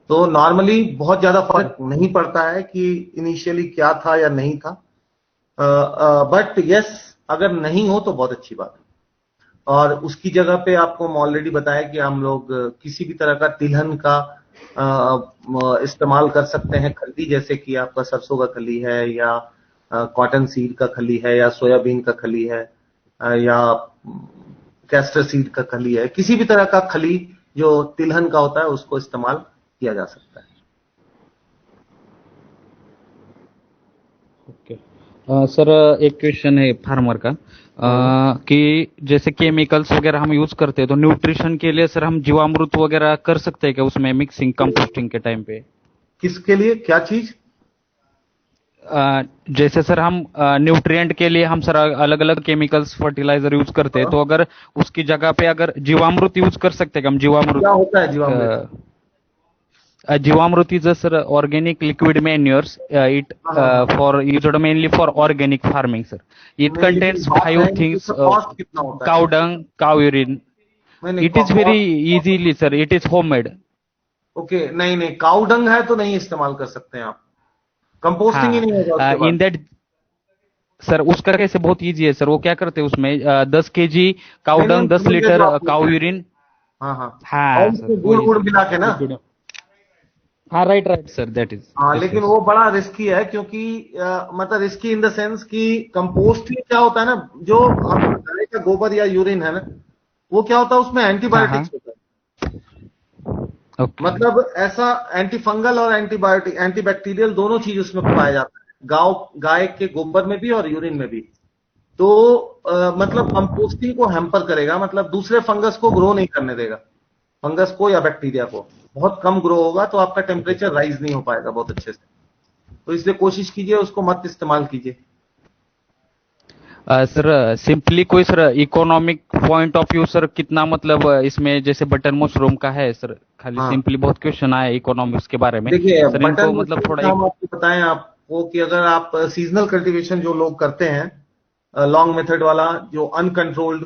तो नॉर्मली बहुत ज्यादा फर्क नहीं पड़ता है कि इनिशियली क्या था या नहीं था. बट यस, अगर नहीं हो तो बहुत अच्छी बात है. और उसकी जगह पे आपको ऑलरेडी बताया कि हम लोग किसी भी तरह का तिलहन का इस्तेमाल कर सकते हैं. खली, जैसे कि आपका सरसों का खली है या कॉटन सीड का खली है या सोयाबीन का खली है या कैस्टर सीड का खली है, किसी भी तरह का खली जो तिलहन का होता है उसको इस्तेमाल किया जा सकता है. ओके सर, एक क्वेश्चन है फार्मर का कि जैसे केमिकल्स वगैरह हम यूज करते हैं तो न्यूट्रिशन के लिए सर हम जीवामृत वगैरह कर सकते हैं क्या उसमें मिक्सिंग कंपोस्टिंग के टाइम पे? किसके लिए, क्या चीज? जैसे सर हम न्यूट्रिएंट के लिए हम सर अलग अलग केमिकल्स फर्टिलाइजर यूज करते हैं, तो अगर उसकी जगह पे अगर जीवामृत यूज कर सकते हैं हम? जीवामृत क्या होता है जीवामृत? जीवामृत is a sir organic liquid manures. It for used mainly for organic farming, sir. It contains 5 things: cow dung, cow urine. It is very easily, sir. It is homemade. Okay, नहीं नहीं, काउ डंग है तो नहीं इस्तेमाल कर सकते हैं आप. कंपोस्टिंग ही नहीं होगा इन दैट सर. उसका कैसे? बहुत इजी है सर. वो क्या करते हैं उसमें 10 kg cow dung, 10 litre cow urine. हाँ हाँ हाँ, गुड़ मिला के ना. हाँ, राइट सर, दैट इज. हाँ, लेकिन वो बड़ा रिस्की है क्योंकि मतलब रिस्की इन द सेंस कि कंपोस्टिंग क्या होता है ना, जो हम गाय का गोबर या यूरिन है ना, वो क्या होता है उसमें एंटीबायोटिक्स होता है. मतलब ऐसा एंटी फंगल और एंटीबायोटिक, एंटीबैक्टीरियल दोनों चीज उसमें पाया जाता है, गाय के गोबर में भी और यूरिन में भी. तो मतलब कंपोस्टिंग को हैम्पर करेगा, मतलब दूसरे फंगस को ग्रो नहीं करने देगा. फंगस को या बैक्टीरिया को बहुत कम ग्रो होगा, तो आपका टेम्परेचर राइज नहीं हो पाएगा बहुत अच्छे से. तो इसलिए कोशिश कीजिए उसको मत इस्तेमाल कीजिए. सर सिंपली कोई sir economic point of view sir कितना, मतलब इसमें जैसे बटन मशरूम का है सर, खाली सिंपली बहुत क्वेश्चन आया इकोनॉमिक्स के बारे में. देखिए सर इनको मतलब थोड़ा हम आपको बताएं आपको कि अगर आप सीजनल कल्टीवेशन जो लोग करते हैं, लॉन्ग मेथड वाला, जो अनकंट्रोल्ड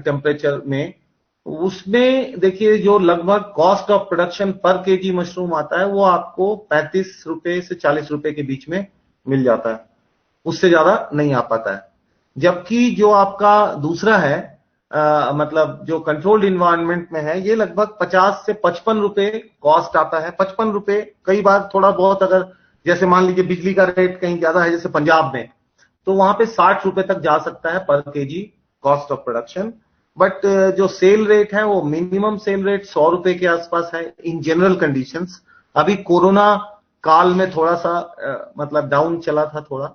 टेम्परेचर में, उसमें देखिए जो लगभग कॉस्ट ऑफ प्रोडक्शन पर केजी मशरूम आता है वो आपको 35 रुपए से 40 रुपए के बीच में मिल जाता है. उससे ज्यादा नहीं आ पाता है. जबकि जो आपका दूसरा है मतलब जो कंट्रोल्ड इन्वायरमेंट में है, ये लगभग 50 से 55 रुपए कॉस्ट आता है. 55 रुपए, कई बार थोड़ा बहुत, अगर जैसे मान लीजिए बिजली का रेट कहीं ज्यादा है जैसे पंजाब में, तो वहां पे 60 रुपए तक जा सकता है पर KG cost of production. But जो सेल रेट है वो मिनिमम सेल रेट 100 रुपए के आसपास है इन जनरल कंडीशंस. अभी कोरोना काल में थोड़ा सा मतलब डाउन चला था थोड़ा,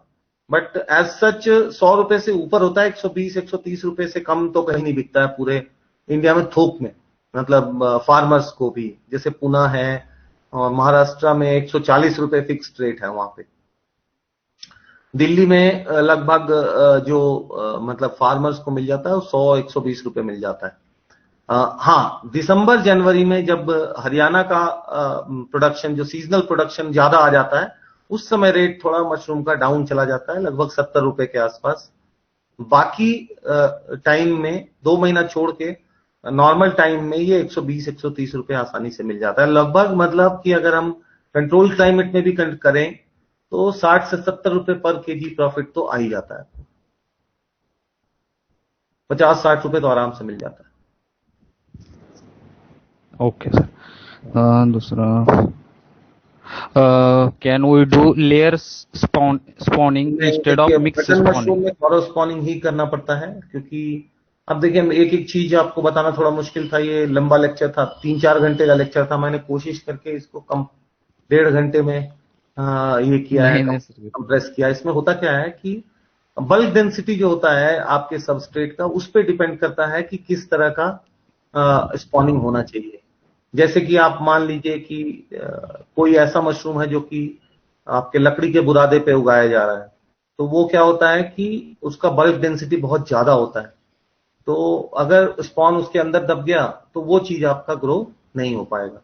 बट एज सच 100 रुपए से ऊपर होता है, 120-130 रुपए से कम तो कहीं नहीं बिकता है पूरे इंडिया में थोक में, मतलब फार्मर्स को भी। जैसे पुणे है और महाराष्ट्र में 140 रुपए फिक्स्ड रेट है वहां पे। दिल्ली में लगभग मतलब फार्मर्स को मिल जाता है वो 100-120 रुपए मिल जाता है। हाँ, दिसंबर जनवरी में जब हरियाणा का प्रोडक्शन, जो सीजनल प्रोडक्शन ज्यादा आ जाता है, उस समय रेट थोड़ा मशरूम का डाउन चला जाता है, लगभग 70 रुपए के आसपास। बाकी टाइम में 2 महीना छोड़ के नॉर्मल टाइम में ये 120-130 रुपए आसानी से मिल जाता है लगभग। मतलब कि अगर हम कंट्रोल क्लाइमेट में भी करें तो 60 से 70 रुपए पर केजी प्रॉफिट तो आ ही जाता है, 50-60 रुपए तो आराम से मिल जाता है। Okay sir. दूसरा, can we do layer spawning instead of mix button mushroom spawning? में थोड़ा स्पॉनिंग ही करना पड़ता है, क्योंकि अब देखिए एक एक चीज आपको बताना थोड़ा मुश्किल था। ये लंबा लेक्चर था, 3-4 घंटे का लेक्चर था। मैंने कोशिश करके इसको कम 1.5 घंटे में ये किया है, नहीं नहीं सर, कंप्रेस किया। इसमें होता क्या है कि बल्क डेंसिटी जो होता है आपके सबस्ट्रेट का, उस पर डिपेंड करता है कि किस तरह का स्पॉनिंग होना चाहिए। जैसे कि आप मान लीजिए कि कोई ऐसा मशरूम है जो कि आपके लकड़ी के बुरादे पे उगाया जा रहा है, तो वो क्या होता है कि उसका बल्क डेंसिटी बहुत ज्यादा होता है। तो अगर स्पॉन उसके अंदर दब गया तो वो चीज आपका ग्रो नहीं हो पाएगा।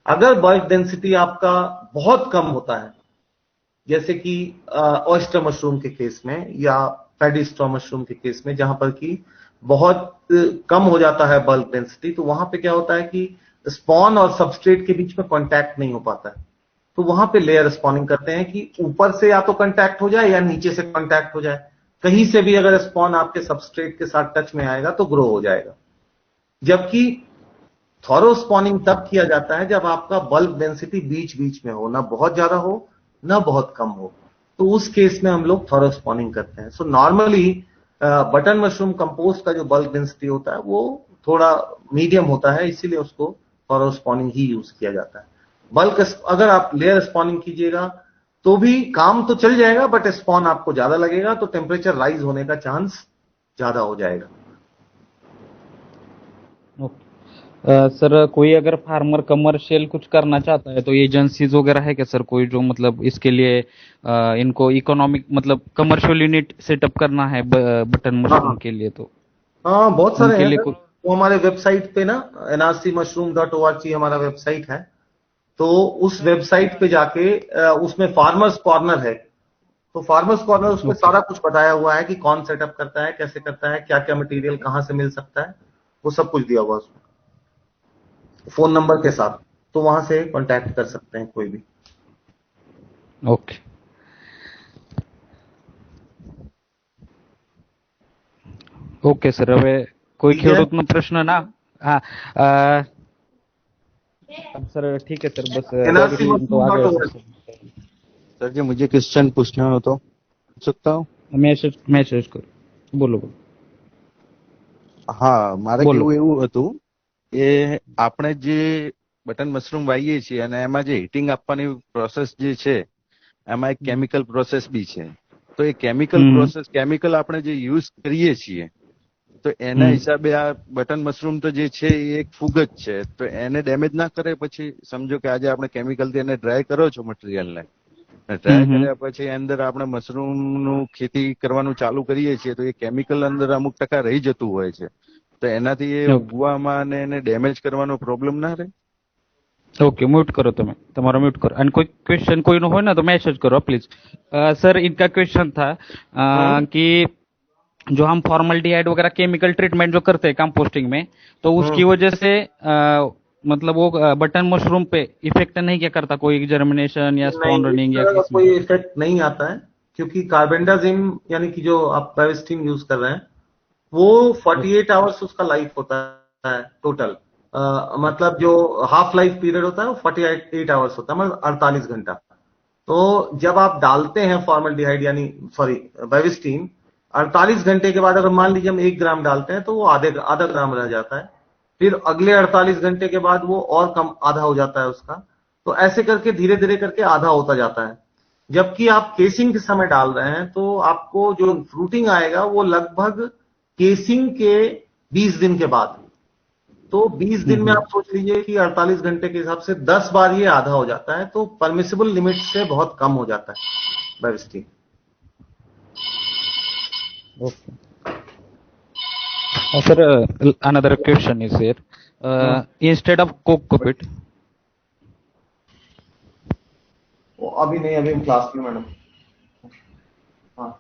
अगर बल्क डेंसिटी आपका बहुत कम होता है, जैसे कि ऑयस्टर मशरूम के केस में या पैडी स्ट्रॉ मशरूम के केस में, जहां पर कि बहुत कम हो जाता है बल्क डेंसिटी, तो वहां पे क्या होता है कि स्पॉन और सबस्ट्रेट के बीच में कांटेक्ट नहीं हो पाता है। तो वहां पे लेयर स्पॉनिंग करते हैं कि ऊपर से या तो कांटेक्ट हो जाए या नीचे से कांटेक्ट हो जाए। कहीं से भी अगर स्पॉन आपके सबस्ट्रेट के साथ टच में आएगा तो ग्रो हो जाएगा। जबकि थॉरो स्पॉनिंग तब किया जाता है जब आपका बल्क डेंसिटी बीच बीच में हो, ना बहुत ज्यादा हो ना बहुत कम हो। तो उस केस में हम लोग थॉरो स्पॉनिंग करते हैं। So normally button mushroom compost का जो बल्क डेंसिटी होता है वो थोड़ा मीडियम होता है, इसीलिए उसको थॉरो स्पॉनिंग ही यूज किया जाता है। बल्क अगर आप लेयर स्पॉनिंग कीजिएगा तो भी काम तो चल जाएगा, बट स्पॉन आपको ज्यादा लगेगा, तो टेम्परेचर राइज होने का चांस ज्यादा हो जाएगा। सर, कोई अगर फार्मर कमर्शियल कुछ करना चाहता है तो एजेंसीज वगैरह है क्या सर, कोई जो मतलब इसके लिए इनको इकोनॉमिक मतलब कमर्शियल यूनिट सेटअप करना है बटन मशरूम के लिए, तो हाँ, बहुत सारे उनके हैं लिए सर। वो हमारे वेबसाइट पे ना, nrcmushroom.org हमारा वेबसाइट है। तो उस वेबसाइट पे जाके उसमें फार्मर्स कॉर्नर है। तो फार्मर्स कॉर्नर, उसमें सारा कुछ बताया हुआ है कि कौन सेटअप करता है, कैसे करता है, क्या क्या मटेरियल कहाँ से मिल सकता है, वो सब कुछ दिया हुआ है उसमें, फोन नंबर के साथ। तो वहां से कांटेक्ट कर सकते हैं कोई भी। ઓકે ઓકે સર, હવે કોઈ ठीक है। ખેડૂતનો પ્રશ્ન ના? હા, સર ठीक है सर, बस एनआरसी तो मशरूम आगे डॉट सर जी मुझे क्वेश्चन पूछना हो तो पूछ सकता हूँ? મેસેજ મેસેજ કરો, બોલો બોલો હા, મારે બોલો. કેવું એવું હતું કે આપણે જે બટન મશરૂમ વાવીએ છીએ અને એમાં જે હીટિંગ આપવાની પ્રોસેસ જે છે એમાં એક કેમિકલ પ્રોસેસ બી છે. તો એ કેમિકલ પ્રોસેસ, કેમિકલ આપણે જે યુઝ કરીએ છીએ તો એના હિસાબે આ બટન મશરૂમ તો જે છે એ એક ફૂગ જ છે, તો એને ડેમેજ ના કરે? પછી સમજો કે આજે આપણે કેમિકલથી એને ડ્રાય કરો છો મટીરિયલને, ડ્રાય કર્યા પછી અંદર આપણે મશરૂમનું ખેતી કરવાનું ચાલુ કરીએ છીએ તો એ કેમિકલ અંદર અમુક ટકા રહી જતું હોય છે, તો એનાથી એ ઉગવામાં અને એને ડેમેજ કરવાનો પ્રોબ્લેમ ના રહે? ओके, म्यूट करो तुम्हें, तुम्हारा म्यूट करो। एंड कोई क्वेश्चन कोई न हो ना तो मैसेज करो प्लीज। सर, इनका क्वेश्चन था कि जो हम फॉर्मल्डिहाइड वगैरह केमिकल ट्रीटमेंट जो करते हैं कंपोस्टिंग में, तो उसकी वजह से मतलब वो बटन मशरूम पे इफेक्ट नहीं क्या करता, कोई जर्मिनेशन या स्पॉन रनिंग या किसी कोई इफेक्ट नहीं आता है, क्योंकि कार्बेंडाजिम यानी कि जो आप बेविस्टीन यूज कर रहे हैं वो 48 आवर्स उसका लाइफ होता है टोटल। मतलब जो हाफ लाइफ पीरियड होता है वो 48 आवर्स होता है, मतलब 48 घंटा। तो जब आप डालते हैं फॉर्मल्डिहाइड यानी सॉरी बेविस्टीन, 48 घंटे के बाद अगर मान लीजिए हम 1 ग्राम डालते हैं तो वो आधा ग्राम रह जाता है। फिर अगले 48 घंटे के बाद वो और कम, आधा हो जाता है उसका। तो ऐसे करके धीरे धीरे करके आधा होता जाता है। जबकि आप केसिंग के समय डाल रहे हैं तो आपको जो फ्रूटिंग आएगा वो लगभग केसिंग के 20 दिन के बाद। तो 20 दिन में आप सोच लीजिए कि 48 घंटे के हिसाब से 10 बार ये आधा हो जाता है, तो परमिसिबल लिमिट से बहुत कम हो जाता है बायोस्टीन। Okay. Sir, another question is here. Instead of cockpit, अभी नहीं, अभी क्लास में मैडम। हाँ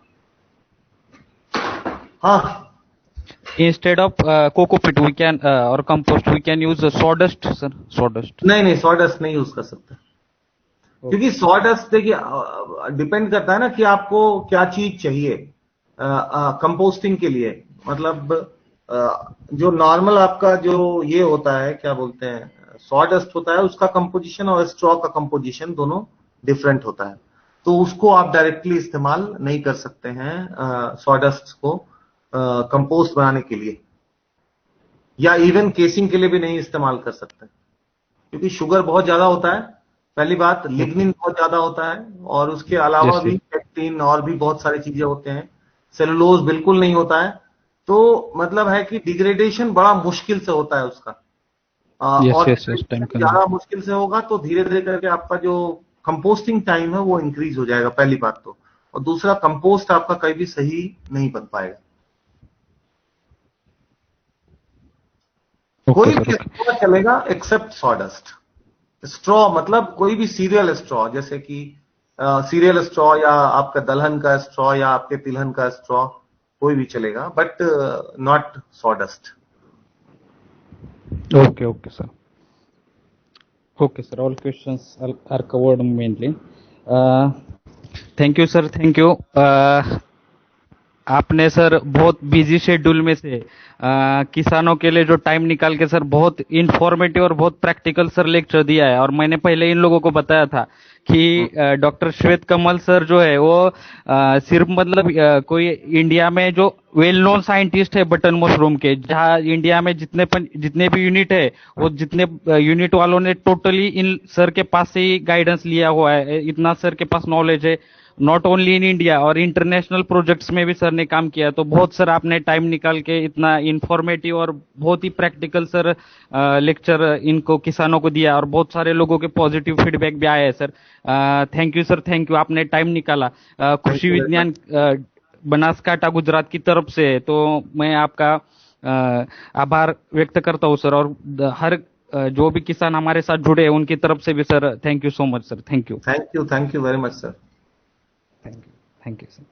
हाँ, instead of cockpit, we can or compost, we can use sawdust, sir. Sawdust. नहीं सॉडस्ट नहीं यूज कर सकते, क्योंकि सॉडस्ट देखिए डिपेंड करता है ना कि आपको क्या चीज चाहिए कंपोस्टिंग के लिए। मतलब जो नॉर्मल आपका जो ये होता है, क्या बोलते हैं, सॉडस्ट होता है, उसका कंपोजिशन और स्ट्रॉ का कंपोजिशन दोनों डिफरेंट होता है, तो उसको आप डायरेक्टली इस्तेमाल नहीं कर सकते हैं सॉडस्ट को कंपोस्ट बनाने के लिए, या इवन केसिंग के लिए भी नहीं इस्तेमाल कर सकते, क्योंकि शुगर बहुत ज्यादा होता है पहली बात, लिग्निन बहुत ज्यादा होता है, और उसके अलावा भी पेक्टिन और भी बहुत सारी चीजें होते हैं, सेलुलोज बिल्कुल नहीं होता है। तो मतलब है कि डिग्रेडेशन बड़ा मुश्किल से होता है उसका, और ज्यादा मुश्किल से होगा तो धीरे धीरे करके आपका जो कंपोस्टिंग टाइम है वो इंक्रीज हो जाएगा, पहली बात तो, और दूसरा कंपोस्ट आपका कहीं भी सही नहीं बन पाएगा। कोई भी स्ट्रॉ चलेगा एक्सेप्ट सॉडस्ट। स्ट्रॉ मतलब कोई भी सीरियल स्ट्रॉ, जैसे कि सीरियल स्ट्रॉ या आपका दलहन का स्ट्रॉ या आपके तिलहन का स्ट्रॉ, कोई भी चलेगा, but not sawdust. Okay, okay, sir. Okay, sir. All questions are covered mainly. Thank you, sir. Thank you. आपने सर बहुत बिजी शेड्यूल में से किसानों के लिए जो टाइम निकाल के सर बहुत इंफॉर्मेटिव और बहुत प्रैक्टिकल सर लेक्चर दिया है। और मैंने पहले इन लोगों को बताया था कि डॉक्टर श्वेत कमल सर जो है वो सिर्फ मतलब कोई इंडिया में जो वेल नोन साइंटिस्ट है बटन मशरूम के, जहाँ इंडिया में जितने भी यूनिट है वो जितने यूनिट वालों ने टोटली इन सर के पास से ही गाइडेंस लिया हुआ है, इतना सर के पास नॉलेज है, नॉट ओनली इन इंडिया और इंटरनेशनल प्रोजेक्ट्स में भी सर ने काम किया। तो बहुत सर आपने टाइम निकाल के इतना इंफॉर्मेटिव और बहुत ही प्रैक्टिकल सर लेक्चर इनको किसानों को दिया, और बहुत सारे लोगों के पॉजिटिव फीडबैक भी आया है sir. Thank you sir, thank you, आपने टाइम निकाला। खुशी विज्ञान बनासकांठा गुजरात की तरफ से, तो मैं आपका आभार व्यक्त करता हूँ सर, और हर जो भी किसान हमारे साथ जुड़े हैं उनकी तरफ से भी sir thank you so much sir. Thank you very much sir. Thank you sir.